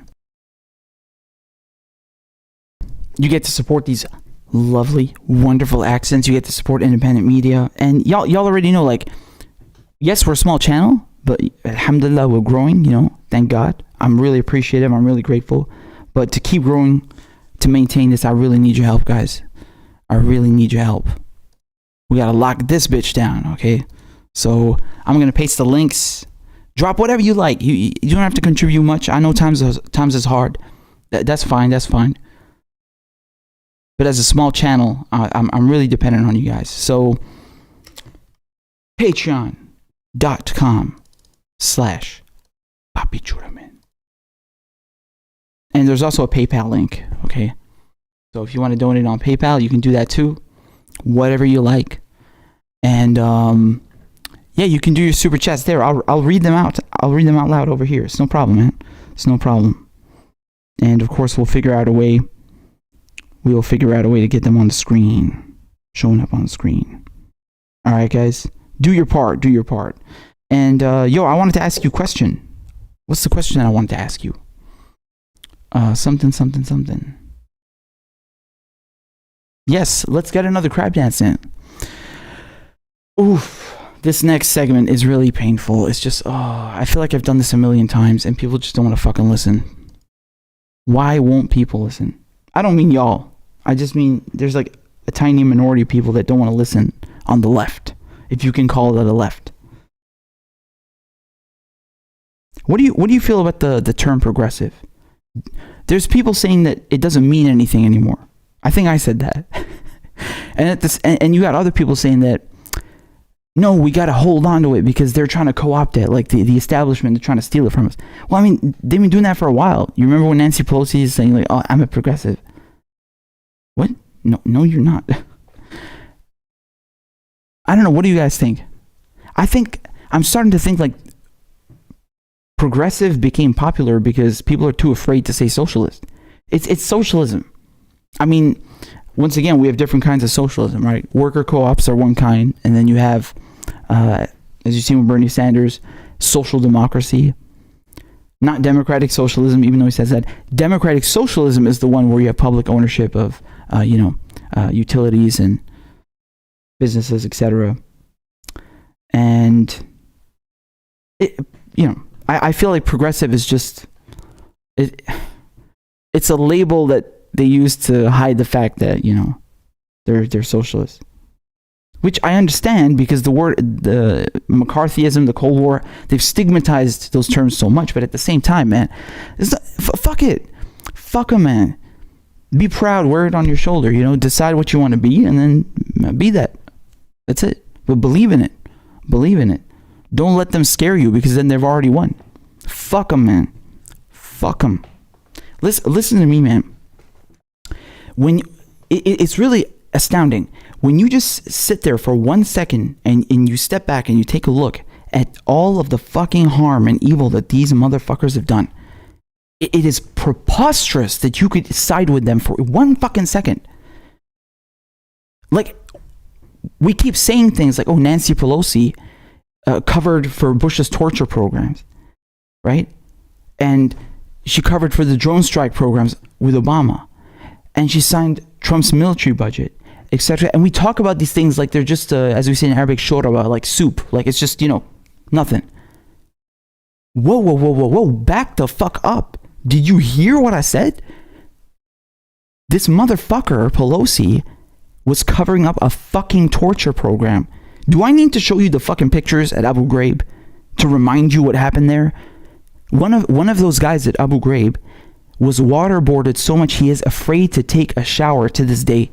You get to support these lovely, wonderful accents. You get to support independent media. And y'all already know, like, yes, we're a small channel, but alhamdulillah, we're growing, you know, thank God. I'm really appreciative. I'm really grateful. But to keep growing, to maintain this, I really need your help, guys. I really need your help. We gotta lock this bitch down, okay? So I'm gonna paste the links. Drop whatever you like. You don't have to contribute much. I know times is hard. That's fine. That's fine. But as a small channel, I'm really dependent on you guys. So patreon.com/papichuraman. And there's also a PayPal link, okay? So if you want to donate on PayPal, you can do that too. Whatever you like. And yeah, you can do your super chats there. I'll read them out. I'll read them out loud over here. It's no problem, man. It's no problem. And of course, we'll figure out a way to get them on the screen, showing up on the screen. All right, guys, do your part. Do your part. And yo, I wanted to ask you a question. What's the question that I wanted to ask you? Something. Yes, let's get another crab dance in. Oof. This next segment is really painful. It's just, I feel like I've done this a million times and people just don't want to fucking listen. Why won't people listen? I don't mean y'all. I just mean there's like a tiny minority of people that don't want to listen on the left, if you can call it the left. What do you feel about the term progressive? There's people saying that it doesn't mean anything anymore. I think I said that. and you got other people saying that, no, we got to hold on to it because they're trying to co-opt it, like the establishment, they're trying to steal it from us. Well, I mean, they've been doing that for a while. You remember when Nancy Pelosi is saying, like, oh, I'm a progressive. What? No, you're not. I don't know. What do you guys think? I think I'm starting to think like progressive became popular because people are too afraid to say socialist. It's socialism. I mean, once again, we have different kinds of socialism, right? Worker co-ops are one kind, and then you have, as you see with Bernie Sanders, social democracy. Not democratic socialism, even though he says that. Democratic socialism is the one where you have public ownership of, utilities and businesses, etc. And I feel like progressive is just it's a label that they use to hide the fact that they're socialists, which I understand because the McCarthyism, the Cold War, they've stigmatized those terms so much. But at the same time, man, fuck it, fuck them, man. Be proud, wear it on your shoulder. Decide what you want to be, and then be that. That's it. But believe in it. Believe in it. Don't let them scare you because then they've already won. Fuck them, man. Fuck them. Listen to me, man. It's really astounding when you just sit there for 1 second and you step back and you take a look at all of the fucking harm and evil that these motherfuckers have done. It is preposterous that you could side with them for 1 fucking second. Like, we keep saying things like, oh, Nancy Pelosi covered for Bush's torture programs, right? And she covered for the drone strike programs with Obama. And she signed Trump's military budget, etc. And we talk about these things like they're just, as we say in Arabic, shoraba, like soup. Like it's just, nothing. Whoa. Back the fuck up. Did you hear what I said? This motherfucker, Pelosi, was covering up a fucking torture program. Do I need to show you the fucking pictures at Abu Ghraib to remind you what happened there? One of those guys at Abu Ghraib was waterboarded so much he is afraid to take a shower to this day.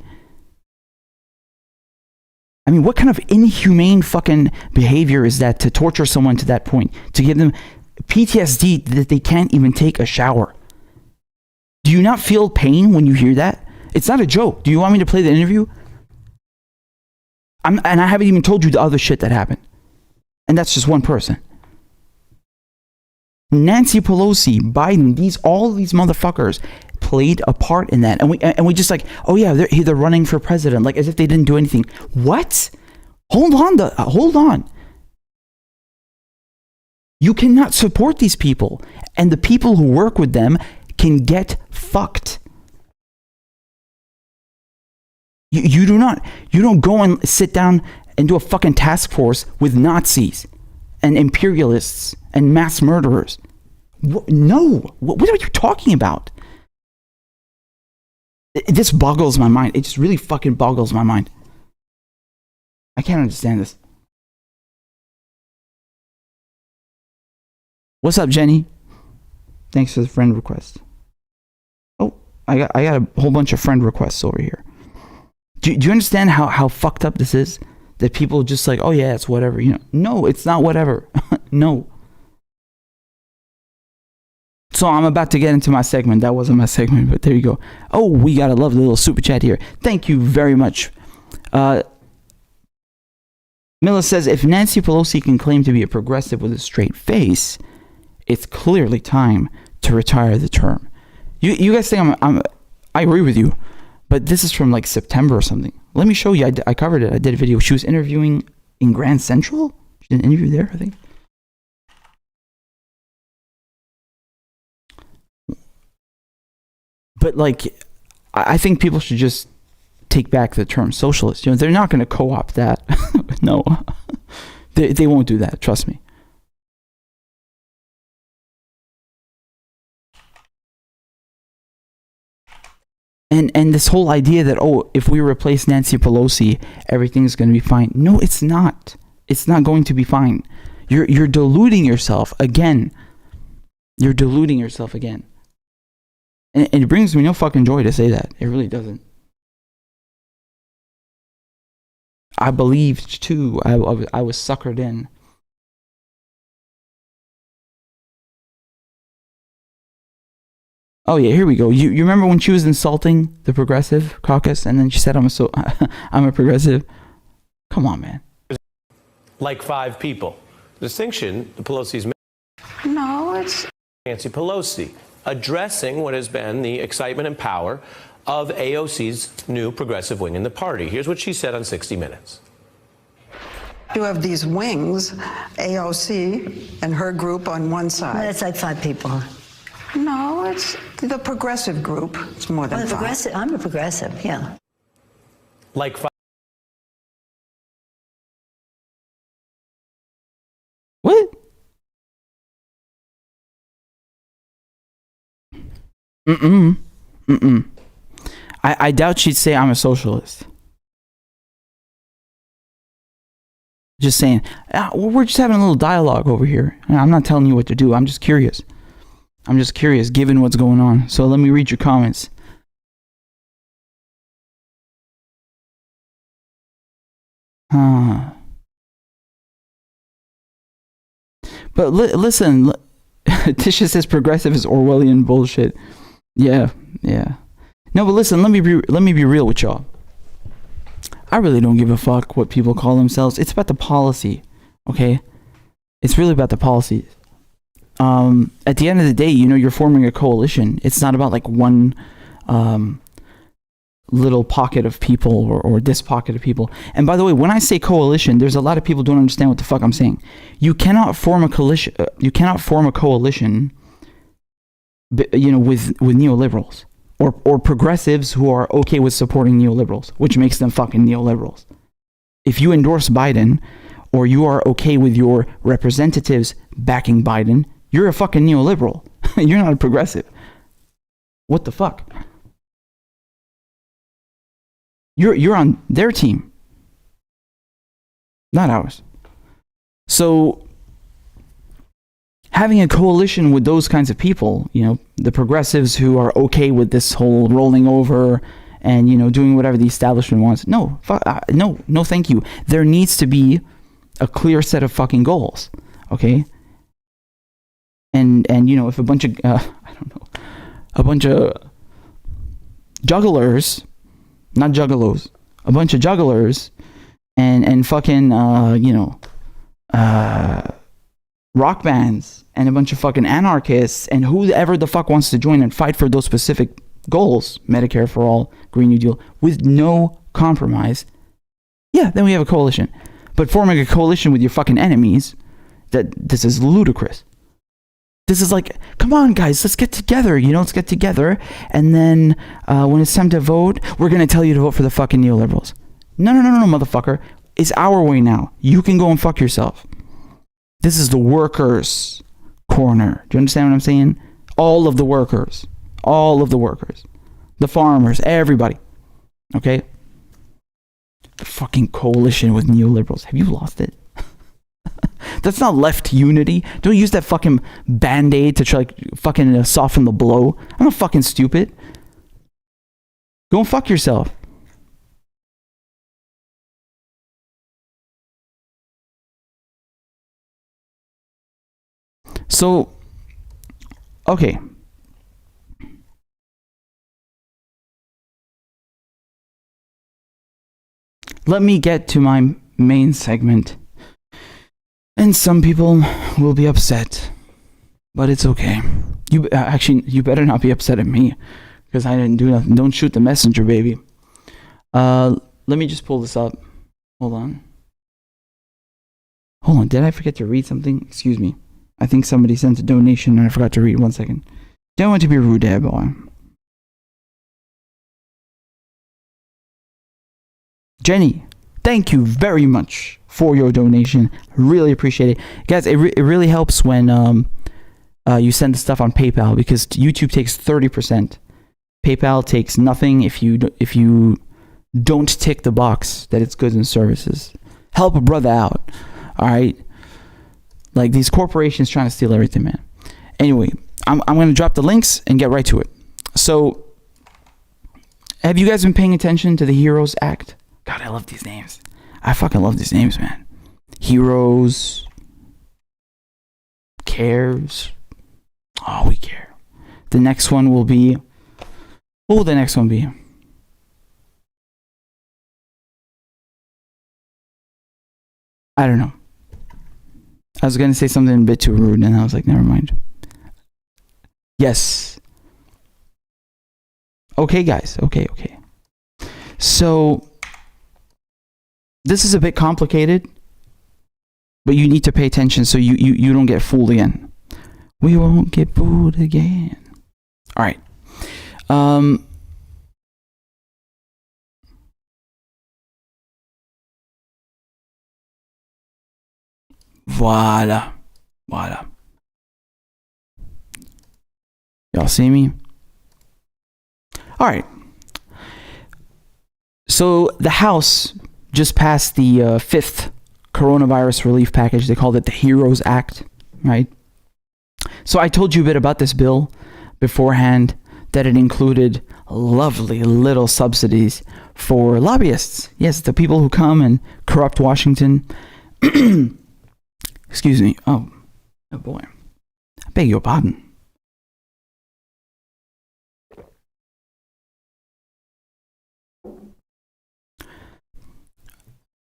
I mean, what kind of inhumane fucking behavior is that to torture someone to that point? To give them PTSD that they can't even take a shower. Do you not feel pain when you hear that? It's not a joke. Do you want me to play the interview? And I haven't even told you the other shit that happened. And that's just one person. Nancy Pelosi, Biden, all these motherfuckers played a part in that. And we just like, oh yeah, they're running for president, like as if they didn't do anything. What? Hold on. You cannot support these people, and the people who work with them can get fucked. You don't go and sit down and do a fucking task force with Nazis and imperialists and mass murderers. No. What are you talking about? This boggles my mind. It just really fucking boggles my mind. I can't understand this. What's up, Jenny? Thanks for the friend request. Oh, I got a whole bunch of friend requests over here. Do you understand how fucked up this is? That people just like, oh yeah, it's whatever. No, it's not whatever. No. So I'm about to get into my segment. That wasn't my segment, but there you go. Oh, we got a lovely little super chat here. Thank you very much. Miller says, if Nancy Pelosi can claim to be a progressive with a straight face, it's clearly time to retire the term. You guys think I agree with you, but this is from like September or something. Let me show you. I covered it. I did a video. She was interviewing in Grand Central. She did an interview there, I think. But like, I think people should just take back the term socialist. They're not going to co-opt that. No, they won't do that. Trust me. And this whole idea that, oh, if we replace Nancy Pelosi, everything's going to be fine. No, it's not. It's not going to be fine. You're deluding yourself again. You're deluding yourself again. And it brings me no fucking joy to say that. It really doesn't. I believed too. I was suckered in. Oh yeah, here we go. You remember when she was insulting the progressive caucus, and then she said, "I'm a progressive." Come on, man. Like 5 people. distinction the Pelosi's made. No, it's Nancy Pelosi addressing what has been the excitement and power of AOC's new progressive wing in the party. Here's what she said on 60 Minutes. you have these wings, AOC and her group on one side. It's like 5 people. No, it's the progressive group. It's more than 5. Progressive. I'm a progressive, yeah. Like 5. What? I doubt she'd say I'm a socialist. Just saying. We're just having a little dialogue over here. I'm not telling you what to do. I'm just curious. Given what's going on. So let me read your comments. But listen, Tisha says progressive is Orwellian bullshit. Yeah. No, but listen, let me be real with y'all. I really don't give a fuck what people call themselves. It's about the policy, okay? It's really about the policy. At the end of the day, you're forming a coalition. It's not about like one little pocket of people or this pocket of people. And by the way, when I say coalition, there's a lot of people who don't understand what the fuck I'm saying. You cannot form a coalition. You cannot form a coalition, with neoliberals or progressives who are okay with supporting neoliberals, which makes them fucking neoliberals. If you endorse Biden or you are okay with your representatives backing Biden, you're a fucking neoliberal. You're not a progressive. What the fuck? You're on their team, not ours. So having a coalition with those kinds of people, the progressives who are okay with this whole rolling over and doing whatever the establishment wants. No, thank you. There needs to be a clear set of fucking goals, okay? And if a bunch of a bunch of jugglers, not juggalos, a bunch of jugglers and fucking rock bands and a bunch of fucking anarchists and whoever the fuck wants to join and fight for those specific goals, Medicare for all, Green New Deal, with no compromise, yeah, then we have a coalition. But forming a coalition with your fucking enemies, this is ludicrous. This is like, come on, guys, let's get together. Let's get together. And then when it's time to vote, we're going to tell you to vote for the fucking neoliberals. No, motherfucker. It's our way now. You can go and fuck yourself. This is the workers' corner. Do you understand what I'm saying? All of the workers. The farmers. Everybody. Okay? The fucking coalition with neoliberals. Have you lost it? That's not left unity. Don't use that fucking band-aid to try fucking soften the blow. I'm not fucking stupid. Go and fuck yourself. So, okay. Let me get to my main segment. And some people will be upset, but it's okay. You better not be upset at me, because I didn't do nothing. Don't shoot the messenger, baby. Let me just pull this up. Hold on. Did I forget to read something? Excuse me. I think somebody sent a donation and I forgot to read. 1 second. Don't want to be rude there, boy. Jenny, thank you very much for your donation. Really appreciate it. Guys, it really helps when you send the stuff on PayPal, because YouTube takes 30%. PayPal takes nothing if you don't tick the box that it's goods and services. Help a brother out. All right? Like, these corporations trying to steal everything, man. Anyway, I'm going to drop the links and get right to it. So, have you guys been paying attention to the Heroes Act? God, I love these names. I fucking love these names, man. Heroes. Cares. Oh, we care. The next one will be... What will the next one be? I don't know. I was going to say something a bit too rude, and I was like, never mind. Yes. Okay, guys. Okay. So, this is a bit complicated, but you need to pay attention so you don't get fooled again. We won't get fooled again. All right. Voila. Y'all see me? All right. So the House just passed the fifth coronavirus relief package. They called it the HEROES Act, right? So I told you a bit about this bill beforehand, that it included lovely little subsidies for lobbyists. Yes, the people who come and corrupt Washington. Excuse me. Oh boy. I beg your pardon.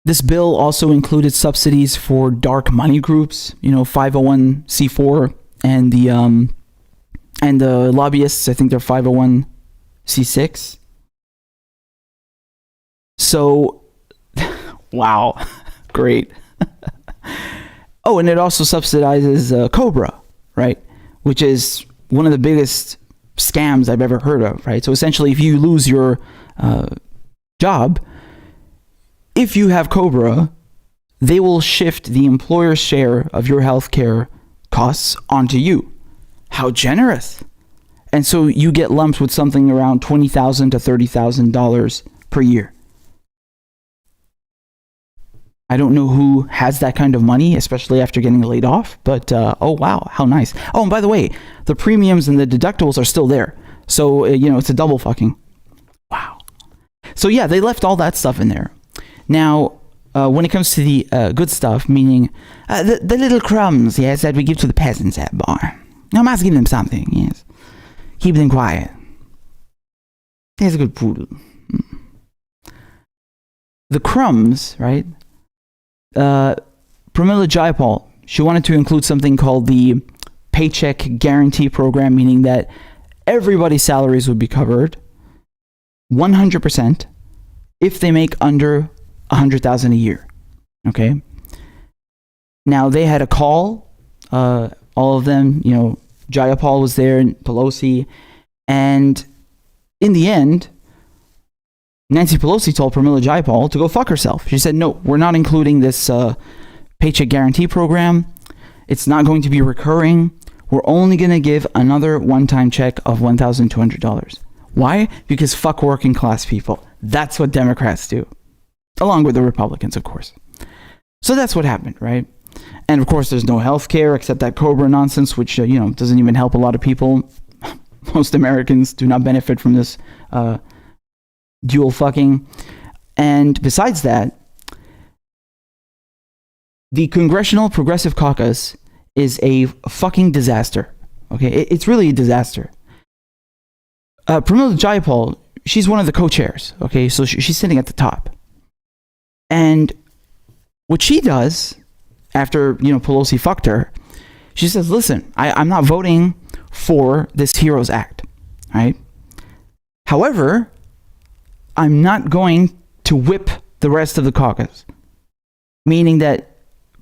This bill also included subsidies for dark money groups, 501c4, and the lobbyists, I think they're 501c6. So, wow, great. Oh, and it also subsidizes Cobra, right? Which is one of the biggest scams I've ever heard of, right? So essentially, if you lose your job, if you have Cobra, they will shift the employer's share of your healthcare costs onto you. How generous. And so you get lumped with something around $20,000 to $30,000 per year. I don't know who has that kind of money, especially after getting laid off, but oh wow, how nice. Oh, and by the way, the premiums and the deductibles are still there. So, it's a double fucking. Wow. So yeah, they left all that stuff in there. Now, when it comes to the good stuff, meaning the little crumbs, yes, that we give to the peasants at bar. I must give them something, yes. Keep them quiet. There's a good poodle. The crumbs, right? Pramila Jayapal, she wanted to include something called the Paycheck Guarantee Program, meaning that everybody's salaries would be covered 100% if they make under $100,000 a year. Okay. Now they had a call, all of them, Jayapal was there, and Pelosi, and in the end, Nancy Pelosi told Pramila Jayapal to go fuck herself. She said, no, we're not including this paycheck guarantee program. It's not going to be recurring. We're only going to give another one-time check of $1,200. Why? Because fuck working class people. That's what Democrats do. Along with the Republicans, of course. So that's what happened, right? And of course, there's no health care except that Cobra nonsense, which, doesn't even help a lot of people. Most Americans do not benefit from this dual fucking. And besides that, the Congressional Progressive Caucus is a fucking disaster. Okay, it's really a disaster. Pramila Jayapal, she's one of the co-chairs. Okay, so she's sitting at the top. And what she does after, Pelosi fucked her, she says, listen, I'm not voting for this HEROES Act, right? However, I'm not going to whip the rest of the caucus. Meaning that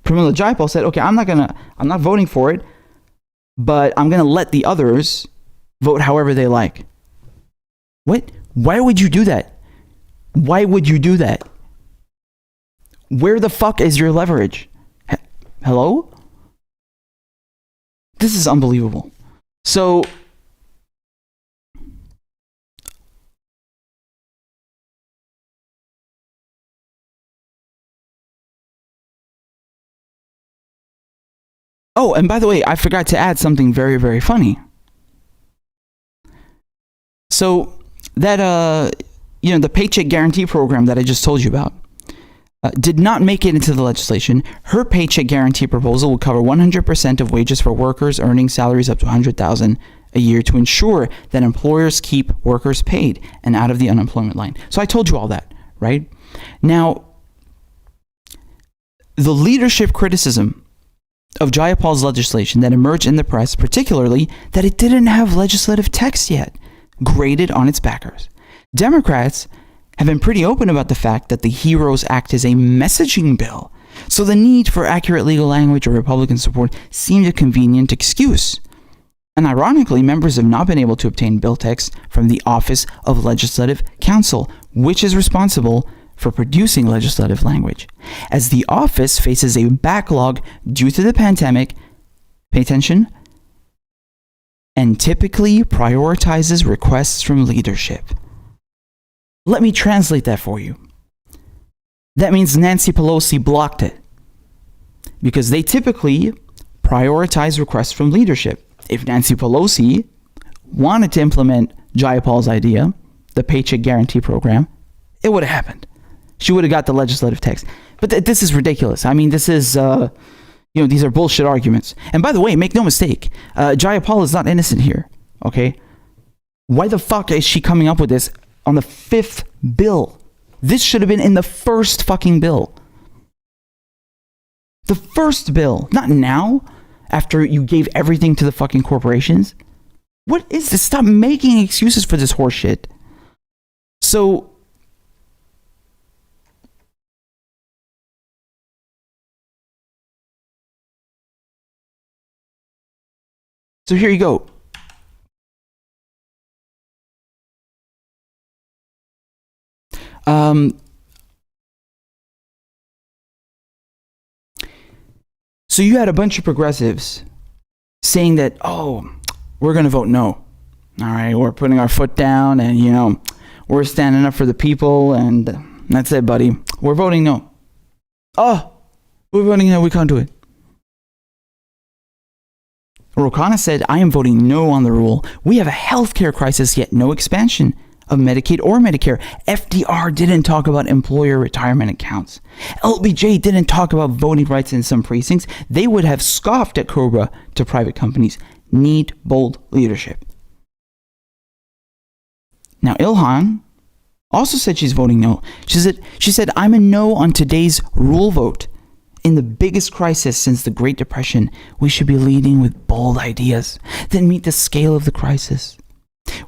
Pramila Jayapal said, okay, I'm not voting for it, but I'm going to let the others vote however they like. What? Why would you do that? Why would you do that? Where the fuck is your leverage? Hello? This is unbelievable. So, oh, and by the way, I forgot to add something very, very funny. So, that, the Paycheck Guarantee Program that I just told you about, did not make it into the legislation. Her paycheck guarantee proposal will cover 100% of wages for workers earning salaries up to $100,000 a year to ensure that employers keep workers paid and out of the unemployment line. So I told you all that, right? Now, the leadership criticism of Jayapal's legislation that emerged in the press, particularly that it didn't have legislative text yet graded on its backers. Democrats have been pretty open about the fact that the HEROES Act is a messaging bill, so the need for accurate legal language or Republican support seemed a convenient excuse. And ironically, members have not been able to obtain bill text from the Office of Legislative Counsel, which is responsible for producing legislative language, as the office faces a backlog due to the pandemic, pay attention, and typically prioritizes requests from leadership. Let me translate that for you. That means Nancy Pelosi blocked it, because they typically prioritize requests from leadership. If Nancy Pelosi wanted to implement Jayapal's idea, the Paycheck Guarantee Program, it would have happened. She would have got the legislative text. But this is ridiculous. I mean, this is, these are bullshit arguments. And by the way, make no mistake, Jayapal is not innocent here, okay? Why the fuck is she coming up with this on the 5th bill? This should have been in the first fucking bill. The first bill, not now, after you gave everything to the fucking corporations. What is this? Stop making excuses for this horseshit. So here you go. So you had a bunch of progressives saying that, oh, we're going to vote no. All right, we're putting our foot down and, we're standing up for the people and that's it, buddy. We're voting no. Oh, we're voting no, we can't do it. Ro Khanna said, I am voting no on the rule. We have a healthcare crisis, yet no expansion of Medicaid or Medicare. FDR didn't talk about employer retirement accounts. LBJ didn't talk about voting rights in some precincts. They would have scoffed at COBRA to private companies. Need bold leadership. Now, Ilhan also said she's voting no. She said, I'm a no on today's rule vote. In the biggest crisis since the Great Depression, we should be leading with bold ideas that meet the scale of the crisis.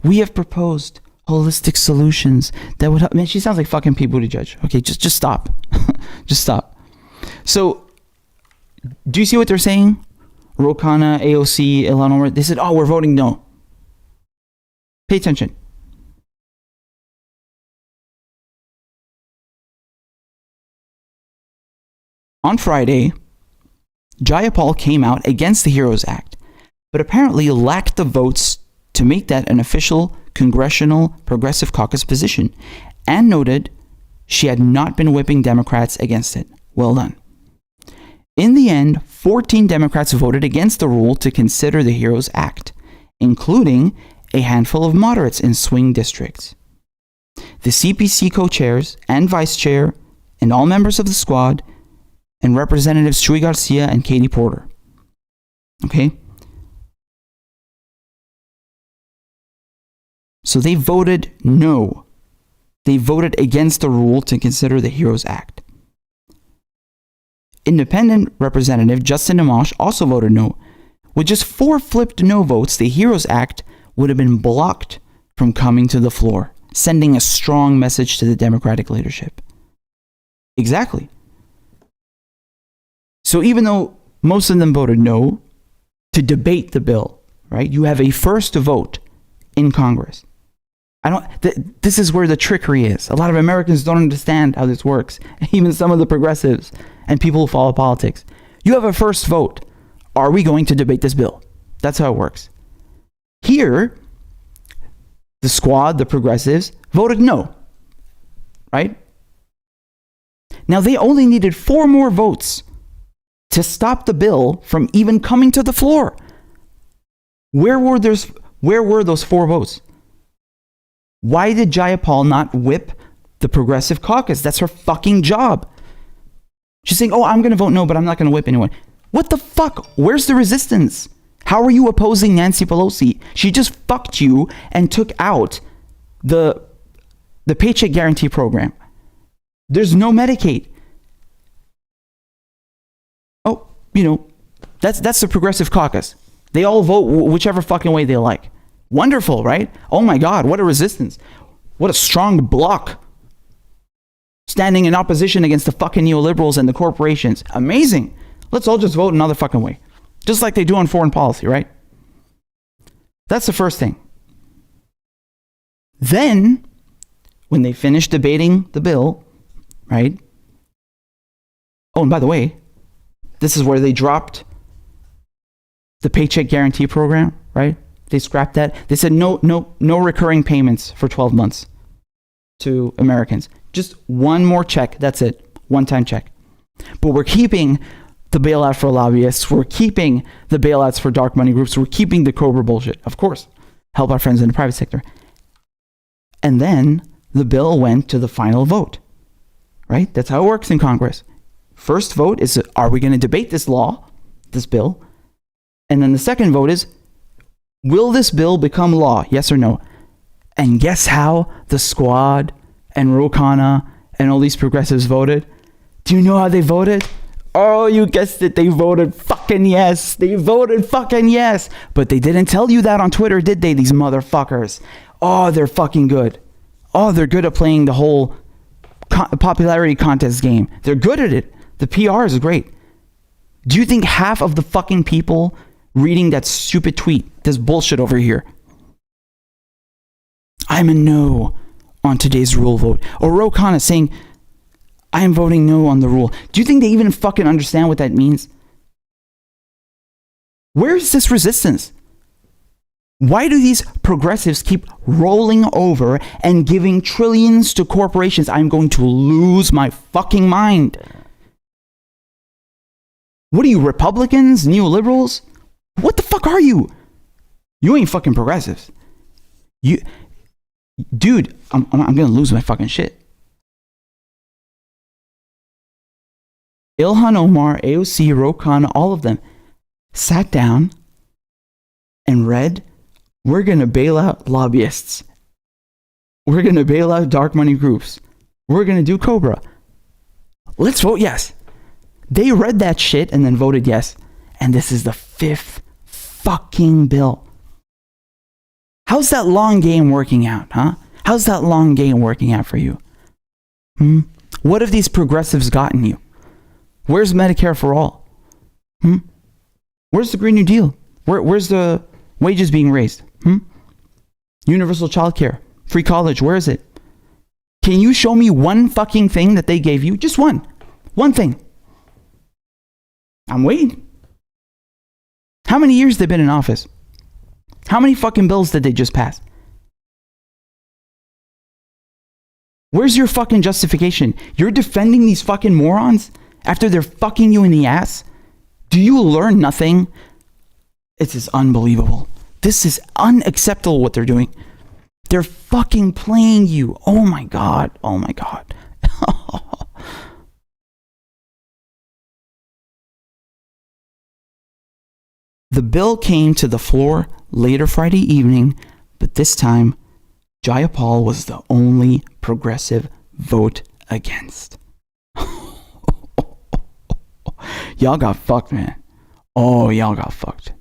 We have proposed holistic solutions that would help. Man, she sounds like fucking Pete Buttigieg. Okay, just stop. Just stop. So, do you see what they're saying? Ro Khanna, AOC, Ilhan Omar, they said, oh, we're voting no. Pay attention. On Friday, Jayapal came out against the HEROES Act, but apparently lacked the votes to make that an official Congressional Progressive Caucus position, and noted she had not been whipping Democrats against it. Well done. In the end, 14 Democrats voted against the rule to consider the HEROES Act, including a handful of moderates in swing districts. The CPC co-chairs and vice chair and all members of the squad and Representatives Chuy Garcia and Katie Porter. Okay? So they voted no. They voted against the rule to consider the HEROES Act. Independent Representative Justin Amash also voted no. With just 4 flipped no votes, the HEROES Act would have been blocked from coming to the floor, sending a strong message to the Democratic leadership. Exactly. So even though most of them voted no to debate the bill, right? You have a first vote in Congress. This is where the trickery is. A lot of Americans don't understand how this works. Even some of the progressives and people who follow politics. You have a first vote. Are we going to debate this bill? That's how it works. Here, the squad, the progressives, voted no. Right? Now, they only needed 4 more votes to stop the bill from even coming to the floor. Where were those 4 votes? Why did Jayapal not whip the Progressive Caucus? That's her fucking job. She's saying, oh, I'm going to vote no, but I'm not going to whip anyone. What the fuck? Where's the resistance? How are you opposing Nancy Pelosi? She just fucked you and took out the Paycheck Guarantee Program. There's no Medicaid. Oh, That's the Progressive Caucus. They all vote whichever fucking way they like. Wonderful, right? Oh my God, what a resistance. What a strong bloc standing in opposition against the fucking neoliberals and the corporations. Amazing. Let's all just vote another fucking way. Just like they do on foreign policy, right? That's the first thing. Then, when they finish debating the bill, right? Oh, and by the way, this is where they dropped the paycheck guarantee program, right? They scrapped that. They said no recurring payments for 12 months to Americans. Just one more check. That's it. One-time check. But we're keeping the bailout for lobbyists. We're keeping the bailouts for dark money groups. We're keeping the Cobra bullshit. Of course. Help our friends in the private sector. And then the bill went to the final vote. Right? That's how it works in Congress. First vote is, are we going to debate this law, this bill? And then the second vote is, will this bill become law? Yes or no? And guess how the Squad and Ro Khanna and all these progressives voted? Do you know how they voted? Oh, you guessed it. They voted fucking yes. They voted fucking yes. But they didn't tell you that on Twitter, did they, these motherfuckers? Oh, they're fucking good. Oh, they're good at playing the whole popularity contest game. They're good at it. The PR is great. Do you think half of the fucking people reading that stupid tweet, this bullshit over here, I'm a no on today's rule vote, or Ro Khanna saying, I am voting no on the rule. Do you think they even fucking understand what that means? Where is this resistance? Why do these progressives keep rolling over and giving trillions to corporations? I'm going to lose my fucking mind. What are you, Republicans, neoliberals? What the fuck are you? You ain't fucking progressives. Dude, I'm gonna lose my fucking shit. Ilhan Omar, AOC, Ro Khanna, all of them sat down and read, we're gonna bail out lobbyists. We're gonna bail out dark money groups. We're gonna do Cobra. Let's vote yes. They read that shit and then voted yes. And this is the 5th fucking bill. How's that long game working out, huh? How's that long game working out for you? What have these progressives gotten you? Where's Medicare for all? Where's the Green New Deal? Where's the wages being raised? Universal childcare, free college, where is it? Can you show me one fucking thing that they gave you? Just one. One thing. I'm waiting. How many years they've been in office? How many fucking bills did they just pass? Where's your fucking justification? You're defending these fucking morons after they're fucking you in the ass? Do you learn nothing? It is unbelievable. This is unacceptable what they're doing. They're fucking playing you. Oh my God. Oh my God. The bill came to the floor later Friday evening, but this time, Jayapal was the only progressive vote against. Y'all got fucked, man. Oh, y'all got fucked.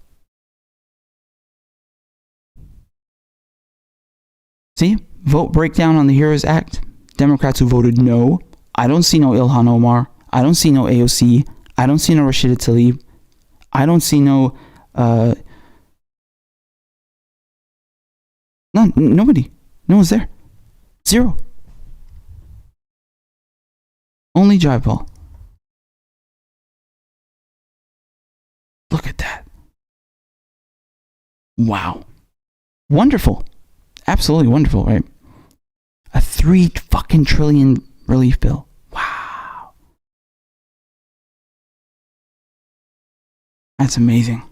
See? Vote breakdown on the HEROES Act. Democrats who voted no. I don't see no Ilhan Omar. I don't see no AOC. I don't see no Rashida Tlaib. I don't see no... nobody. No one's there. Zero. Only Jayapal. Look at that. Wow. Wonderful. Absolutely wonderful, right? A $3 fucking trillion relief bill. Wow. That's amazing.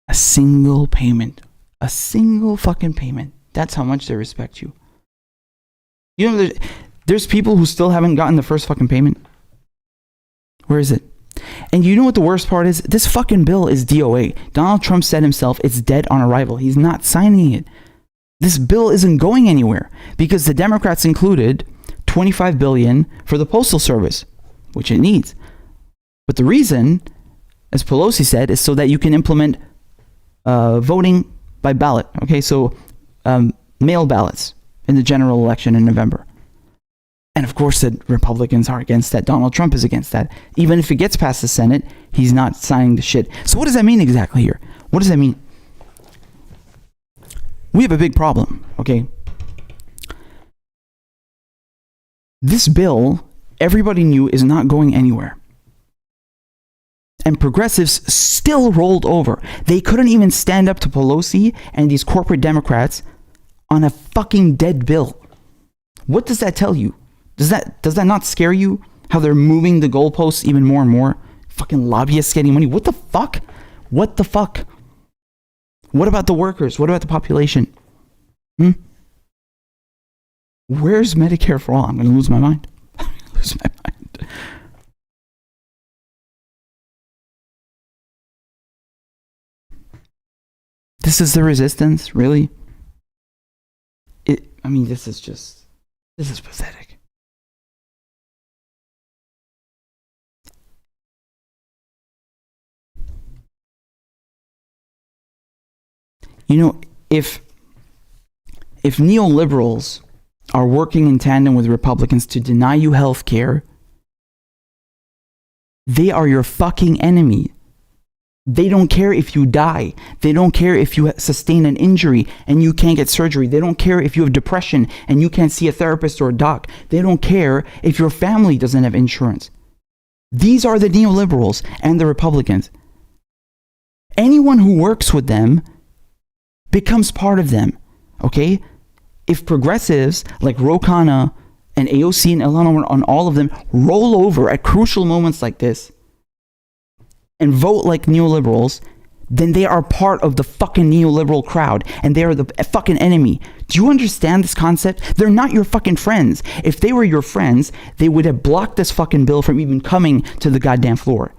A single payment. A single fucking payment. That's how much they respect you. You know, there's people who still haven't gotten the first fucking payment. Where is it? And you know what the worst part is? This fucking bill is DOA. Donald Trump said himself it's dead on arrival. He's not signing it. This bill isn't going anywhere because the Democrats included $25 billion for the Postal Service, which it needs. But the reason, as Pelosi said, is so that you can implement voting by ballot. Okay, so mail ballots in the general election in November. And of course, the Republicans are against that. Donald Trump is against that. Even if it gets past the Senate, he's not signing the shit. So what does that mean exactly here? What does that mean? We have a big problem, okay? This bill, everybody knew, is not going anywhere. And progressives still rolled over. They couldn't even stand up to Pelosi and these corporate Democrats on a fucking dead bill. What does that tell you? Does that not scare you? How they're moving the goalposts even more and more? Fucking lobbyists getting money. What the fuck? What the fuck? What about the workers? What about the population? Where's Medicare for all? I'm going to lose my mind. Lose my mind. This is the resistance, really? This is pathetic. You know, if neoliberals are working in tandem with Republicans to deny you health care, they are your fucking enemy. They don't care if you die. They don't care if you sustain an injury and you can't get surgery. They don't care if you have depression and you can't see a therapist or a doc. They don't care if your family doesn't have insurance. These are the neoliberals and the Republicans. Anyone who works with them becomes part of them, okay? If progressives like Ro Khanna and AOC and Ilhan on all of them roll over at crucial moments like this and vote like neoliberals, then they are part of the fucking neoliberal crowd and they are the fucking enemy. Do you understand this concept? They're not your fucking friends. If they were your friends, they would have blocked this fucking bill from even coming to the goddamn floor.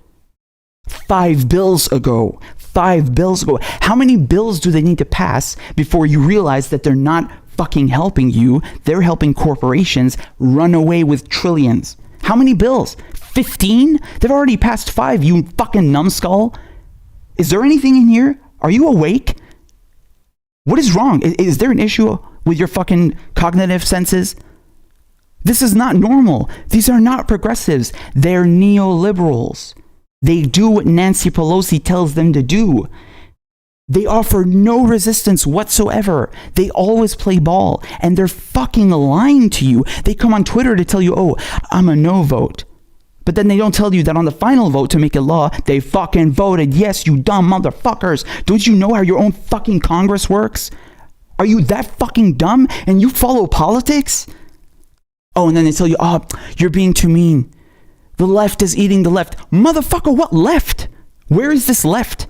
5 bills ago. 5 bills ago. How many bills do they need to pass before you realize that they're not fucking helping you? They're helping corporations run away with trillions. How many bills? 15? They've already passed 5, you fucking numbskull. Is there anything in here? Are you awake? What is wrong? Is there an issue with your fucking cognitive senses? This is not normal. These are not progressives. They're neoliberals. They do what Nancy Pelosi tells them to do. They offer no resistance whatsoever. They always play ball. And they're fucking lying to you. They come on Twitter to tell you, oh, I'm a no vote. But then they don't tell you that on the final vote to make it law, they fucking voted yes, you dumb motherfuckers. Don't you know how your own fucking Congress works? Are you that fucking dumb and you follow politics? Oh, and then they tell you, oh, you're being too mean. The left is eating the left. Motherfucker, what left? Where is this left?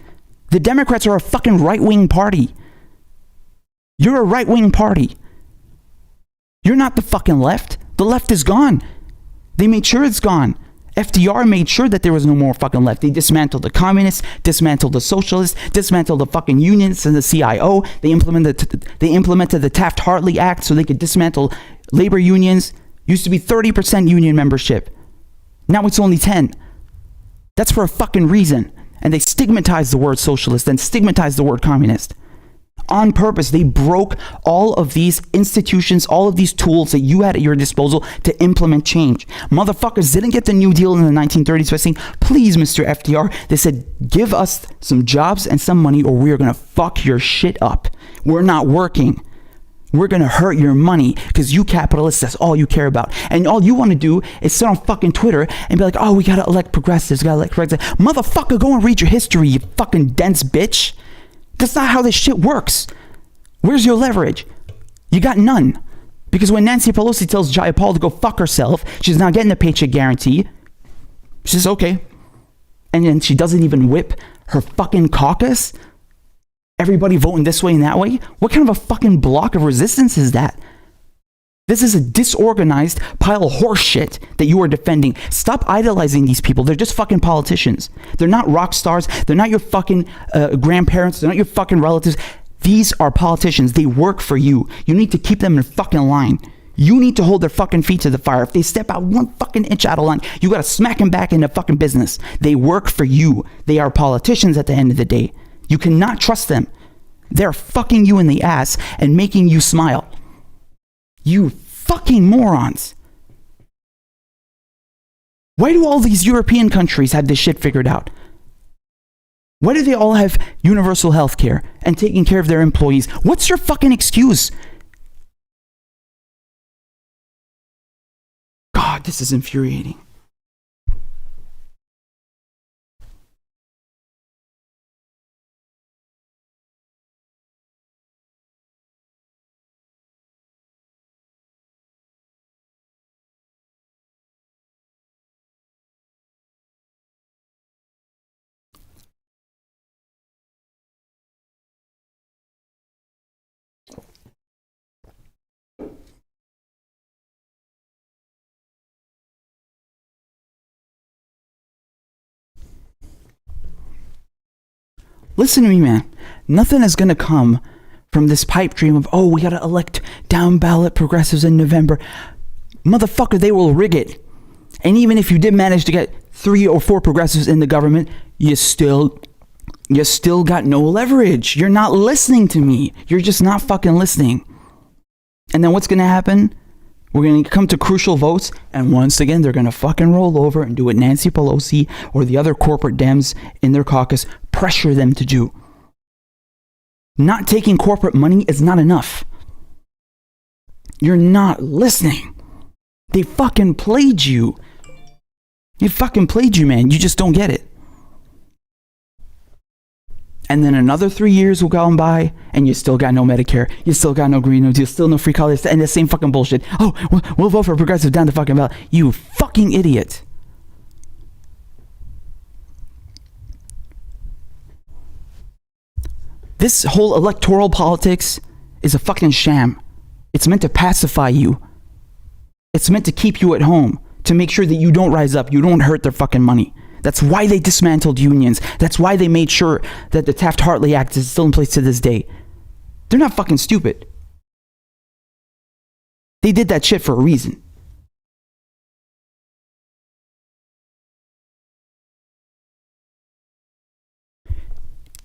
The Democrats are a fucking right-wing party. You're a right-wing party. You're not the fucking left. The left is gone. They made sure it's gone. FDR made sure that there was no more fucking left. They dismantled the communists, dismantled the socialists, dismantled the fucking unions and the CIO. They implemented the Taft-Hartley Act so they could dismantle labor unions. Used to be 30% union membership. Now it's only 10. That's for a fucking reason. And they stigmatized the word socialist and stigmatized the word communist. On purpose, they broke all of these institutions, all of these tools that you had at your disposal to implement change. Motherfuckers didn't get the New Deal in the 1930s by saying, please, Mr. FDR. They said, give us some jobs and some money or we're going to fuck your shit up. We're not working. We're going to hurt your money because you capitalists, that's all you care about. And all you want to do is sit on fucking Twitter and be like, oh, we got to elect progressives, Motherfucker, go and read your history, you fucking dense bitch. That's not how this shit works. Where's your leverage? You got none. Because when Nancy Pelosi tells Jayapal to go fuck herself, she's not getting a paycheck guarantee. She says, okay. And then she doesn't even whip her fucking caucus. Everybody voting this way and that way? What kind of a fucking block of resistance is that? This is a disorganized pile of horse shit that you are defending. Stop idolizing these people. They're just fucking politicians. They're not rock stars. They're not your fucking grandparents. They're not your fucking relatives. These are politicians. They work for you. You need to keep them in fucking line. You need to hold their fucking feet to the fire. If they step out 1 fucking inch out of line, you gotta smack them back into fucking business. They work for you. They are politicians at the end of the day. You cannot trust them. They're fucking you in the ass and making you smile. You fucking morons. Why do all these European countries have this shit figured out? Why do they all have universal health care and taking care of their employees? What's your fucking excuse? God, this is infuriating. Listen to me, man. Nothing is going to come from this pipe dream of, oh, we got to elect down ballot progressives in November. Motherfucker, they will rig it. And even if you did manage to get 3 or 4 progressives in the government, you still got no leverage. You're not listening to me. You're just not fucking listening. And then what's going to happen? We're going to come to crucial votes, and once again, they're going to fucking roll over and do what Nancy Pelosi or the other corporate Dems in their caucus pressure them to do. Not taking corporate money is not enough. You're not listening. They fucking played you. They fucking played you, man. You just don't get it. And then another 3 years will go on by, and you still got no Medicare. You still got no green notes. You still no free college, and the same fucking bullshit. Oh, we'll vote for progressive down the fucking ballot. You fucking idiot. This whole electoral politics is a fucking sham. It's meant to pacify you. It's meant to keep you at home, to make sure that you don't rise up, you don't hurt their fucking money. That's why they dismantled unions. That's why they made sure that the Taft-Hartley Act is still in place to this day. They're not fucking stupid. They did that shit for a reason.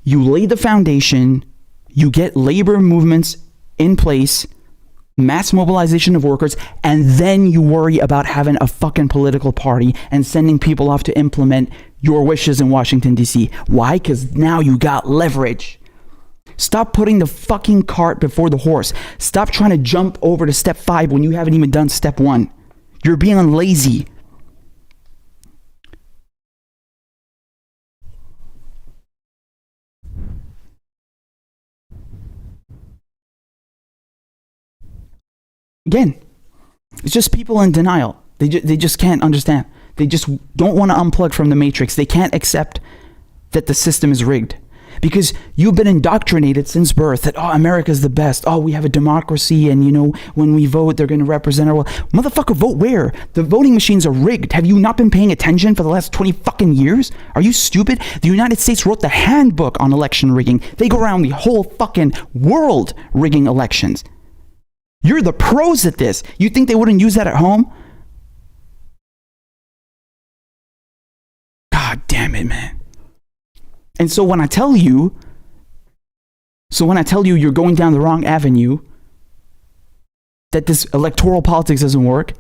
You lay the foundation, you get labor movements in place, mass mobilization of workers, and then you worry about having a fucking political party and sending people off to implement your wishes in Washington, D.C. Why? Because now you got leverage. Stop putting the fucking cart before the horse. Stop trying to jump over to step 5 when you haven't even done step 1. You're being lazy. Again, it's just people in denial. They just can't understand. They just don't want to unplug from the matrix. They can't accept that the system is rigged. Because you've been indoctrinated since birth that, oh, America's the best. Oh, we have a democracy, and, you know, when we vote, they're going to represent our will. Motherfucker, vote where? The voting machines are rigged. Have you not been paying attention for the last 20 fucking years? Are you stupid? The United States wrote the handbook on election rigging. They go around the whole fucking world rigging elections. You're the pros at this. You think they wouldn't use that at home? God damn it, man. And so when I tell you you're going down the wrong avenue, that this electoral politics doesn't work,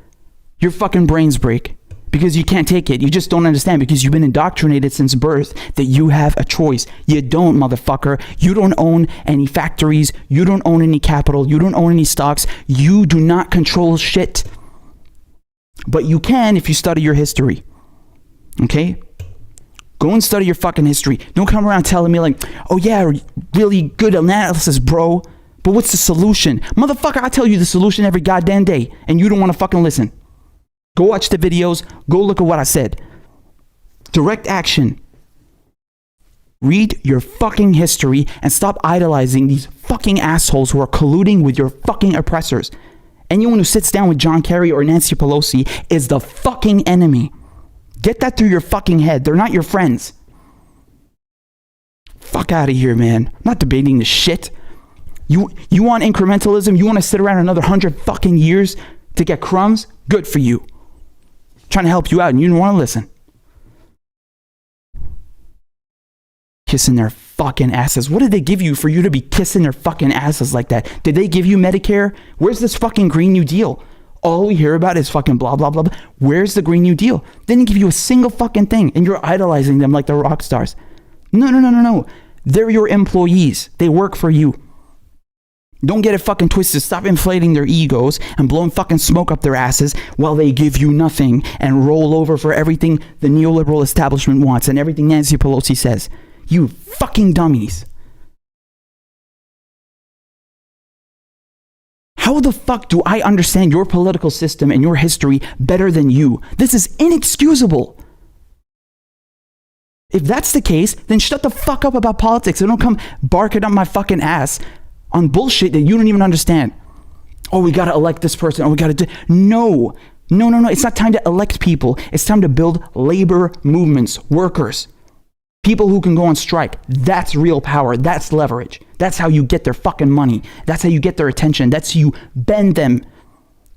your fucking brains break. Because you can't take it. You just don't understand, because you've been indoctrinated since birth that you have a choice. You don't, motherfucker. You don't own any factories. You don't own any capital. You don't own any stocks. You do not control shit. But you can if you study your history. Okay? Go and study your fucking history. Don't come around telling me like, oh yeah, really good analysis, bro. But what's the solution? Motherfucker, I tell you the solution every goddamn day, and you don't want to fucking listen. Go watch the videos. Go look at what I said. Direct action. Read your fucking history and stop idolizing these fucking assholes who are colluding with your fucking oppressors. Anyone who sits down with John Kerry or Nancy Pelosi is the fucking enemy. Get that through your fucking head. They're not your friends. Fuck out of here, man. I'm not debating this shit. You want incrementalism? You want to sit around another 100 fucking years to get crumbs? Good for you. Trying to help you out and you don't want to listen. Kissing their fucking asses. What did they give you for you to be kissing their fucking asses like that? Did they give you Medicare? Where's this fucking Green New Deal? All we hear about is fucking blah, blah, blah, blah. Where's the Green New Deal? They didn't give you a single fucking thing and you're idolizing them like they're rock stars. No. They're your employees. They work for you. Don't get it fucking twisted. Stop inflating their egos and blowing fucking smoke up their asses while they give you nothing and roll over for everything the neoliberal establishment wants and everything Nancy Pelosi says. You fucking dummies. How the fuck do I understand your political system and your history better than you? This is inexcusable. If that's the case, then shut the fuck up about politics and don't come barking up my fucking ass on bullshit that you don't even understand. Oh, we gotta elect this person. Oh, we gotta do... No. It's not time to elect people. It's time to build labor movements, workers. People who can go on strike. That's real power. That's leverage. That's how you get their fucking money. That's how you get their attention. That's how you bend them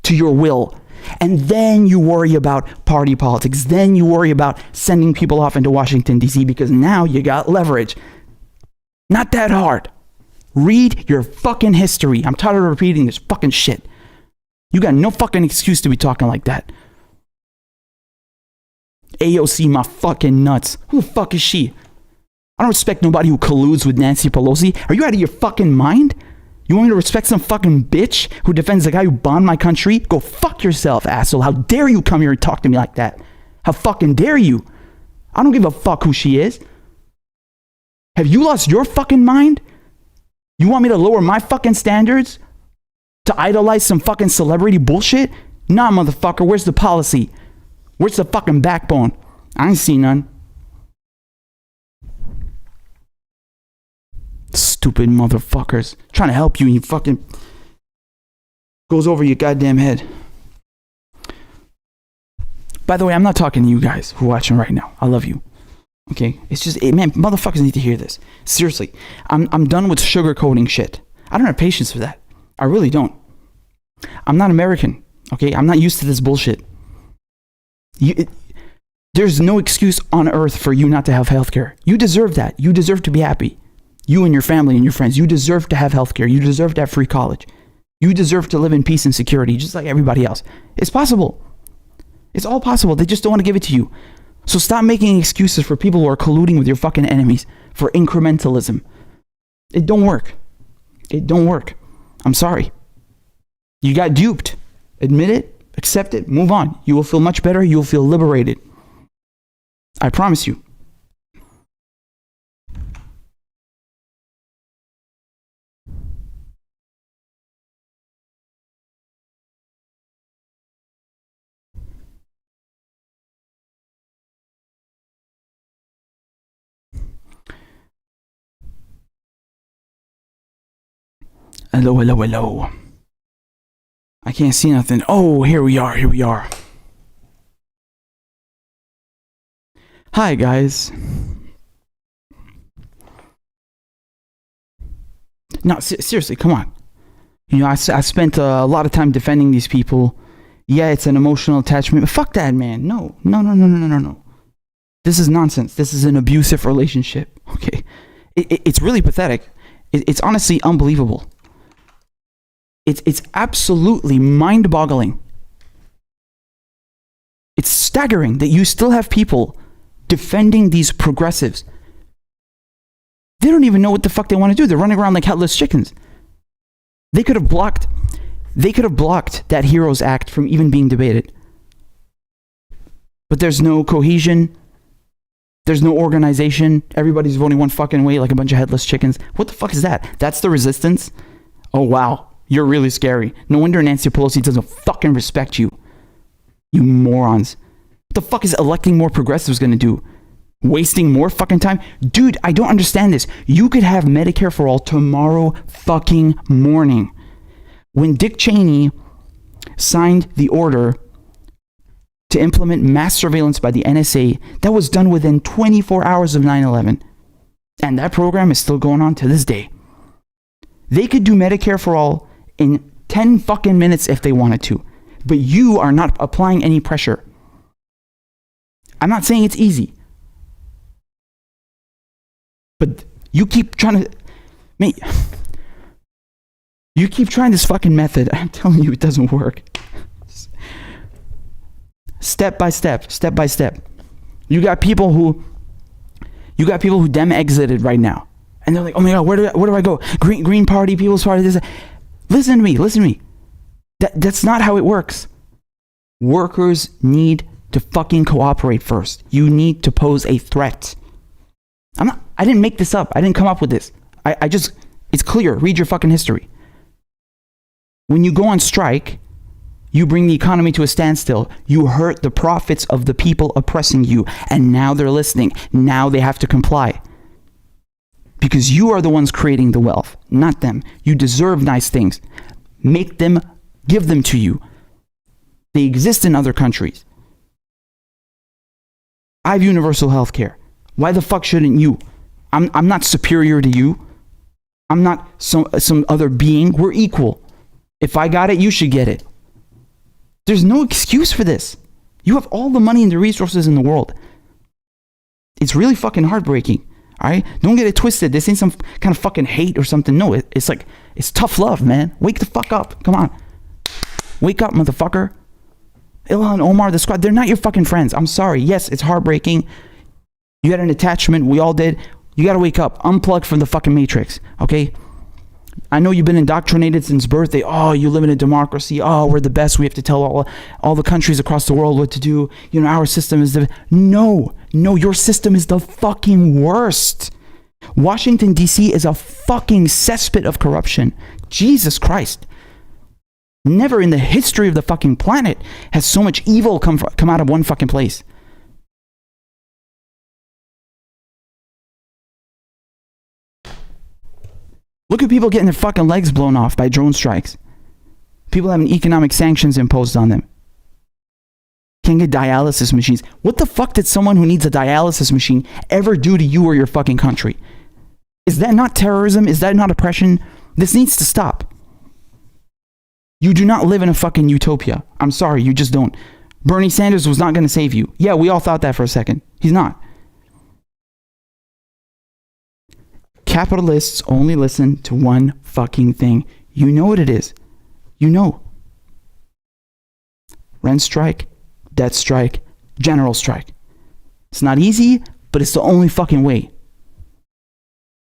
to your will. And then you worry about party politics. Then you worry about sending people off into Washington, D.C. because now you got leverage. Not that hard. Read your fucking history. I'm tired of repeating this fucking shit. You got no fucking excuse to be talking like that. AOC my fucking nuts. Who the fuck is she? I don't respect nobody who colludes with Nancy Pelosi. Are you out of your fucking mind? You want me to respect some fucking bitch who defends the guy who bombed my country? Go fuck yourself, asshole. How dare you come here and talk to me like that? How fucking dare you? I don't give a fuck who she is. Have you lost your fucking mind? You want me to lower my fucking standards? To idolize some fucking celebrity bullshit? Nah, motherfucker, where's the policy? Where's the fucking backbone? I ain't seen none. Stupid motherfuckers. Trying to help you and you fucking... goes over your goddamn head. By the way, I'm not talking to you guys who are watching right now. I love you. Okay? It's just... man, motherfuckers need to hear this. Seriously. I'm done with sugarcoating shit. I don't have patience for that. I really don't. I'm not American. Okay? I'm not used to this bullshit. There's no excuse on earth for you not to have healthcare. You deserve that. You deserve to be happy. You and your family and your friends. You deserve to have healthcare. You deserve to have free college. You deserve to live in peace and security, just like everybody else. It's possible. It's all possible. They just don't want to give it to you. So stop making excuses for people who are colluding with your fucking enemies for incrementalism. It don't work. It don't work. I'm sorry. You got duped. Admit it. Accept it. Move on. You will feel much better. You will feel liberated. I promise you. Hello. I can't see nothing. Oh, here we are. Hi, guys. No, seriously, come on. You know, I spent a lot of time defending these people. Yeah, it's an emotional attachment. But fuck that, man. No. This is nonsense. This is an abusive relationship. Okay? It's really pathetic. It's honestly unbelievable. It's absolutely mind-boggling. It's staggering that you still have people defending these progressives. They don't even know what the fuck they want to do. They're running around like headless chickens. They could have blocked that Heroes Act from even being debated. But there's no cohesion. There's no organization. Everybody's voting one fucking way like a bunch of headless chickens. What the fuck is that? That's the resistance? Oh, wow. You're really scary. No wonder Nancy Pelosi doesn't fucking respect you. You morons. What the fuck is electing more progressives gonna do? Wasting more fucking time? Dude, I don't understand this. You could have Medicare for all tomorrow fucking morning. When Dick Cheney signed the order to implement mass surveillance by the NSA, that was done within 24 hours of 9/11. And that program is still going on to this day. They could do Medicare for all in 10 fucking minutes if they wanted to. But you are not applying any pressure. I'm not saying it's easy. But you keep trying to... Mate, you keep trying this fucking method. I'm telling you, it doesn't work. Step by step. You got people who dem exited right now. And they're like, oh my God, where do I go? Green Party, People's Party, this. Listen to me. That's not how it works. Workers need to fucking cooperate first. You need to pose a threat. I didn't make this up. I didn't come up with this. It's clear. Read your fucking history. When you go on strike, you bring the economy to a standstill. You hurt the profits of the people oppressing you. And now they're listening. Now they have to comply. Because you are the ones creating the wealth, not them. You deserve nice things. Make them, give them to you. They exist in other countries. I have universal health care. Why the fuck shouldn't you? I'm not superior to you. I'm not some other being. We're equal. If I got it, you should get it. There's no excuse for this. You have all the money and the resources in the world. It's really fucking heartbreaking. All right? Don't get it twisted. This ain't some kind of fucking hate or something. No, it's like, it's tough love, man. Wake the fuck up. Come on. Wake up, motherfucker. Ilhan Omar, the squad, they're not your fucking friends. I'm sorry. Yes, it's heartbreaking. You had an attachment. We all did. You got to wake up. Unplug from the fucking matrix. Okay? I know you've been indoctrinated since birth. Oh, you live in a democracy. Oh, we're the best. We have to tell all the countries across the world what to do. You know, our system is the... No, your system is the fucking worst. Washington, D.C. is a fucking cesspit of corruption. Jesus Christ. Never in the history of the fucking planet has so much evil come out of one fucking place. Look at people getting their fucking legs blown off by drone strikes. People having economic sanctions imposed on them. Can't get dialysis machines. What the fuck did someone who needs a dialysis machine ever do to you or your fucking country? Is that not terrorism? Is that not oppression? This needs to stop. You do not live in a fucking utopia. I'm sorry, you just don't. Bernie Sanders was not going to save you. Yeah, we all thought that for a second. He's not. Capitalists only listen to one fucking thing. You know what it is. You know. Rent strike, debt strike, general strike. It's not easy, but it's the only fucking way.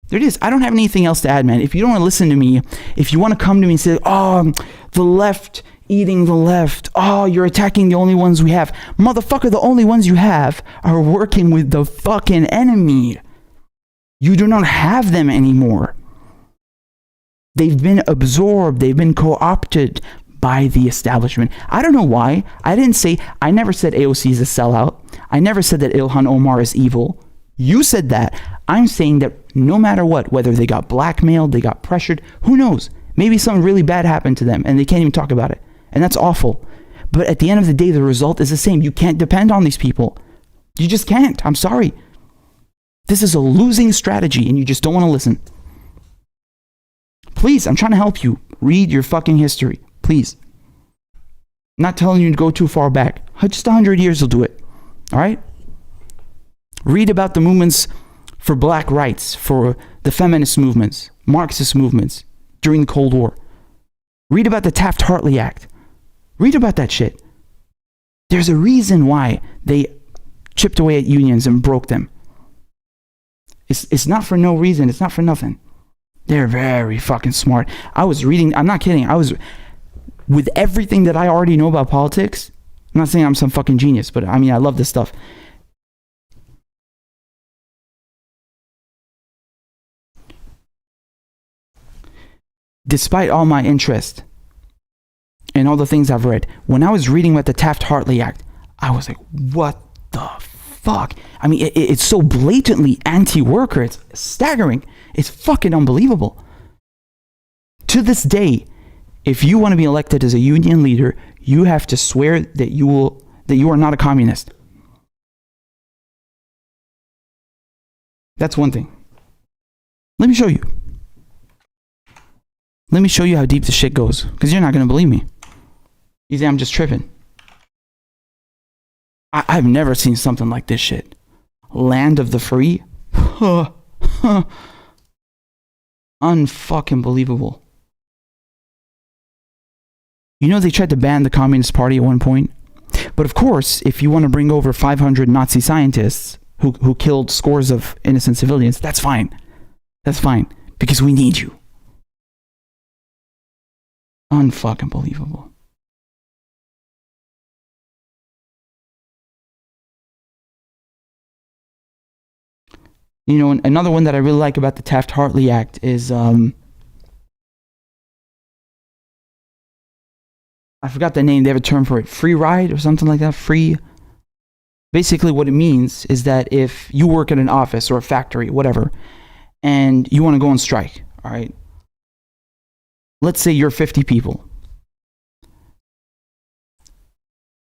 There it is. I don't have anything else to add, man. If you don't want to listen to me, if you want to come to me and say, oh, the left eating the left. Oh, you're attacking the only ones we have. Motherfucker, the only ones you have are working with the fucking enemy. You do not have them anymore. They've been absorbed. They've been co-opted by the establishment. I don't know why. I never said AOC is a sellout. I never said that Ilhan Omar is evil. You said that. I'm saying that no matter what, whether they got blackmailed, they got pressured, who knows? Maybe something really bad happened to them and they can't even talk about it. And that's awful. But at the end of the day, the result is the same. You can't depend on these people. You just can't. I'm sorry. This is a losing strategy and you just don't want to listen. Please, I'm trying to help you. Read your fucking history. Please. I'm not telling you to go too far back. Just 100 years will do it. All right? Read about the movements for black rights, for the feminist movements, Marxist movements during the Cold War. Read about the Taft-Hartley Act. Read about that shit. There's a reason why they chipped away at unions and broke them. It's not for no reason. It's not for nothing. They're very fucking smart. I was reading, I'm not kidding. With everything that I already know about politics, I'm not saying I'm some fucking genius, but I mean, I love this stuff. Despite all my interest and all the things I've read, when I was reading about the Taft-Hartley Act, I was like, what the fuck? I mean, it's so blatantly anti-worker. It's staggering. It's fucking unbelievable. To this day, if you want to be elected as a union leader, you have to swear that you are not a communist. That's one thing. Let me show you. Let me show you how deep the shit goes, because you're not going to believe me. You think I'm just tripping. I've never seen something like this shit. Land of the free? Unfucking believable. You know, they tried to ban the Communist Party at one point. But of course, if you want to bring over 500 Nazi scientists who killed scores of innocent civilians, that's fine. That's fine. Because we need you. Unfucking believable. You know, another one that I really like about the Taft-Hartley Act is, I forgot the name, they have a term for it, free ride or something like that, free. Basically what it means is that if you work at an office or a factory, whatever, and you want to go on strike, all right? Let's say you're 50 people.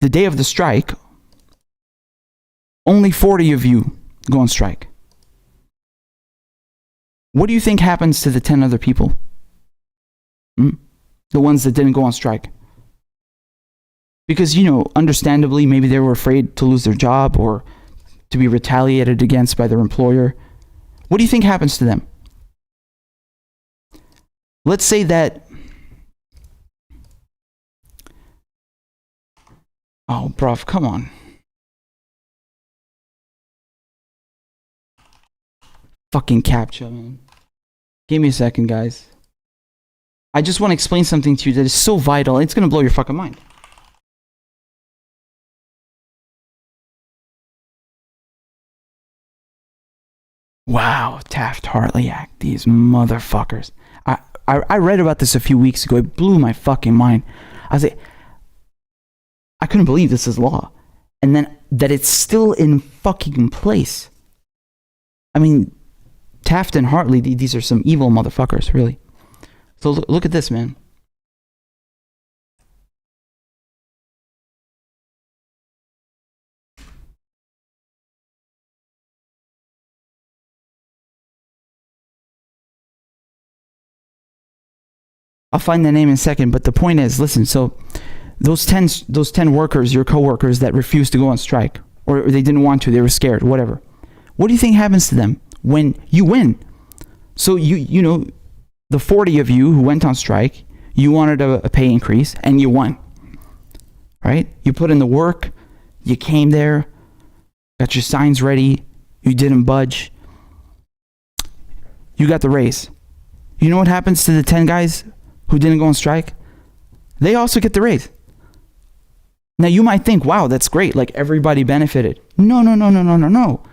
The day of the strike, only 40 of you go on strike. What do you think happens to the 10 other people? The ones that didn't go on strike? Because, you know, understandably, maybe they were afraid to lose their job or to be retaliated against by their employer. What do you think happens to them? Let's say that... Oh, bruv, come on. Fucking CAPTCHA, man. Give me a second, guys. I just want to explain something to you that is so vital. It's going to blow your fucking mind. Wow, Taft-Hartley Act. These motherfuckers. I read about this a few weeks ago. It blew my fucking mind. I was like, I couldn't believe this is law. And then that it's still in fucking place. I mean, Taft and Hartley, these are some evil motherfuckers, really. So look at this, man. I'll find the name in a second, but the point is, listen, so those 10 workers, your co-workers that refused to go on strike, or they didn't want to, they were scared, whatever. What do you think happens to them when you win? So you know, the 40 of you who went on strike, you wanted a pay increase and you won. Right? You put in the work, you came there, got your signs ready, you didn't budge. You got the raise. You know what happens to the 10 guys who didn't go on strike? They also get the raise. Now you might think, wow, that's great, like everybody benefited. No.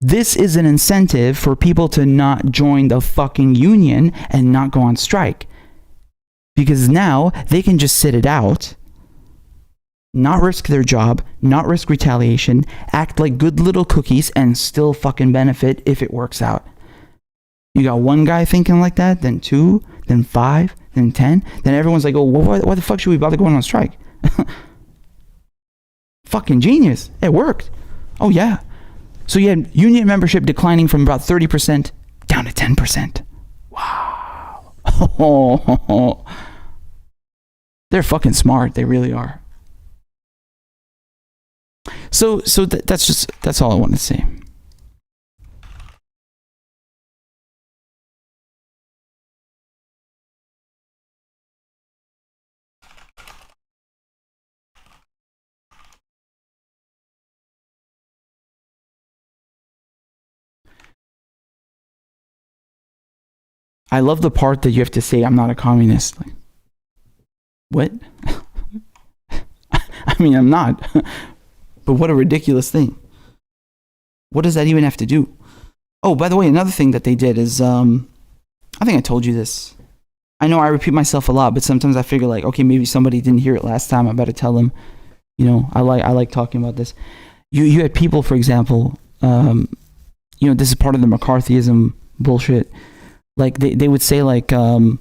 This is an incentive for people to not join the fucking union and not go on strike. Because now they can just sit it out, not risk their job, not risk retaliation, act like good little cookies and still fucking benefit if it works out. You got one guy thinking like that, then 2, then 5, then 10, then everyone's like, oh, why the fuck should we bother going on strike? Fucking genius. It worked. Oh yeah. So you had union membership declining from about 30% down to 10%. Wow. They're fucking smart. They really are. So that's all I want to say. I love the part that you have to say, I'm not a communist. Like, what? I mean, I'm not. But what a ridiculous thing. What does that even have to do? Oh, by the way, another thing that they did is, I think I told you this. I know I repeat myself a lot, but sometimes I figure like, okay, maybe somebody didn't hear it last time. I better tell them. You know, I like talking about this. You had people, for example, you know, this is part of the McCarthyism bullshit. Like they would say like, oh,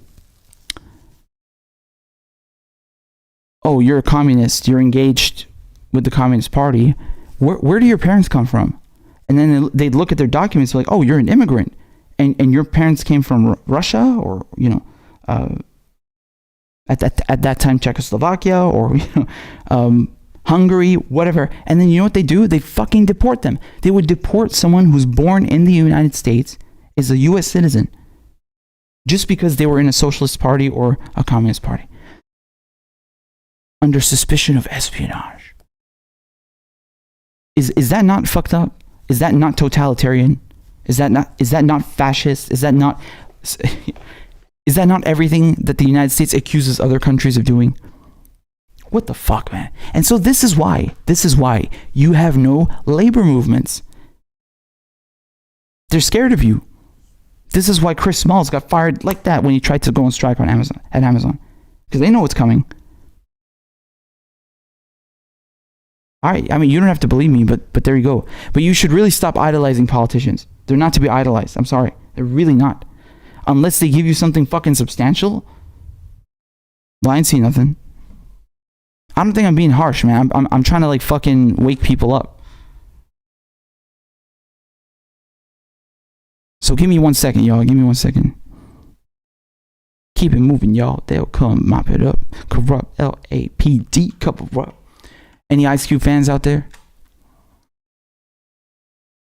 you're a communist, you're engaged with the Communist Party. Where do your parents come from? And then they'd look at their documents like, oh, you're an immigrant, and your parents came from Russia or, you know, at that time Czechoslovakia or Hungary, whatever. And then you know what they do? They fucking deport them. They would deport someone who's born in the United States, is a US citizen, just because they were in a socialist party or a communist party, under suspicion of espionage. Is that not fucked up? Is that not totalitarian? Is that not fascist? Is that not everything that the United States accuses other countries of doing? What the fuck, man? And so this is why you have no labor movements. They're scared of you. This is why Chris Smalls got fired like that when he tried to go on strike on Amazon. Because they know what's coming. Alright, I mean, you don't have to believe me, but there you go. But you should really stop idolizing politicians. They're not to be idolized. I'm sorry. They're really not. Unless they give you something fucking substantial. Well, I ain't see nothing. I don't think I'm being harsh, man. I'm trying to like fucking wake people up. So give me 1 second, y'all. Give me 1 second. Keep it moving, y'all. They'll come mop it up. Corrupt LAPD cover up. Any Ice Cube fans out there?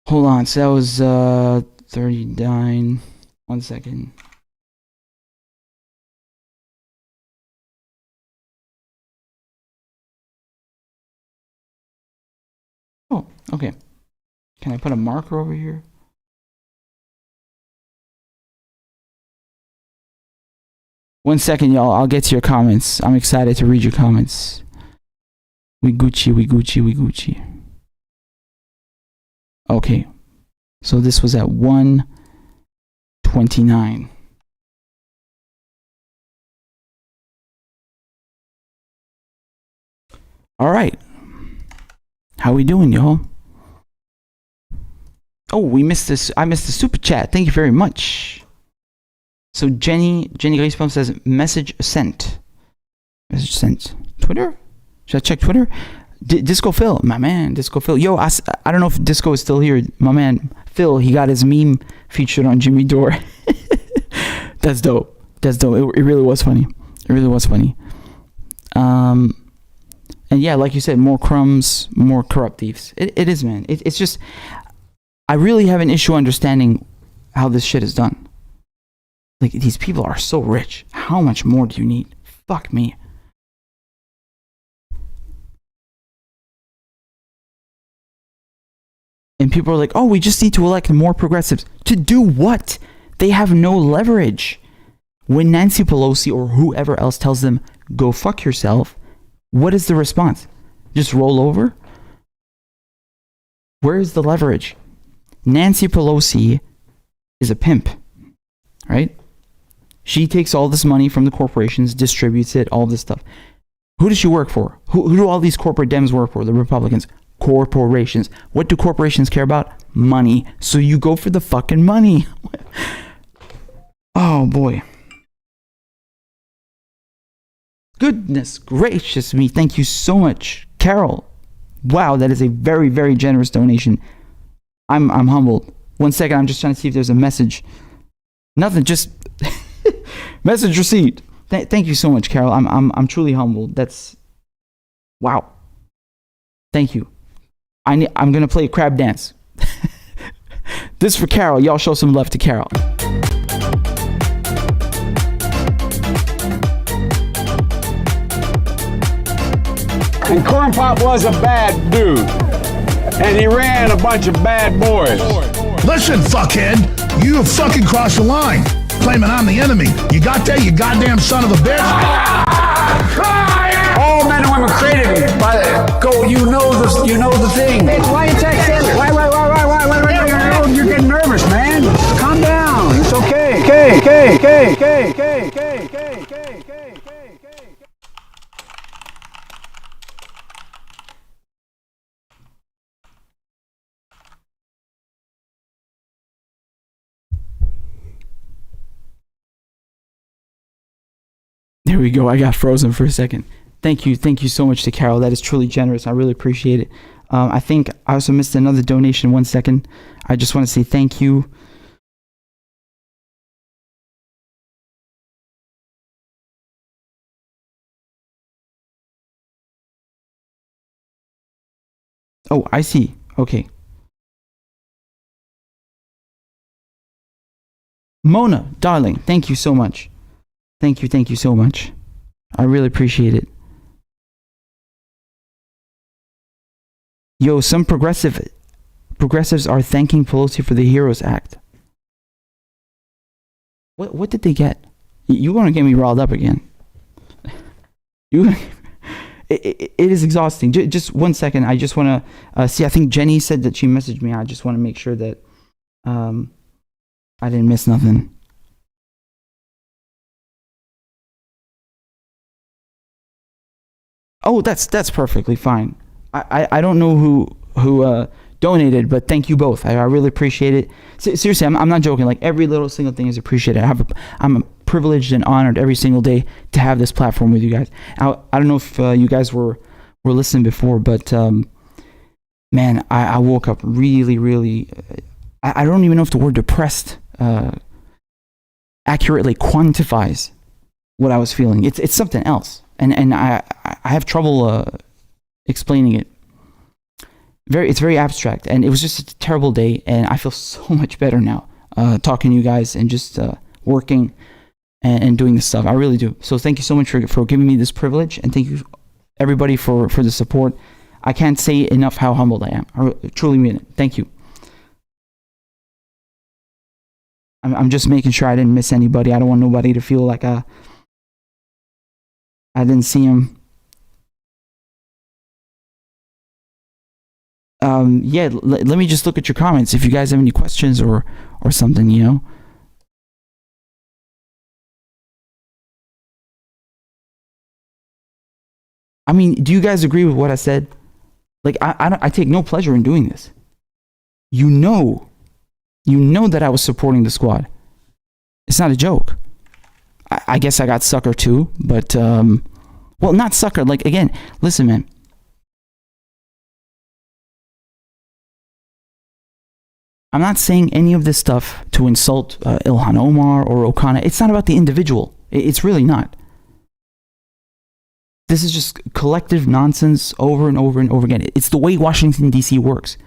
Hold on. So that was 39. 1 second. Oh, okay. Can I put a marker over here? One second, y'all. I'll get to your comments. I'm excited to read your comments. We Gucci, we Gucci, we Gucci. Okay. So this was at 1:29. All right. How we doing, y'all? Oh, we missed this. I missed the super chat. Thank you very much. So Jenny Grayzone says message sent. Message sent. Twitter? Should I check Twitter? Disco Phil, my man, Disco Phil. Yo, I don't know if Disco is still here. My man Phil, he got his meme featured on Jimmy Dore. That's dope. That's dope. It really was funny. It really was funny. And yeah, like you said, more crumbs, more corrupt thieves. It is, man. It's just, I really have an issue understanding how this shit is done. Like, these people are so rich. How much more do you need? Fuck me. And people are like, oh, we just need to elect more progressives. To do what? They have no leverage. When Nancy Pelosi or whoever else tells them, go fuck yourself, what is the response? Just roll over? Where is the leverage? Nancy Pelosi is a pimp, right? She takes all this money from the corporations, distributes it, all this stuff. Who does she work for? Who do all these corporate Dems work for? The Republicans. Corporations. What do corporations care about? Money. So you go for the fucking money. Oh boy. Goodness gracious me. Thank you so much, Carol. Wow, that is a very, very generous donation. I'm humbled. 1 second, I'm just trying to see if there's a message. Nothing, just message received. Thank you so much, Carol. I'm truly humbled. That's wow. Thank you. I'm gonna play a crab dance. This for Carol. Y'all show some love to Carol. And Corn Pop was a bad dude. And he ran a bunch of bad boys. Listen, fuckhead, you have fucking crossed the line. Claiming I'm the enemy. You got that, you goddamn son of a bitch? All men and women created by you know the thing. Why you texting? Why? You're getting nervous, man. Calm down. It's okay. Okay. There we go. I got frozen for a second. Thank you so much to Carol. That is truly generous. I really appreciate it. I think I also missed another donation. 1 second. I just want to say thank you. Oh, I see. Okay. Mona, darling, thank you so much. Thank you so much. I really appreciate it. Yo, some progressives are thanking Pelosi for the HEROES Act. What did they get? You want to get me riled up again? It is exhausting. Just 1 second. I just want to see. I think Jenny said that she messaged me. I just want to make sure that I didn't miss nothing. Oh, that's perfectly fine. I don't know who donated, but thank you both. I really appreciate it. Seriously, I'm not joking. Like, every little single thing is appreciated. I'm privileged and honored every single day to have this platform with you guys. I don't know if you guys were listening before, but man, I woke up really. I don't even know if the word depressed accurately quantifies what I was feeling. It's something else, and I have trouble explaining it. It's very abstract, and it was just a terrible day, and I feel so much better now talking to you guys and just working and doing this stuff. I really do. So thank you so much for giving me this privilege, and thank you everybody for the support. I can't say enough how humbled I am. I truly mean it. Thank you. I'm just making sure I didn't miss anybody. I don't want nobody to feel like I didn't see him. Yeah, let me just look at your comments if you guys have any questions or something, you know. I mean, do you guys agree with what I said? Like, I take no pleasure in doing this. You know that I was supporting the squad. It's not a joke. I guess I got sucker too, but well, not sucker. Like, again, listen, man. I'm not saying any of this stuff to insult Ilhan Omar or O'Connor. It's not about the individual. It's really not. This is just collective nonsense over and over and over again. It's the way Washington, D.C. works.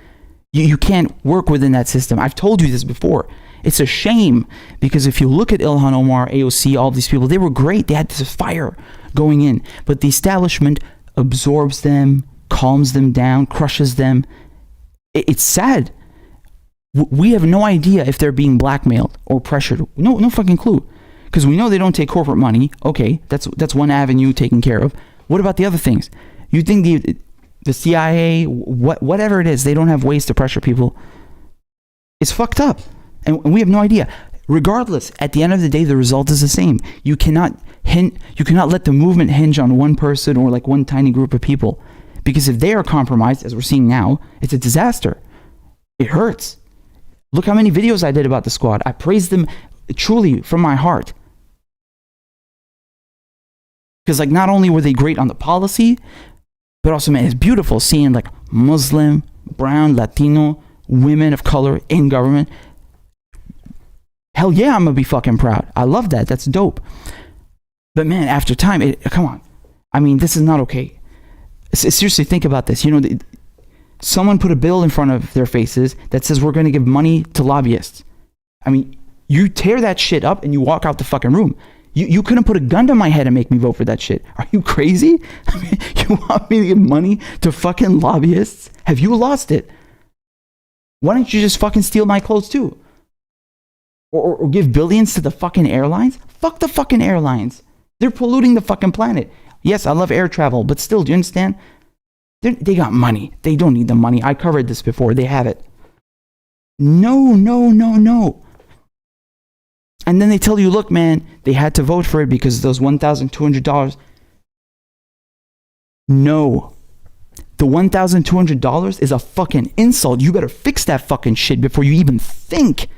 You can't work within that system. I've told you this before. It's a shame, because if you look at Ilhan Omar, AOC, all these people, they were great. They had this fire going in. But the establishment absorbs them, calms them down, crushes them. It's sad. We have no idea if they're being blackmailed or pressured. No fucking clue. Because we know they don't take corporate money. Okay, that's one avenue taken care of. What about the other things? You think the CIA, whatever it is, they don't have ways to pressure people? It's fucked up. And we have no idea. Regardless, at the end of the day, the result is the same. You cannot let the movement hinge on one person or like one tiny group of people. Because if they are compromised, as we're seeing now, it's a disaster. It hurts. Look how many videos I did about the squad. I praised them truly from my heart. Because like, not only were they great on the policy, but also, man, it's beautiful seeing like Muslim, brown, Latino, women of color in government. Hell yeah, I'm gonna be fucking proud. I love that. That's dope. But man, after time, come on. I mean, this is not okay. Seriously, think about this. You know, someone put a bill in front of their faces that says we're going to give money to lobbyists. I mean, you tear that shit up and you walk out the fucking room. You couldn't put a gun to my head and make me vote for that shit. Are you crazy? I mean, you want me to give money to fucking lobbyists? Have you lost it? Why don't you just fucking steal my clothes too? Or give billions to the fucking airlines? Fuck the fucking airlines. They're polluting the fucking planet. Yes, I love air travel, but still, do you understand? They got money. They don't need the money. I covered this before. They have it. No. And then they tell you, look, man, they had to vote for it because of those $1,200. No. The $1,200 is a fucking insult. You better fix that fucking shit before you even think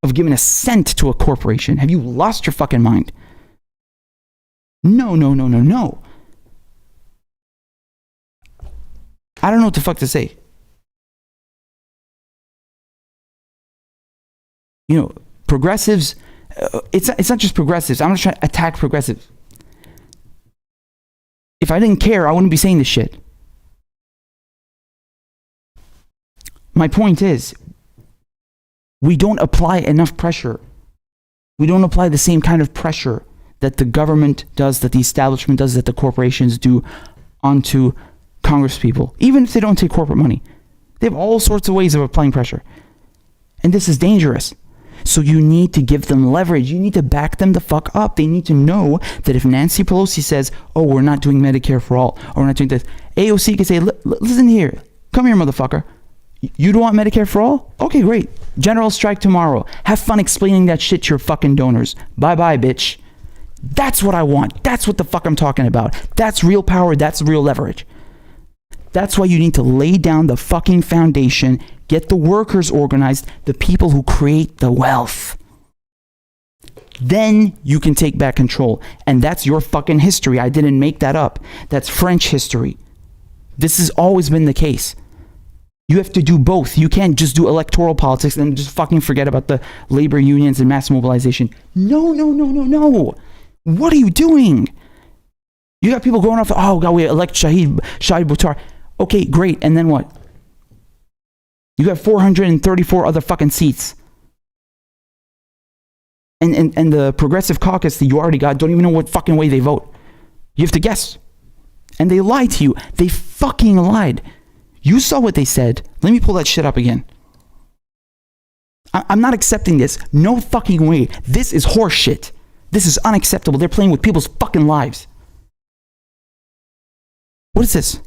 of giving a cent to a corporation. Have you lost your fucking mind? No. I don't know what the fuck to say. You know, progressives, it's not just progressives. I'm not trying to attack progressives. If I didn't care, I wouldn't be saying this shit. My point is, we don't apply enough pressure. We don't apply the same kind of pressure that the government does, that the establishment does, that the corporations do onto Congress people, even if they don't take corporate money. They have all sorts of ways of applying pressure. And this is dangerous. So you need to give them leverage. You need to back them the fuck up. They need to know that if Nancy Pelosi says, oh, we're not doing Medicare for all, or we're not doing this, AOC can say, listen here, come here, motherfucker. You don't want Medicare for all? Okay, great. General strike tomorrow. Have fun explaining that shit to your fucking donors. Bye-bye, bitch. That's what I want. That's what the fuck I'm talking about. That's real power. That's real leverage. That's why you need to lay down the fucking foundation, get the workers organized, the people who create the wealth. Then you can take back control. And that's your fucking history. I didn't make that up. That's French history. This has always been the case. You have to do both. You can't just do electoral politics and just fucking forget about the labor unions and mass mobilization. No. What are you doing? You got people going off, oh God, we elect Shahid Buttar. Okay, great. And then what? You got 434 other fucking seats. And the Progressive Caucus that you already got don't even know what fucking way they vote. You have to guess. And they lied to you. They fucking lied. You saw what they said. Let me pull that shit up again. I'm not accepting this. No fucking way. This is horse shit. This is unacceptable. They're playing with people's fucking lives. What is this?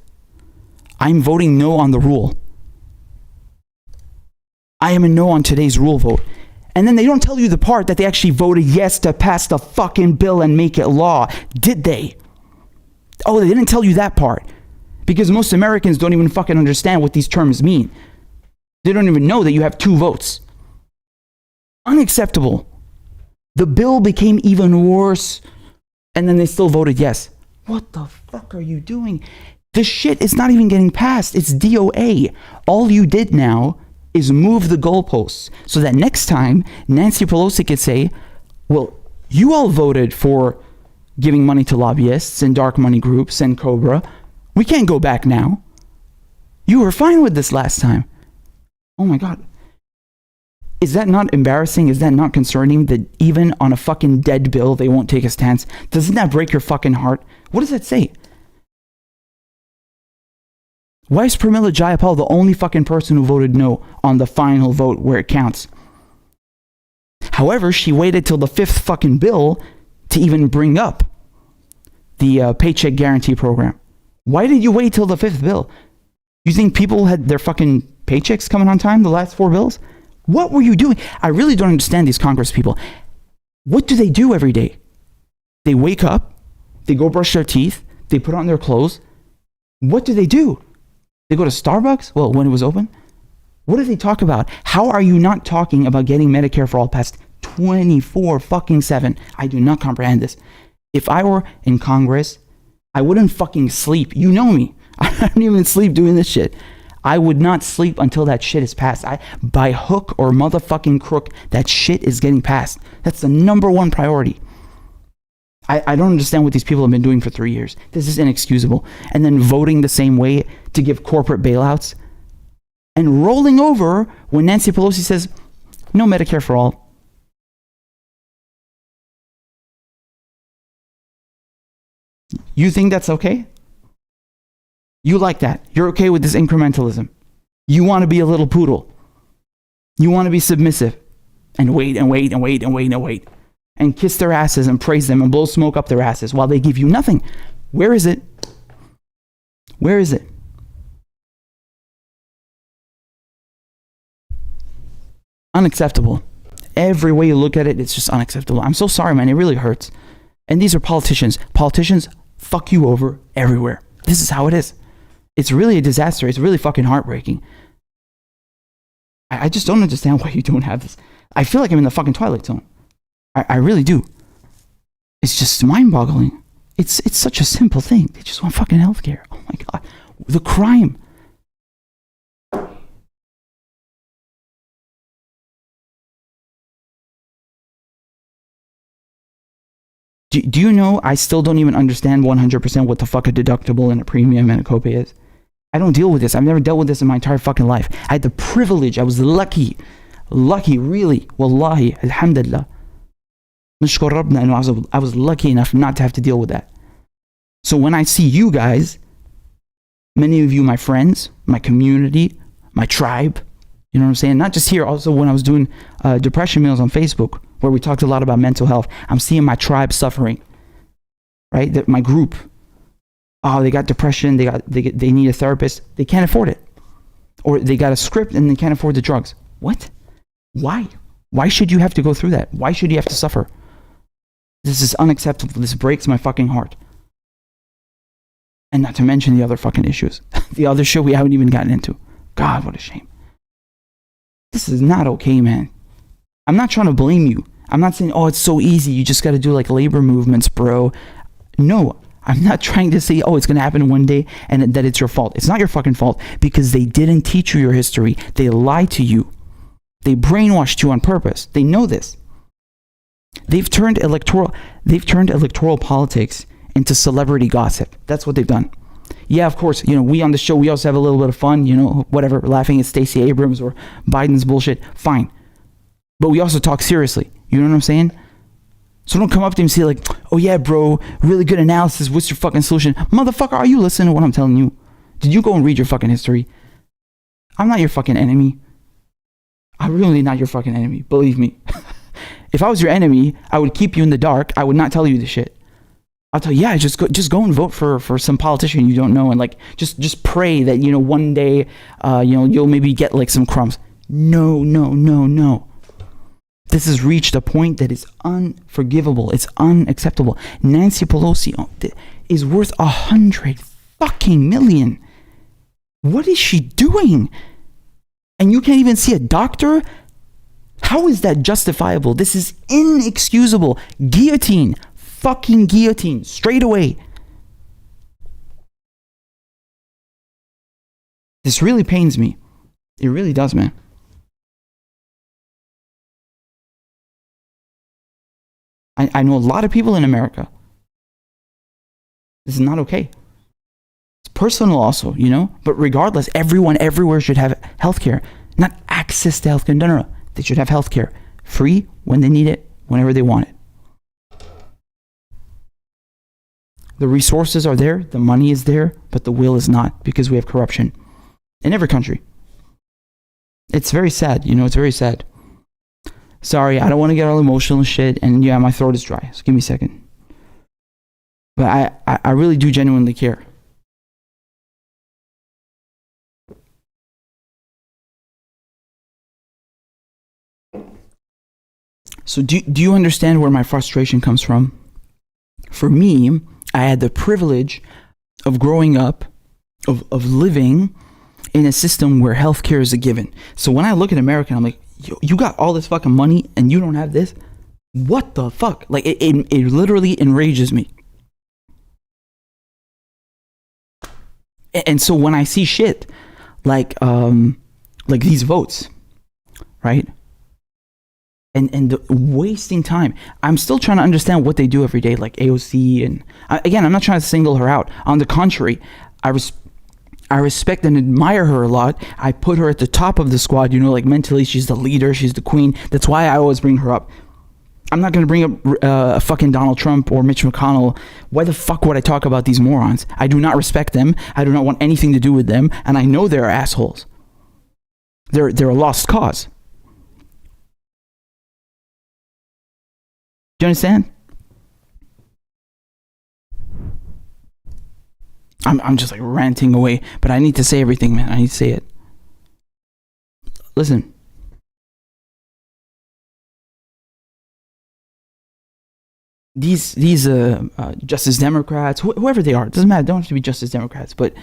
I'm voting no on the rule. I am a no on today's rule vote. And then they don't tell you the part that they actually voted yes to pass the fucking bill and make it law. Did they? Oh, they didn't tell you that part. Because most Americans don't even fucking understand what these terms mean. They don't even know that you have 2 votes. Unacceptable. The bill became even worse, and then they still voted yes. What the fuck are you doing? This shit is not even getting passed. It's DOA. All you did now is move the goalposts so that next time Nancy Pelosi could say, well, you all voted for giving money to lobbyists and dark money groups and Cobra. We can't go back now. You were fine with this last time. Oh my God. Is that not embarrassing? Is that not concerning that even on a fucking dead bill, they won't take a stance? Doesn't that break your fucking heart? What does that say? Why is Pramila Jayapal the only fucking person who voted no on the final vote where it counts? However, she waited till the 5th fucking bill to even bring up the paycheck guarantee program. Why did you wait till the 5th bill? You think people had their fucking paychecks coming on time the last 4 bills? What were you doing? I really don't understand these Congress people. What do they do every day? They wake up, they go brush their teeth, they put on their clothes. What do? They go to Starbucks? Well, when it was open? What do they talk about? How are you not talking about getting Medicare for all past 24/7? I do not comprehend this. If I were in Congress, I wouldn't fucking sleep. You know me. I don't even sleep doing this shit. I would not sleep until that shit is passed. By hook or motherfucking crook, that shit is getting passed. That's the #1 priority. I don't understand what these people have been doing for 3 years. This is inexcusable. And then voting the same way to give corporate bailouts. And rolling over when Nancy Pelosi says, no Medicare for all. You think that's okay? You like that. You're okay with this incrementalism. You want to be a little poodle. You want to be submissive. And wait and wait and wait and wait and wait. And kiss their asses and praise them and blow smoke up their asses while they give you nothing. Where is it? Where is it? Unacceptable. Every way you look at it, it's just unacceptable. I'm so sorry, man. It really hurts. And these are politicians. Politicians fuck you over everywhere. This is how it is. It's really a disaster. It's really fucking heartbreaking. I just don't understand why you don't have this. I feel like I'm in the fucking Twilight Zone. I really do. It's just mind-boggling. It's such a simple thing. They just want fucking healthcare. Oh my God. The crime. Do you know I still don't even understand 100% what the fuck a deductible and a premium and a copay is? I don't deal with this. I've never dealt with this in my entire fucking life. I had the privilege. I was lucky, really. Wallahi, alhamdulillah. I was lucky enough not to have to deal with that. So when I see you guys, many of you, my friends, my community, my tribe, you know what I'm saying? Not just here, also when I was doing depression meals on Facebook, where we talked a lot about mental health, I'm seeing my tribe suffering, right? My group, oh, they got depression, they need a therapist, they can't afford it. Or they got a script and they can't afford the drugs. What? Why? Why should you have to go through that? Why should you have to suffer? This is unacceptable. This breaks my fucking heart. And not to mention the other fucking issues. The other shit we haven't even gotten into. God, what a shame. This is not okay, man. I'm not trying to blame you. I'm not saying, oh, it's so easy. You just got to do like labor movements, bro. No, I'm not trying to say, oh, it's going to happen one day and that it's your fault. It's not your fucking fault because they didn't teach you your history. They lied to you. They brainwashed you on purpose. They know this. They've turned electoral politics into celebrity gossip. That's what they've done. Yeah, of course, you know, we on the show, we also have a little bit of fun, you know, whatever, laughing at Stacey Abrams or Biden's bullshit. Fine. But we also talk seriously. You know what I'm saying? So don't come up to me and say like, oh yeah, bro, really good analysis. What's your fucking solution? Motherfucker, are you listening to what I'm telling you? Did you go and read your fucking history? I'm not your fucking enemy. I'm really not your fucking enemy. Believe me. If I was your enemy, I would keep you in the dark. I would not tell you this shit. I'll tell you, yeah, just go and vote for some politician you don't know, and like just pray that, you know, one day you'll maybe get like some crumbs. No. This has reached a point that is unforgivable. It's unacceptable. Nancy Pelosi is worth 100 fucking million. What is she doing? And you can't even see a doctor? How is that justifiable? This is inexcusable. Guillotine. Fucking guillotine. Straight away. This really pains me. It really does, man. I know a lot of people in America. This is not okay. It's personal also, you know? But regardless, everyone everywhere should have healthcare. Not access to healthcare. No. They should have healthcare. Free when they need it, whenever they want it. The resources are there, the money is there, but the will is not, because we have corruption in every country. It's very sad, you know, it's very sad. Sorry, I don't want to get all emotional and shit, and yeah, my throat is dry, so give me a second. But I really do genuinely care. So do you understand where my frustration comes from? For me, I had the privilege of growing up, of living in a system where healthcare is a given. So when I look at America, I'm like, you got all this fucking money and you don't have this? What the fuck? Like, it literally enrages me. And so when I see shit like these votes, right? And the wasting time. I'm still trying to understand what they do every day, like AOC. And again, I'm not trying to single her out. On the contrary, I respect and admire her a lot. I put her at the top of the squad, you know, like mentally, she's the leader, she's the queen. That's why I always bring her up. I'm not going to bring up fucking Donald Trump or Mitch McConnell. Why the fuck would I talk about these morons? I do not respect them. I do not want anything to do with them. And I know they're assholes. They're a lost cause. Do you understand? I'm just like ranting away, but I need to say everything, man. I need to say it. Listen. These Justice Democrats, whoever they are, it doesn't matter. They don't have to be Justice Democrats, but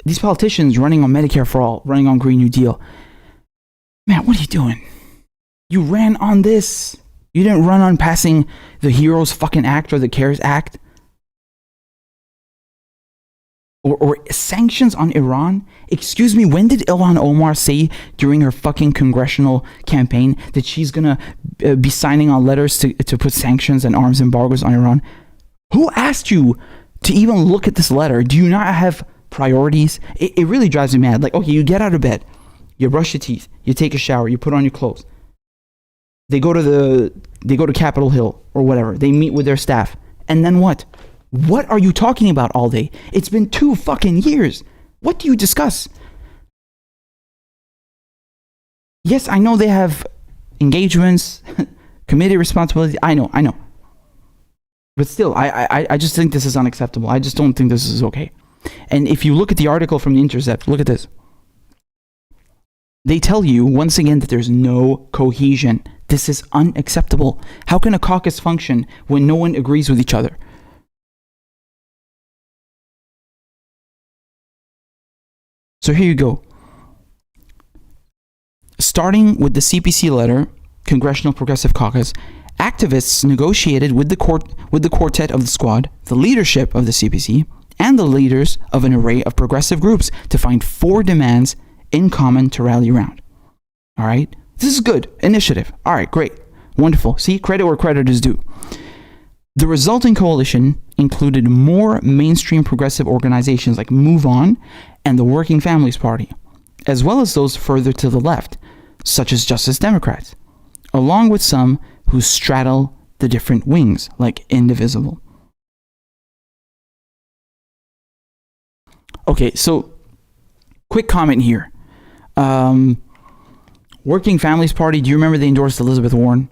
these politicians running on Medicare for All, running on Green New Deal. Man, what are you doing? You ran on this. You didn't run on passing the Heroes fucking Act or the CARES Act. Or sanctions on Iran. Excuse me, when did Ilhan Omar say during her fucking congressional campaign that she's gonna be signing on letters to put sanctions and arms embargoes on Iran? Who asked you to even look at this letter? Do you not have priorities. It really drives me mad. Like, okay, you get out of bed, you brush your teeth, you take a shower, you put on your clothes. They go to Capitol Hill or whatever. They meet with their staff. And then what? What are you talking about all day? It's been 2 fucking years. What do you discuss? Yes, I know they have engagements, committee responsibilities. I know. But still, I just think this is unacceptable. I just don't think this is okay. And if you look at the article from The Intercept, look at this. They tell you, once again, that there's no cohesion. This is unacceptable. How can a caucus function when no one agrees with each other? So here you go. Starting with the CPC letter, Congressional Progressive Caucus, activists negotiated with the quartet of the squad, the leadership of the CPC, and the leaders of an array of progressive groups to find 4 demands in common to rally around. All right? This is good. Initiative. All right, great. Wonderful. See, credit where credit is due. The resulting coalition included more mainstream progressive organizations like Move On and the Working Families Party, as well as those further to the left, such as Justice Democrats, along with some who straddle the different wings, like Indivisible. Okay, so quick comment here. Working Families Party, do you remember they endorsed Elizabeth Warren?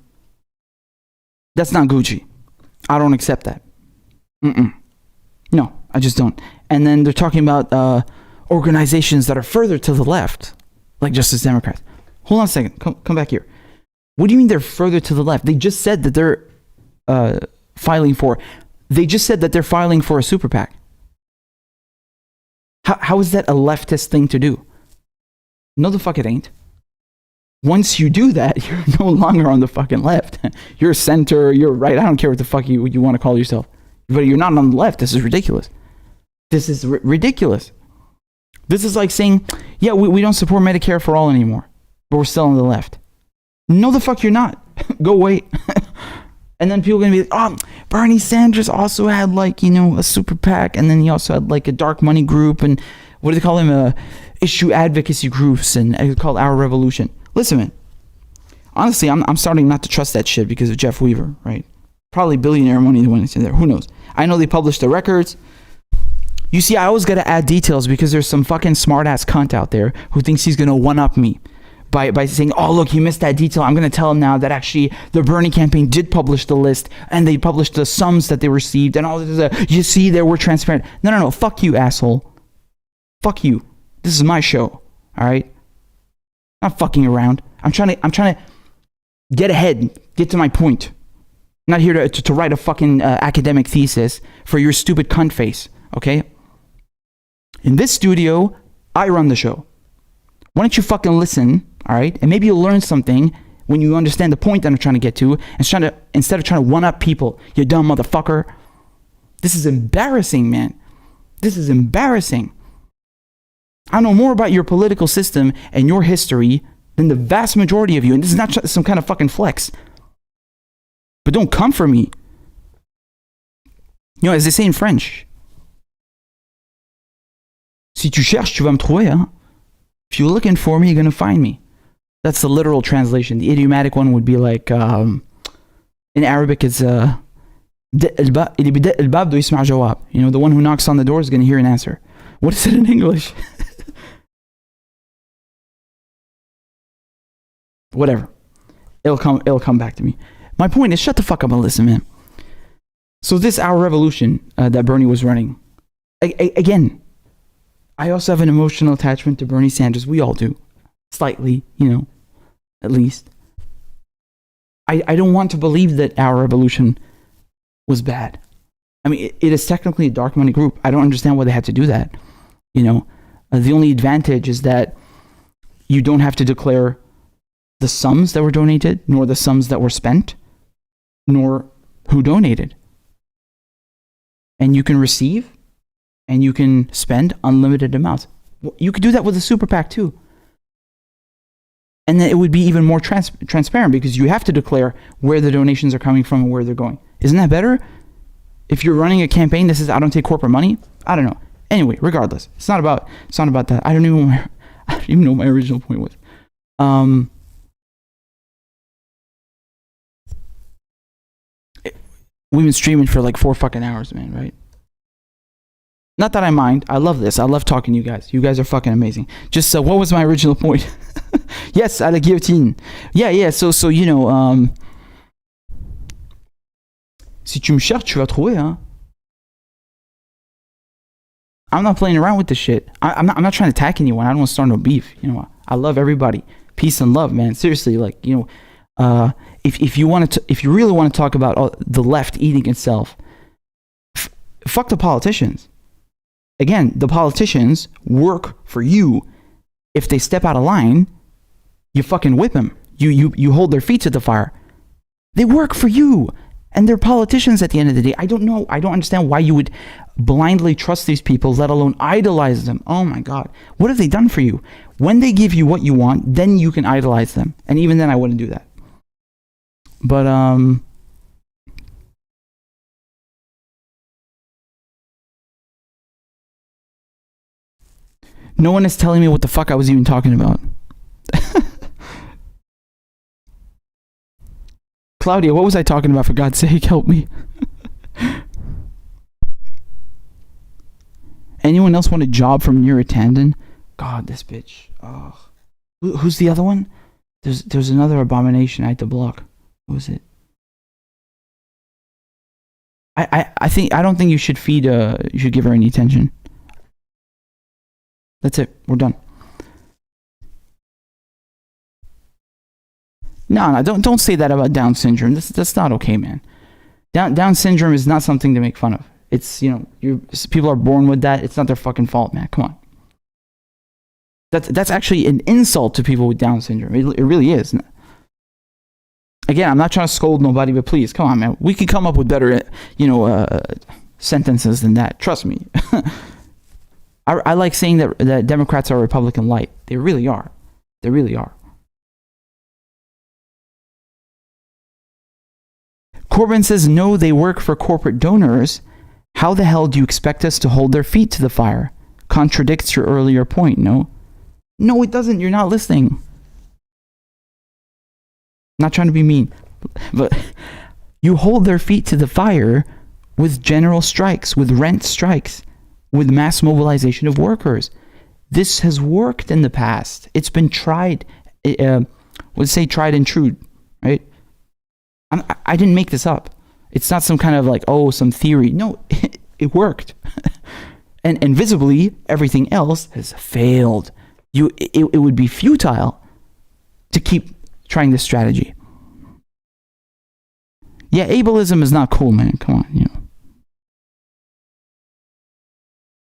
That's not Gucci. I don't accept that. No, I just don't. And then they're talking about organizations that are further to the left, like Justice Democrats. Hold on a second. Come back here. What do you mean they're further to the left? They just said that they're filing for a super PAC. How is that a leftist thing to do? No, the fuck it ain't. Once you do that, you're no longer on the fucking left. You're center, you're right. I don't care what the fuck you want to call yourself. But you're not on the left. This is ridiculous. This is ridiculous. This is like saying, yeah, we don't support Medicare for all anymore, but we're still on the left. No, the fuck you're not. Go away. And then people are going to be like, oh, Bernie Sanders also had like, a super PAC. And then he also had like a dark money group. And what do they call him? Issue advocacy groups. And it's called Our Revolution. Listen, man. Honestly, I'm starting not to trust that shit because of Jeff Weaver, right? Probably billionaire money when it's in there. Who knows? I know they published the records. You see, I always got to add details because there's some fucking smart-ass cunt out there who thinks he's going to one-up me by saying, oh, look, you missed that detail. I'm going to tell him now that actually the Bernie campaign did publish the list and they published the sums that they received and all this. You see, they were transparent. No. Fuck you, asshole. Fuck you. This is my show. All right? I'm not fucking around. I'm trying to get ahead, get to my point. I'm not here to write a fucking academic thesis for your stupid cunt face, okay? In this studio, I run the show. Why don't you fucking listen, all right? And maybe you'll learn something when you understand the point that I'm trying to get to, instead of trying to one-up people, you dumb motherfucker. This is embarrassing, man. This is embarrassing. I know more about your political system and your history than the vast majority of you. And this is not some kind of fucking flex. But don't come for me. As they say in French. Si tu cherches, tu vas me trouver, hein? If you're looking for me, you're going to find me. That's the literal translation. The idiomatic one would be like, in Arabic, it's, the one who knocks on the door is going to hear an answer. What is it in English? Whatever. It'll come back to me. My point is, shut the fuck up and listen, man. So this Our Revolution that Bernie was running, again, I also have an emotional attachment to Bernie Sanders. We all do. Slightly, at least. I don't want to believe that Our Revolution was bad. I mean, it is technically a dark money group. I don't understand why they had to do that. The only advantage is that you don't have to declare the sums that were donated, nor the sums that were spent, nor who donated. And you can receive and you can spend unlimited amounts. You could do that with a super PAC too. And then it would be even more transparent because you have to declare where the donations are coming from and where they're going. Isn't that better? If you're running a campaign that says, I don't take corporate money, I don't know. Anyway, regardless, it's not about that. I don't even know what my original point was. We've been streaming for like 4 fucking hours, man, right? Not that I mind. I love this. I love talking to you guys. You guys are fucking amazing. Just what was my original point? Yes, à la guillotine. Yeah. So you know, si tu me cherches, tu vas trouver, hein. I'm not playing around with this shit. I'm not trying to attack anyone. I don't want to start no beef. You know, I love everybody. Peace and love, man. Seriously, like, you know, if you really want to talk about the left eating itself, fuck the politicians. Again, the politicians work for you. If they step out of line, you fucking whip them. You hold their feet to the fire. They work for you. And they're politicians at the end of the day. I don't understand why you would blindly trust these people, let alone idolize them. Oh my God. What have they done for you? When they give you what you want, then you can idolize them. And even then I wouldn't do that. But, no one is telling me what the fuck I was even talking about. Claudia, what was I talking about? For God's sake, help me. Anyone else want a job from Neurotandan? God, this bitch. Oh. Who's the other one? There's another abomination I had to block. What was it? I don't think you should you should give her any attention. That's it. We're done. No, don't say that about Down syndrome. That's not okay, man. Down syndrome is not something to make fun of. It's, you know, people are born with that. It's not their fucking fault, man. Come on. That's actually an insult to people with Down syndrome. It really is. Again, I'm not trying to scold nobody, but please, come on, man. We can come up with better, you know, sentences than that. Trust me. I like saying that Democrats are Republican light. They really are. They really are. Corbyn says, no, they work for corporate donors. How the hell do you expect us to hold their feet to the fire? Contradicts your earlier point, no? No, it doesn't. You're not listening. Not trying to be mean. But you hold their feet to the fire with general strikes, with rent strikes, with mass mobilization of workers. This has worked in the past. It's been tried. Let's say tried and true, right? I didn't make this up. It's not some kind of like, some theory. No, it worked. and visibly, everything else has failed. It would be futile to keep trying this strategy. Yeah, ableism is not cool, man. Come on, you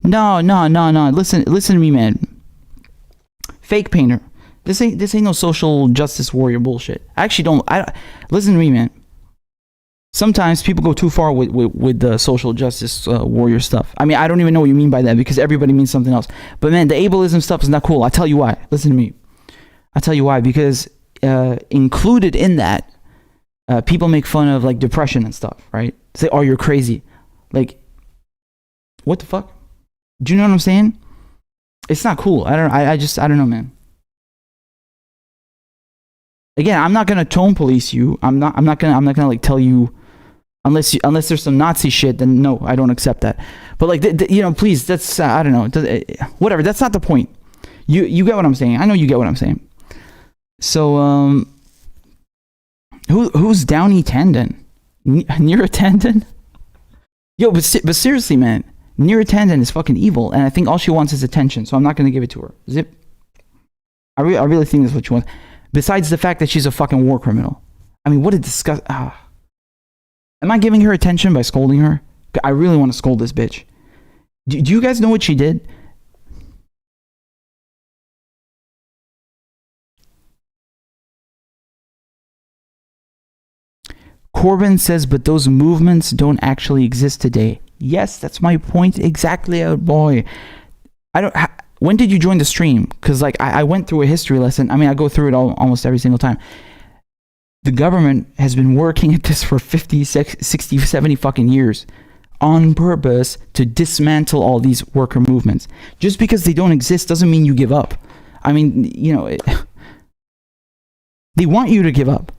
know. No. Listen to me, man. Fake painter. This ain't no social justice warrior bullshit. I actually don't. Listen to me, man. Sometimes people go too far with the social justice warrior stuff. I mean, I don't even know what you mean by that because everybody means something else. But man, the ableism stuff is not cool. I'll tell you why. Listen to me. I'll tell you why. Because included in that, people make fun of like depression and stuff, right? Say, oh, you're crazy. Like, what the fuck? Do you know what I'm saying? It's not cool. I don't know, man. Again, I'm not gonna tone police you. I'm not gonna like tell you unless there's some Nazi shit. Then no, I don't accept that. But like, you know, please, that's I don't know, whatever. That's not the point. You get what I'm saying. I know you get what I'm saying. So who's Downey Tandon? Neera Tandon? Yo, but seriously, man, Neera Tandon is fucking evil, and I think all she wants is attention. So I'm not gonna give it to her. Zip. I really think that's what she wants. Besides the fact that she's a fucking war criminal. I mean, what a disgust. Am I giving her attention by scolding her? I really want to scold this bitch. Do you guys know what she did? Corbyn says, but those movements don't actually exist today. Yes, that's my point exactly, oh boy. When did you join the stream? Because like I went through a history lesson. I mean, I go through it almost every single time. The government has been working at this for 50, 60, 70 fucking years on purpose to dismantle all these worker movements. Just because they don't exist doesn't mean you give up. I mean, you know, they want you to give up.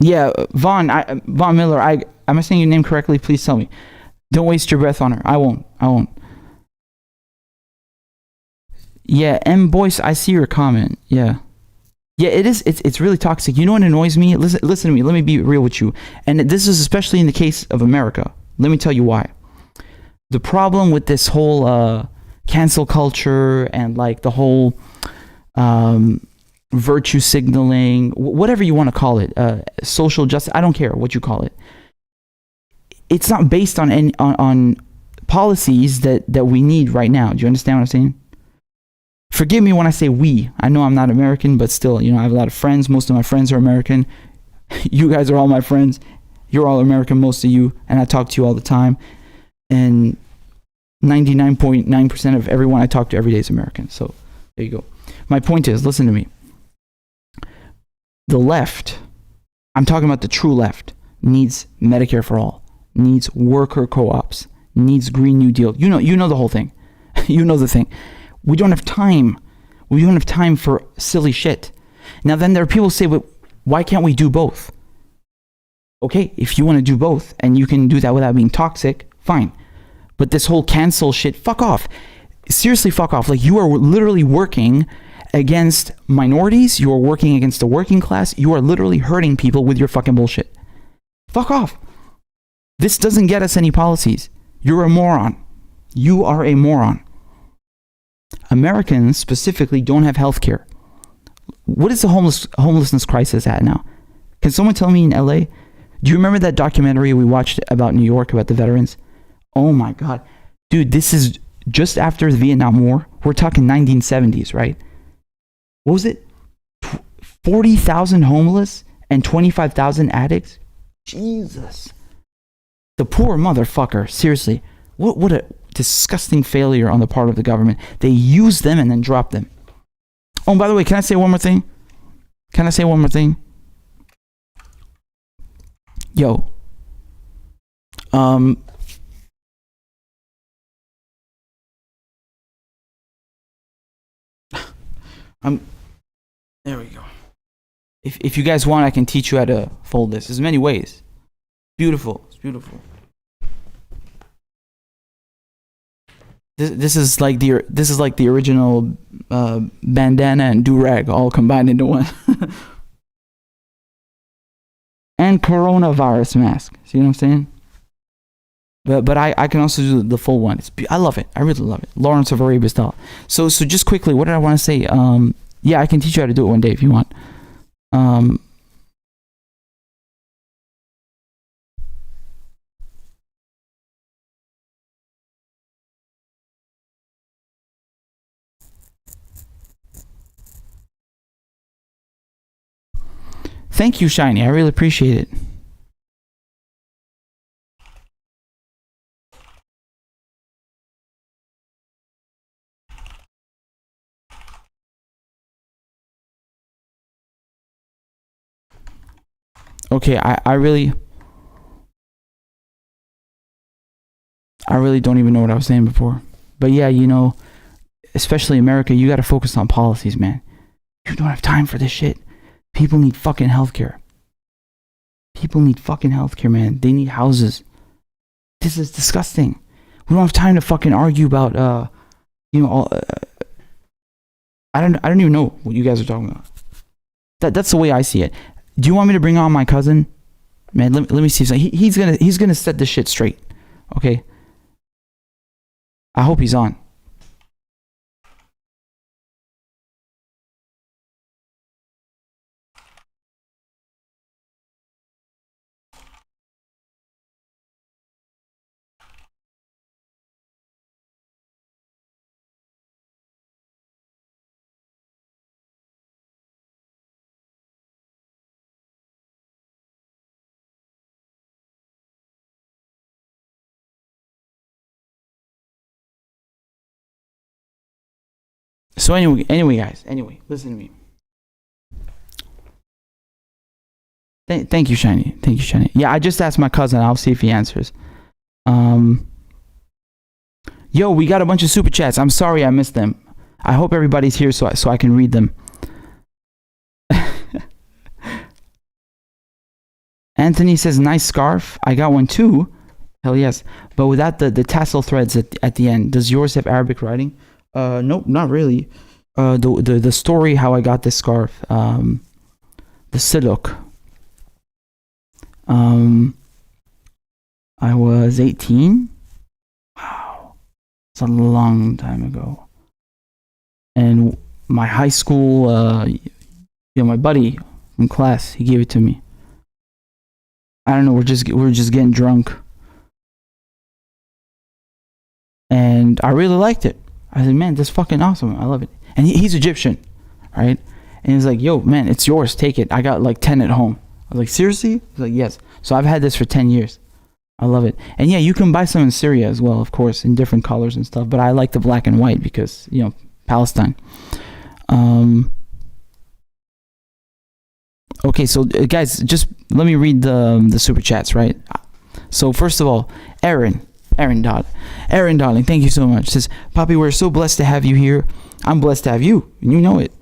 Yeah, Von Miller, am I saying your name correctly? Please tell me. Don't waste your breath on her. I won't. Yeah, M Boyce, I see your comment. Yeah. Yeah, it is. It's really toxic. You know what annoys me? Listen to me. Let me be real with you. And this is especially in the case of America. Let me tell you why. The problem with this whole cancel culture and like the whole virtue signaling, whatever you want to call it, social justice, I don't care what you call it. It's not based on policies that we need right now. Do you understand what I'm saying? Forgive me when I say we. I know I'm not American, but still, you know, I have a lot of friends. Most of my friends are American. You guys are all my friends. You're all American, most of you, and I talk to you all the time. And 99.9% of everyone I talk to every day is American. So there you go. My point is, listen to me. The left, I'm talking about the true left, needs Medicare for all, needs worker co-ops, needs Green New Deal. You know the whole thing. You know the thing. We don't have time. We don't have time for silly shit. Now then there are people who say, but why can't we do both? Okay, if you want to do both and you can do that without being toxic, fine. But this whole cancel shit, fuck off. Seriously, fuck off. Like, you are literally working against minorities. You are working against the working class. You are literally hurting people with your fucking bullshit. Fuck off. This doesn't get us any policies. You're a moron. You are a moron. Americans specifically don't have health care. What is the homelessness crisis at now? Can someone tell me in LA? Do you remember that documentary we watched about New York, about the veterans? Oh my God. Dude, this is just after the Vietnam War. We're talking 1970s, right? What was it? 40,000 homeless and 25,000 addicts? Jesus. The poor motherfucker. Seriously. What a disgusting failure on the part of the government. They use them and then drop them. Oh, and by the way, can I say one more thing? Yo. There we go. If you guys want, I can teach you how to fold this. There's many ways. Beautiful. It's beautiful. This is like the original bandana and do-rag all combined into one. And coronavirus mask. See what I'm saying? But I can also do the full one. I love it. I really love it. Lawrence of Arabia style. So just quickly, what did I want to say? Yeah, I can teach you how to do it one day if you want. Thank you, Shiny. I really appreciate it. Okay, I really don't even know what I was saying before. But yeah, you know, especially America, you got to focus on policies, man. You don't have time for this shit. People need fucking healthcare. People need fucking healthcare, man. They need houses. This is disgusting. We don't have time to fucking argue about, I don't even know what you guys are talking about. That's the way I see it. Do you want me to bring on my cousin? Man, let me see. He's gonna set this shit straight. Okay. I hope he's on. So anyway, guys. Anyway, listen to me. Thank you, Shiny. Thank you, Shiny. Yeah, I just asked my cousin. I'll see if he answers. Yo, we got a bunch of super chats. I'm sorry I missed them. I hope everybody's here so I can read them. Anthony says, nice scarf. I got one too. Hell yes. But without the tassel threads at the end. Does yours have Arabic writing? Nope, not really. The story how I got this scarf. The siluk. I was 18. Wow. It's a long time ago. And my high school, my buddy from class, he gave it to me. I don't know, we're just getting drunk. And I really liked it. I said, man, this is fucking awesome. I love it. And he's Egyptian, right? And he's like, yo, man, it's yours. Take it. I got like 10 at home. I was like, seriously? He's like, yes. So I've had this for 10 years. I love it. And yeah, you can buy some in Syria as well, of course, in different colors and stuff. But I like the black and white because, Palestine. Okay, so guys, just let me read the super chats, right? So first of all, Aaron Darling, thank you so much. Says, Poppy, we're so blessed to have you here. I'm blessed to have you, and you know it.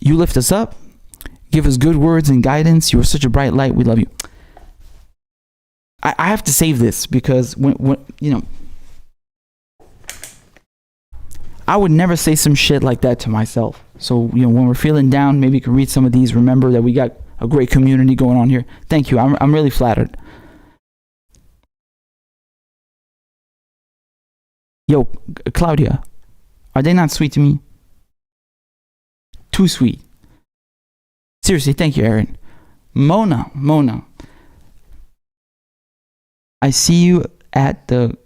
You lift us up, give us good words and guidance. You are such a bright light. We love you. I have to save this because when I would never say some shit like that to myself. So, when we're feeling down, maybe you can read some of these. Remember that we got a great community going on here. Thank you. I'm really flattered. Yo, Claudia, are they not sweet to me? Too sweet. Seriously, thank you, Aaron. Mona. I see you at the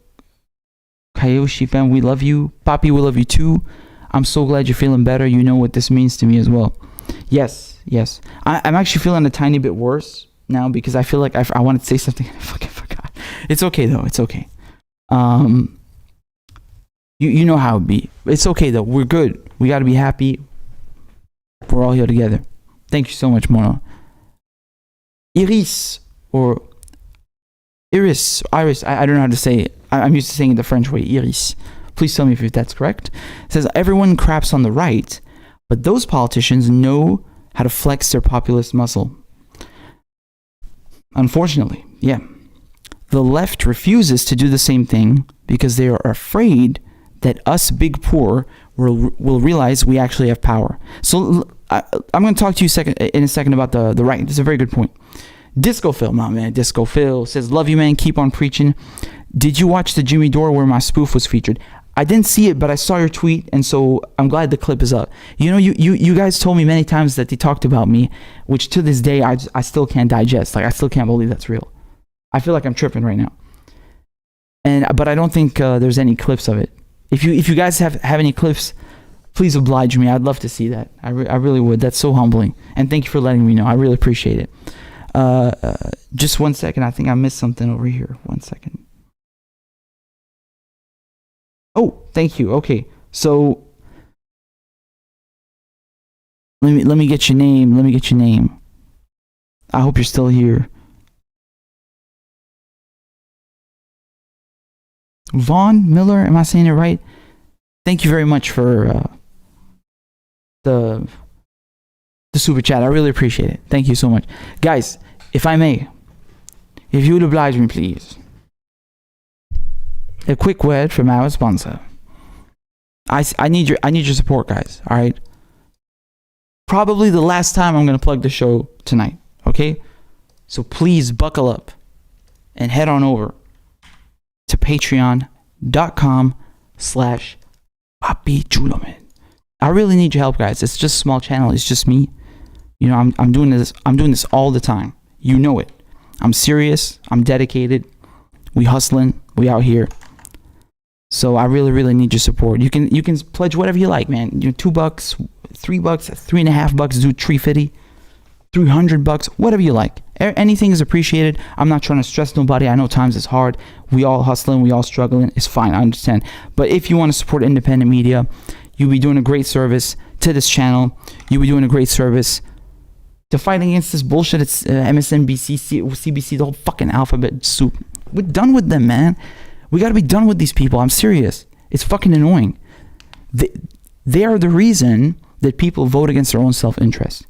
Kayoshi fam. We love you. Papi, we love you too. I'm so glad you're feeling better. You know what this means to me as well. Yes. I'm actually feeling a tiny bit worse now because I feel like I wanted to say something and I fucking forgot. It's okay though. It's okay. You know how it be. It's okay though. We're good. We got to be happy. We're all here together. Thank you so much, Mona. Iris. I don't know how to say it. I'm used to saying it the French way. Iris. Please tell me if that's correct. It says, everyone craps on the right, but those politicians know how to flex their populist muscle. Unfortunately, yeah. The left refuses to do the same thing because they are afraid that us big poor will realize we actually have power. So I'm going to talk to you in a second about the right. This is a very good point. Disco Phil, my man, Disco Phil says, love you, man. Keep on preaching. Did you watch the Jimmy Dore where my spoof was featured? I didn't see it, but I saw your tweet, and so I'm glad the clip is up. You guys told me many times that they talked about me, which to this day I still can't digest. Like, I still can't believe that's real. I feel like I'm tripping right now. But I don't think there's any clips of it. If you guys have any clips, please oblige me. I'd love to see that. I really would. That's so humbling. And thank you for letting me know. I really appreciate it. Just 1 second. I think I missed something over here. 1 second. Oh, thank you. Okay. So let me get your name. I hope you're still here. Vaughn Miller, am I saying it right? Thank you very much for the super chat. I really appreciate it. Thank you so much. Guys, if I may, if you would oblige me, please. A quick word from our sponsor. I need your support, guys. All right. Probably the last time I'm gonna plug the show tonight. Okay. So please buckle up and head on over to patreon.com/papichuloman. I really need your help, guys. It's just a small channel. It's just me. I'm doing this all the time. You know it. I'm serious. I'm dedicated. We hustling. We out here. So I really, really need your support. You can pledge whatever you like, man. $2, $3, $3.50, do $3.50, $300, whatever you like. Anything is appreciated. I'm not trying to stress nobody. I know times is hard. We all hustling. We all struggling. It's fine. I understand. But if you want to support independent media, you'd be doing a great service to this channel. You'd be doing a great service to fighting against this bullshit. It's MSNBC, CBC, the whole fucking alphabet soup. We're done with them, man. We got to be done with these people. I'm serious. It's fucking annoying. They are the reason that people vote against their own self-interest.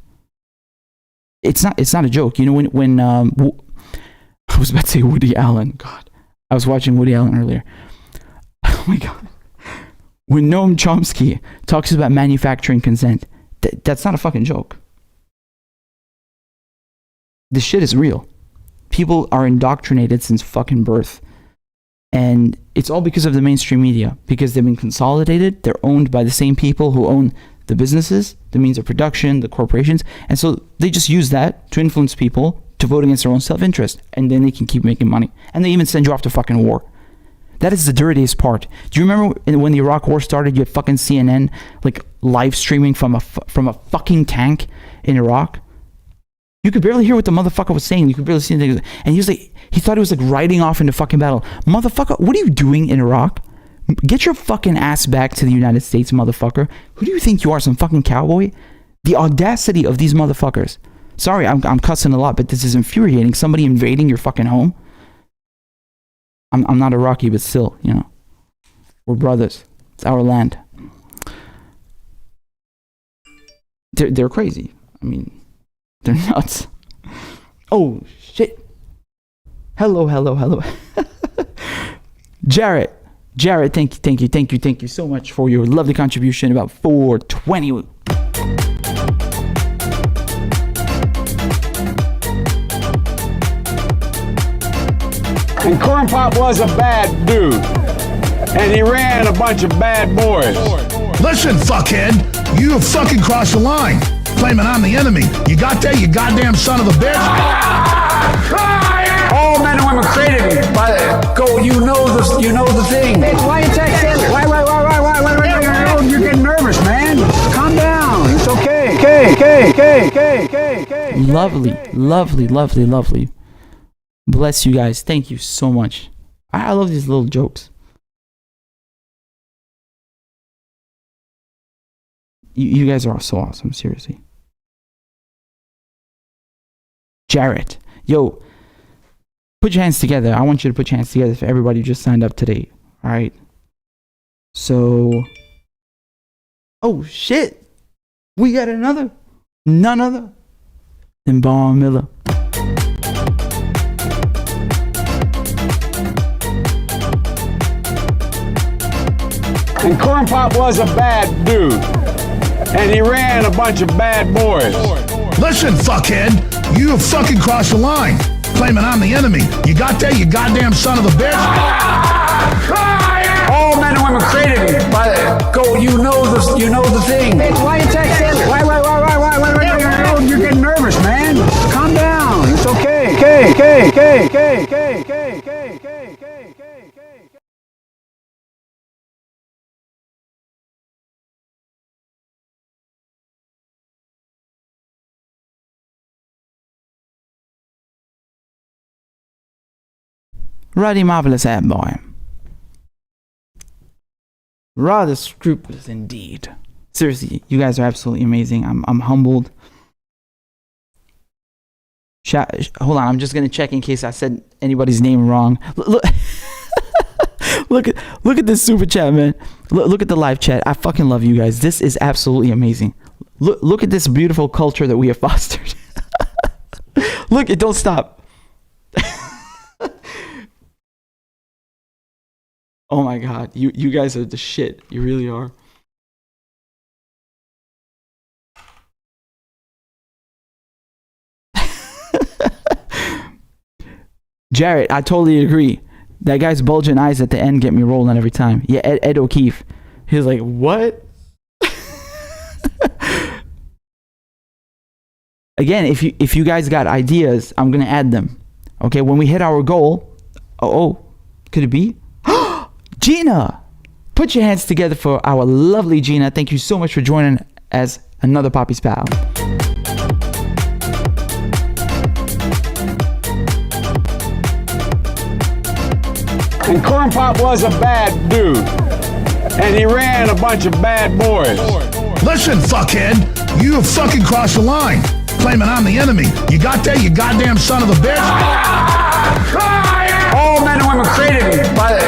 It's not a joke. You know, when I was about to say Woody Allen. God, I was watching Woody Allen earlier. Oh my God. When Noam Chomsky talks about manufacturing consent, that's not a fucking joke. This shit is real. People are indoctrinated since fucking birth. And it's all because of the mainstream media. Because they've been consolidated. They're owned by the same people who own the businesses, the means of production, the corporations. And so they just use that to influence people to vote against their own self-interest. And then they can keep making money. And they even send you off to fucking war. That is the dirtiest part. Do you remember when the Iraq war started, you had fucking CNN like live streaming from a fucking tank in Iraq? You could barely hear what the motherfucker was saying. You could barely see anything. And he was like, he thought he was like riding off into fucking battle. Motherfucker, what are you doing in Iraq? Get your fucking ass back to the United States, motherfucker. Who do you think you are, some fucking cowboy? The audacity of these motherfuckers. Sorry, I'm cussing a lot, but this is infuriating. Somebody invading your fucking home. I'm not Iraqi, but still, you know, we're brothers. It's our land. They're crazy. I mean, they're nuts. Oh shit. Hello. Jarrett, thank you so much for your lovely contribution about 420. And Corn Pop was a bad dude. And he ran a bunch of bad boys. Listen, fuckhead, you have fucking crossed the line. Claiming I'm the enemy. You got that, you goddamn son of a bitch? All men and women created go, you know the thing. Why you texting? Why? You're getting nervous, man. Calm down. It's okay. Okay. Lovely. Bless you guys. Thank you so much. I love these little jokes. You guys are so awesome, seriously. Jarrett, yo, put your hands together. I want you to put your hands together for everybody who just signed up today. All right. So, oh shit, we got none other than Vaughn Miller. And Corn Pop was a bad dude. And he ran a bunch of bad boys. Listen, fuckhead, you have fucking crossed the line. Claiming I'm the enemy. You got that, you goddamn son of a bitch? All men and women created go, you know the thing. Why you texting? Why? You're getting nervous, man. Calm down. It's okay. Okay. Ruddy marvelous ad boy. Rather scrupulous indeed. Seriously, you guys are absolutely amazing. I'm humbled. Hold on, I'm just gonna check in case I said anybody's name wrong. Look at this super chat, man. Look at the live chat. I fucking love you guys. This is absolutely amazing. Look at this beautiful culture that we have fostered. Look, it don't stop. Oh my God, you guys are the shit. You really are. Jarrett, I totally agree. That guy's bulging eyes at the end get me rolling every time. Yeah, Ed O'Keefe. He was like, what? Again, if you guys got ideas, I'm gonna add them. Okay, when we hit our goal. Oh, could it be? Gina, put your hands together for our lovely Gina. Thank you so much for joining as another Poppy's pal. And Corn Pop was a bad dude. and he ran a bunch of bad boys. Listen, fuckhead, you have fucking crossed the line. Claiming I'm the enemy. You got that, you goddamn son of a bitch? All men and women created by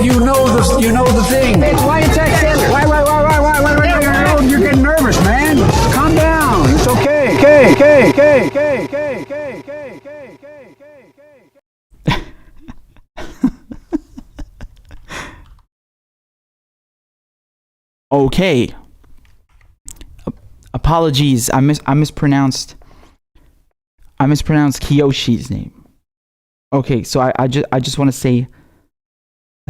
you know the thing. Why you texting? Why? You're getting nervous, man. Calm down. It's okay. Okay. Apologies. I mispronounced Kiyoshi's name. Okay, so I just want to say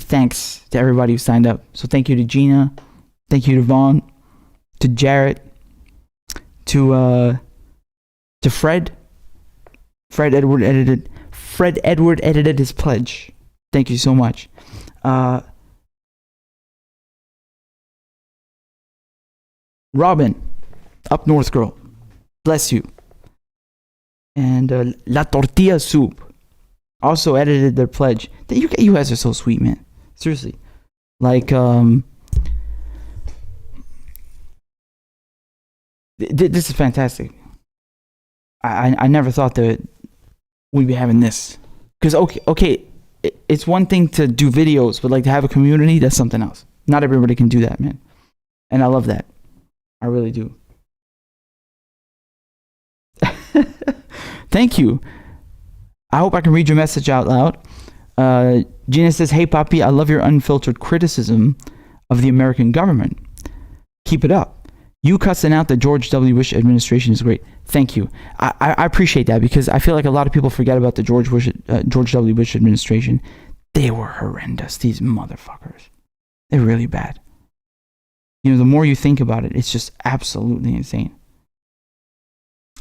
thanks to everybody who signed up. So thank you to Gina, thank you to Vaughn, to Jarrett, to Fred. Fred Edward edited his pledge. Thank you so much. Robin, up north girl, bless you. And La Tortilla Soup also edited their pledge. You guys are so sweet, man. Seriously. Like, this is fantastic. I never thought that we'd be having this. Because, okay, it's one thing to do videos, but like to have a community, that's something else. Not everybody can do that, man. And I love that. I really do. Thank you. I hope I can read your message out loud. Gina says, hey, Papi, I love your unfiltered criticism of the American government. Keep it up. You cussing out the George W. Bush administration is great. Thank you. I appreciate that because I feel like a lot of people forget about the George W. Bush administration. They were horrendous, these motherfuckers. They're really bad. You know, the more you think about it, it's just absolutely insane.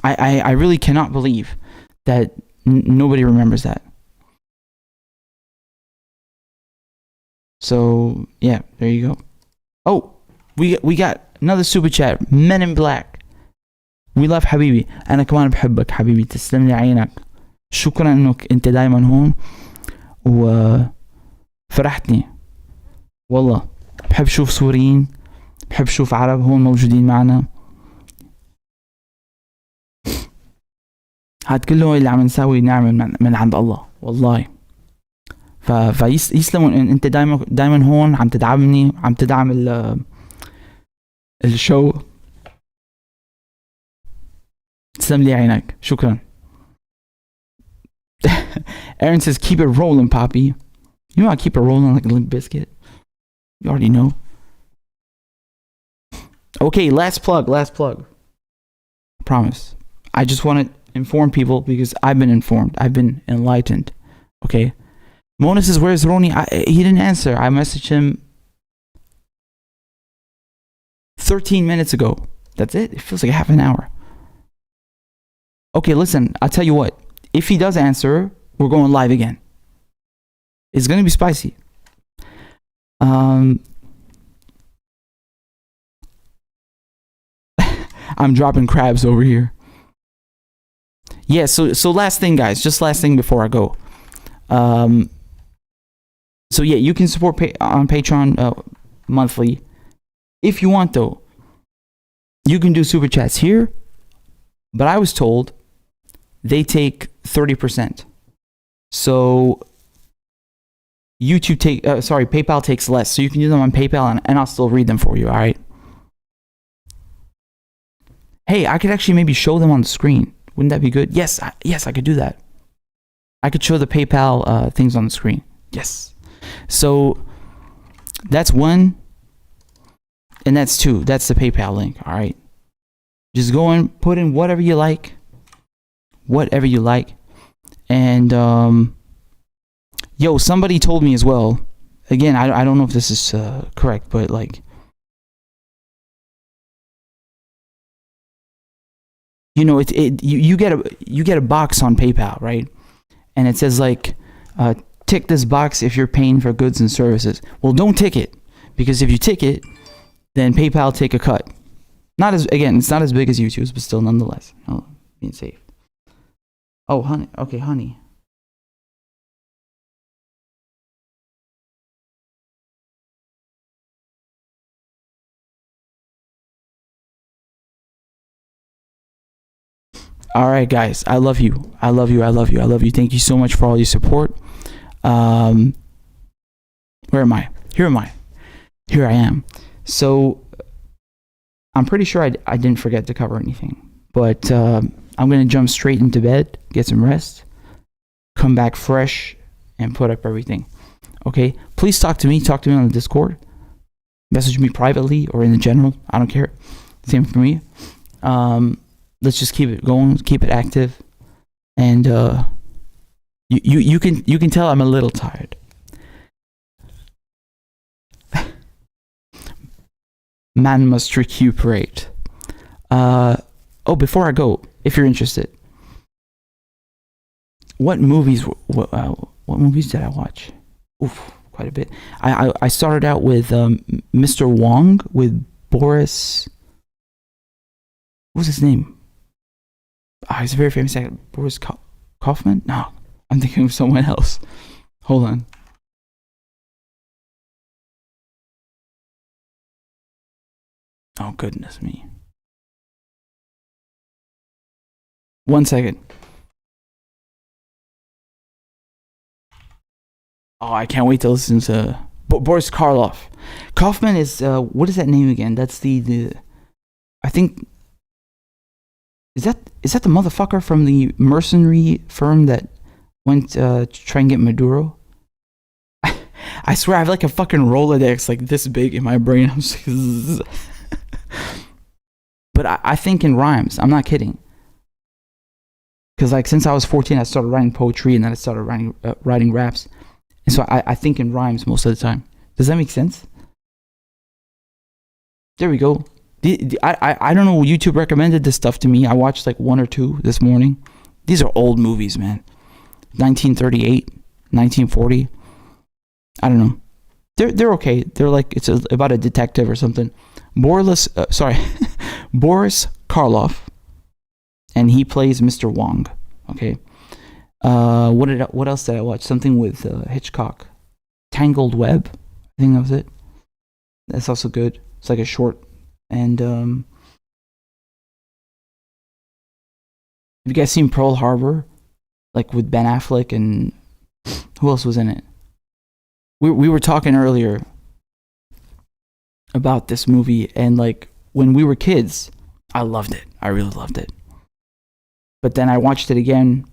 I really cannot believe that nobody remembers that. So, yeah, there you go. Oh, we got another super chat. Men in Black. We love حبيبي. أنا كمان بحبك حبيبي. تسلم لي عينك. شكرا إنك أنت دايما هون. وفرحتني. والله. بحب شوف سوريين. بحب شوف عرب هون موجودين معنا. هاد كله اللي عم نساوي نعمة من عند الله والله. فيسلموا انت دايما هون عم تدعمني عم تدعم الشو. تسلم لي عينك. شكرا. Aaron says keep it rolling, Poppy. You know I keep it rolling like a Limp Biscuit. You already know. Okay, last plug. I promise. I just want to inform people because I've been informed. I've been enlightened. Okay. Mona says, where's Roni? He didn't answer. I messaged him 13 minutes ago. That's it. It feels like half an hour. Okay, listen. I'll tell you what. If he does answer, we're going live again. It's going to be spicy. I'm dropping crabs over here. Yeah, so last thing, guys. Just last thing before I go. So yeah, you can support on Patreon monthly. If you want, though, you can do super chats here. But I was told they take 30%. So PayPal takes less. So you can use them on PayPal and I'll still read them for you, all right? Hey, I could actually maybe show them on the screen. Wouldn't that be good? Yes, I could do that. I could show the PayPal things on the screen. Yes. So that's one, and that's two. That's the PayPal link. All right. Just go and put in whatever you like, and yo, somebody told me as well. Again, I don't know if this is correct, but like, you know, you get a box on PayPal, right? And it says like, tick this box if you're paying for goods and services. Well, don't tick it, because if you tick it, then PayPal take a cut. It's not as big as YouTube's, but still nonetheless. Oh, being safe. Oh, honey. Okay, honey. All right, guys. I love you. I love you. I love you. I love you. Thank you so much for all your support. Where am I? Here am I. Here I am. So I'm pretty sure I didn't forget to cover anything, but I'm going to jump straight into bed, get some rest, come back fresh, and put up everything. Okay? Please talk to me. Talk to me on the Discord. Message me privately or in the general. I don't care. Same for me. Let's just keep it going. Keep it active. And you can tell I'm a little tired. Man must recuperate. Before I go, if you're interested, what movies did I watch? Oof, quite a bit. I started out with Mr. Wong with Boris. What was his name? He's a very famous actor. Boris Kaufman? No, I'm thinking of someone else. Hold on. Oh, goodness me. 1 second. Oh, I can't wait to listen to Boris Karloff. Kaufman is, what is that name again? That's the I think, is that the motherfucker from the mercenary firm that went to try and get Maduro? I swear I have like a fucking Rolodex like this big in my brain. I'm just but I think in rhymes. I'm not kidding. Because like since I was 14, I started writing poetry and then I started writing raps. And so I think in rhymes most of the time. Does that make sense? There we go. I don't know. YouTube recommended this stuff to me. I watched like 1 or 2 this morning. These are old movies, man. 1938, 1940. I don't know. They're okay. They're like it's about a detective or something. Boris Karloff, and he plays Mr. Wong. Okay. What else did I watch? Something with Hitchcock, Tangled Web. I think that was it. That's also good. It's like a short. And have you guys seen Pearl Harbor? Like with Ben Affleck and who else was in it? We were talking earlier about this movie, and like when we were kids, I loved it. I really loved it. But then I watched it again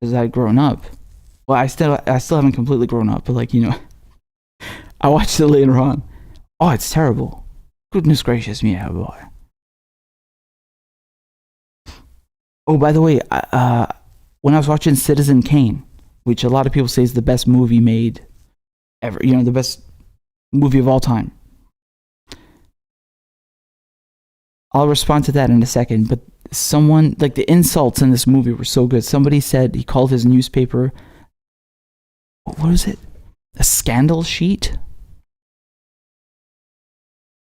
as I'd grown up. Well, I still haven't completely grown up, but like, you know, I watched it later on. Oh, it's terrible. Goodness gracious me, boy. Oh, by the way, when I was watching Citizen Kane, which a lot of people say is the best movie made ever, you know, the best movie of all time. I'll respond to that in a second, but someone, like the insults in this movie were so good. Somebody said he called his newspaper, what is it? A scandal sheet?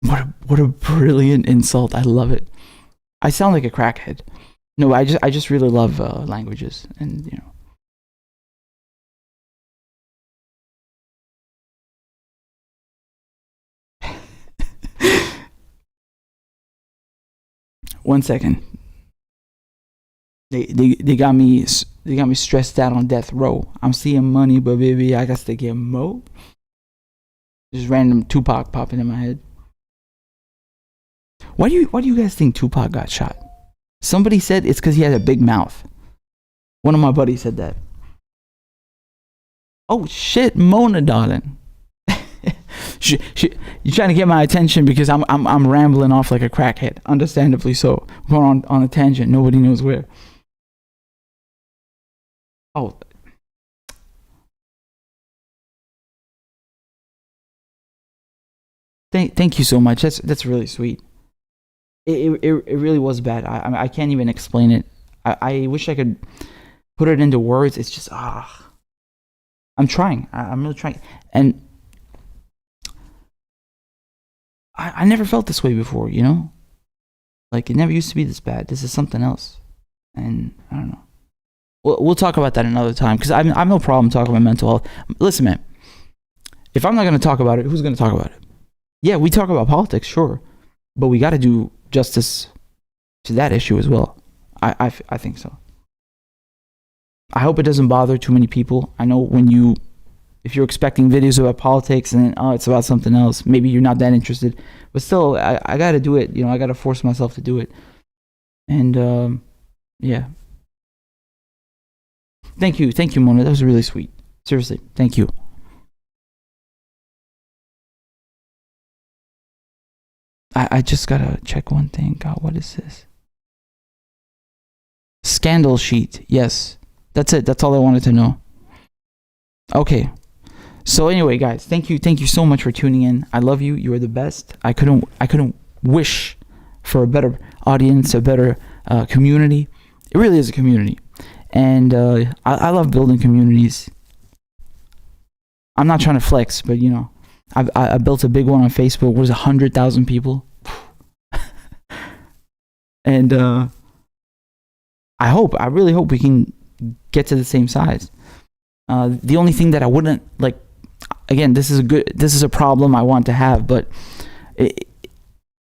What a brilliant insult. I love it. I sound like a crackhead. No, I just really love languages, and you know. One second. They got me stressed out on death row. I'm seeing money, but baby, I got to get mo. Just random Tupac popping in my head. Why do you guys think Tupac got shot? Somebody said it's because he had a big mouth. One of my buddies said that. Oh shit, Mona, darling. You're trying to get my attention because I'm rambling off like a crackhead. Understandably so. I'm going on a tangent. Nobody knows where. Oh. Thank you so much. That's really sweet. It really was bad. I can't even explain it. I wish I could put it into words. It's just I'm trying. I'm really trying. And I never felt this way before, you know? Like, it never used to be this bad. This is something else. And I don't know. We'll talk about that another time, because I'm no problem talking about mental health. Listen, man. If I'm not going to talk about it, who's going to talk about it? Yeah, we talk about politics, sure. But we got to do justice to that issue as well. I think so. I hope it doesn't bother too many people. I know if you're expecting videos about politics and it's about something else, maybe you're not that interested. But still, I got to do it. I got to force myself to do it. And yeah. Thank you, Mona. That was really sweet. Seriously, thank you. I just gotta check one thing. God, what is this? Scandal sheet. Yes, that's it. That's all I wanted to know. Okay. So anyway, guys, thank you so much for tuning in. I love you. You are the best. I couldn't wish for a better audience, a better community. It really is a community, and I love building communities. I'm not trying to flex, but I built a big one on Facebook. What was 100,000 people? And I really hope we can get to the same size. The only thing that I wouldn't like, again, this is a problem I want to have, but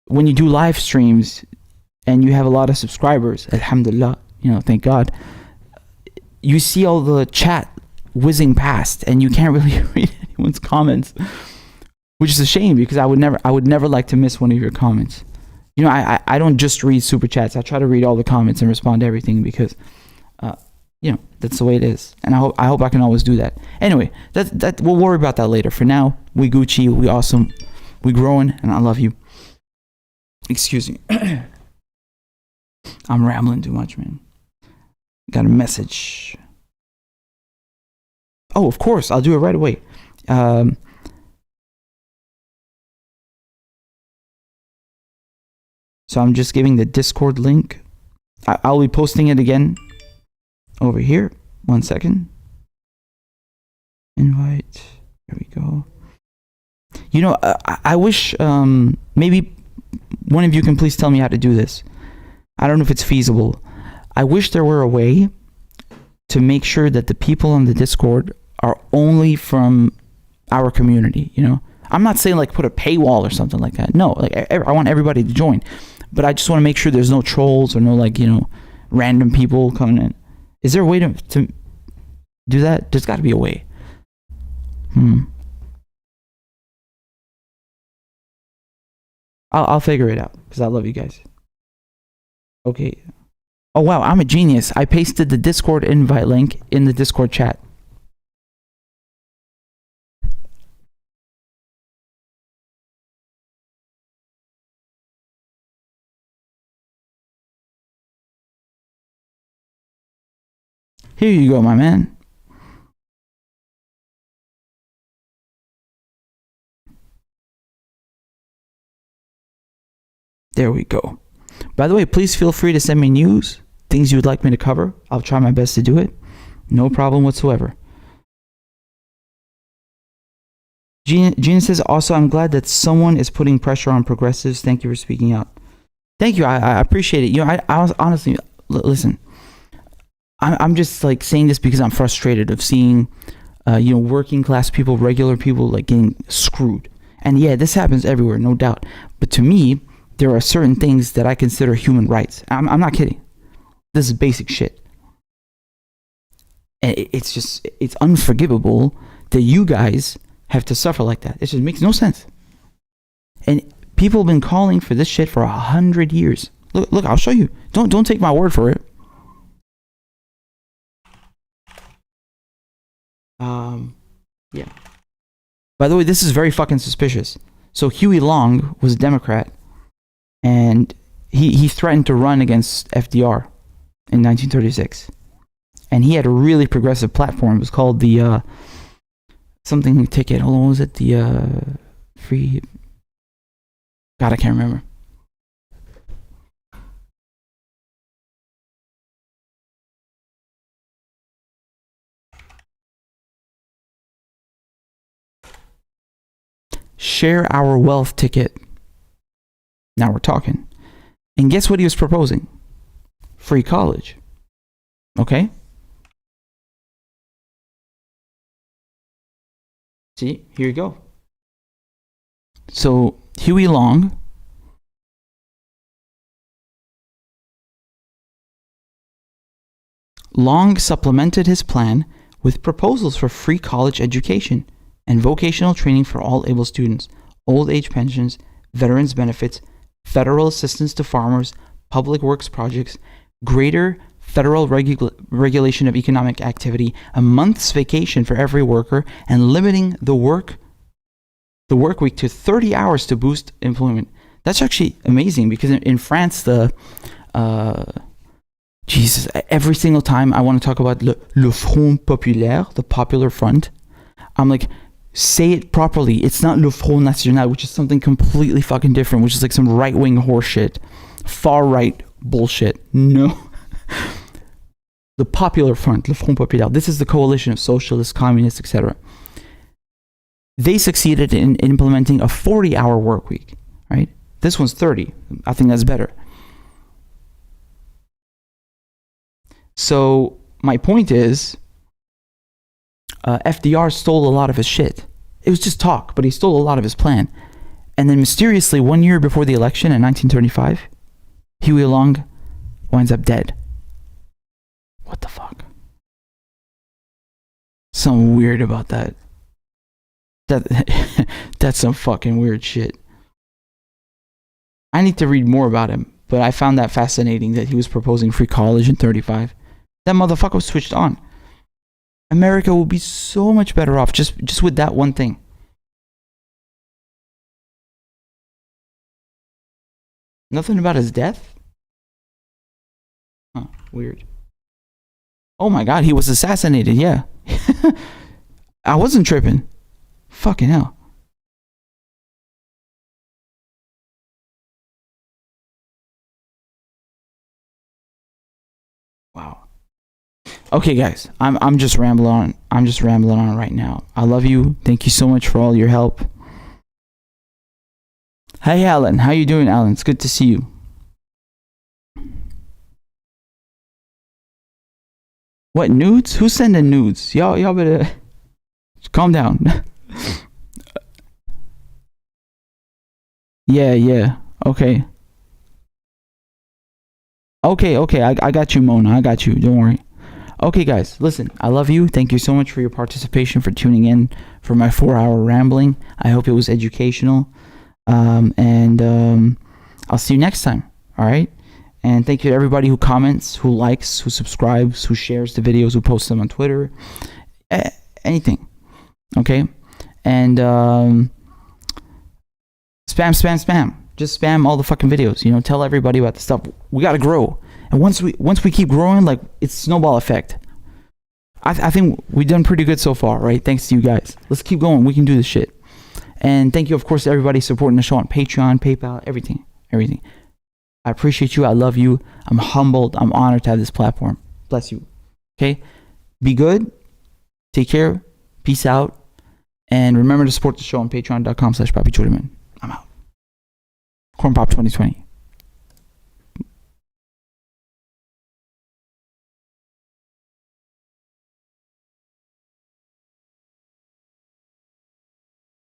when you do live streams and you have a lot of subscribers, alhamdulillah, thank God, you see all the chat whizzing past and you can't really read anyone's comments, which is a shame because I would never like to miss one of your comments. I don't just read super chats. I try to read all the comments and respond to everything because that's the way it is, and I hope I can always do that. Anyway, that we'll worry about that later. For now, we Gucci, we awesome, we growing, and I love you. Excuse me. I'm rambling too much, man. Got a message. Oh, of course, I'll do it right away. So I'm just giving the Discord link. I'll be posting it again over here. 1 second. Invite. There we go. I wish maybe one of you can please tell me how to do this. I don't know if it's feasible. I wish there were a way to make sure that the people on the Discord are only from our community. I'm not saying like put a paywall or something like that. No, like I want everybody to join. But I just want to make sure there's no trolls or no random people coming in. Is there a way to do that? There's got to be a way. I'll figure it out because I love you guys. Okay. Oh wow, I'm a genius. I pasted the Discord invite link in the Discord chat. Here you go, my man. There we go. By the way, please feel free to send me news, things you would like me to cover. I'll try my best to do it. No problem whatsoever. Gina says, also, I'm glad that someone is putting pressure on progressives. Thank you for speaking out. Thank you. I appreciate it. I was honestly, listen, I'm just like saying this because I'm frustrated of seeing, working class people, regular people like getting screwed. And yeah, this happens everywhere, no doubt. But to me, there are certain things that I consider human rights. I'm not kidding. This is basic shit. And it's unforgivable that you guys have to suffer like that. It just makes no sense. And people have been calling for this shit for 100 years. Look, I'll show you. Don't take my word for it. Yeah. By the way, this is very fucking suspicious. So Huey Long was a Democrat, and he threatened to run against FDR in 1936. And he had a really progressive platform. It was called the something ticket. Hold on, what was it? The free. God, I can't remember. Share Our Wealth ticket. Now we're talking. And guess what he was proposing? Free college. Okay? See, here you go. So Huey Long long supplemented his plan with proposals for free college education and vocational training for all able students, old age pensions, veterans benefits, federal assistance to farmers, public works projects, greater federal regulation of economic activity, a month's vacation for every worker, and limiting the work week to 30 hours to boost employment. That's actually amazing, because in France, Jesus, every single time I want to talk about le Front Populaire, the Popular Front, I'm like, say it properly. It's not le Front National, which is something completely fucking different, which is like some right-wing horseshit, far-right bullshit. No. The Popular Front, le Front Populaire. This is the coalition of socialists, communists, etc. They succeeded in implementing a 40-hour work week, right? This one's 30. I think that's better. So my point is, FDR stole a lot of his shit. It was just talk, but he stole a lot of his plan. And then mysteriously, 1 year before the election in 1935, Huey Long winds up dead. What the fuck? Something weird about that. That's some fucking weird shit. I need to read more about him, but I found that fascinating that he was proposing free college in 35. That motherfucker was switched on. America will be so much better off just with that one thing. Nothing about his death? Huh, weird. Oh my god, he was assassinated, yeah. I wasn't tripping. Fucking hell. Wow. Okay, guys, I'm just rambling on. I'm just rambling on right now. I love you. Thank you so much for all your help. Hey, Alan. How you doing, Alan? It's good to see you. What, nudes? Who's sending nudes? Y'all better calm down. Yeah. Okay. Okay. I got you, Mona. I got you. Don't worry. Okay, guys, listen, I love you. Thank you so much for your participation, for tuning in for my 4-hour rambling. I hope it was educational. And I'll see you next time. All right. And thank you to everybody who comments, who likes, who subscribes, who shares the videos, who posts them on Twitter, anything. Okay. And spam. Just spam all the fucking videos. You know, tell everybody about the stuff. We got to grow. And once we keep growing, like, it's snowball effect. I think we've done pretty good so far, right? Thanks to you guys. Let's keep going. We can do this shit. And thank you, of course, to everybody supporting the show on Patreon, PayPal, everything. I appreciate you. I love you. I'm humbled. I'm honored to have this platform. Bless you. Okay? Be good. Take care. Peace out. And remember to support the show on patreon.com/PapiChuliman. I'm out. Corn Pop 2020.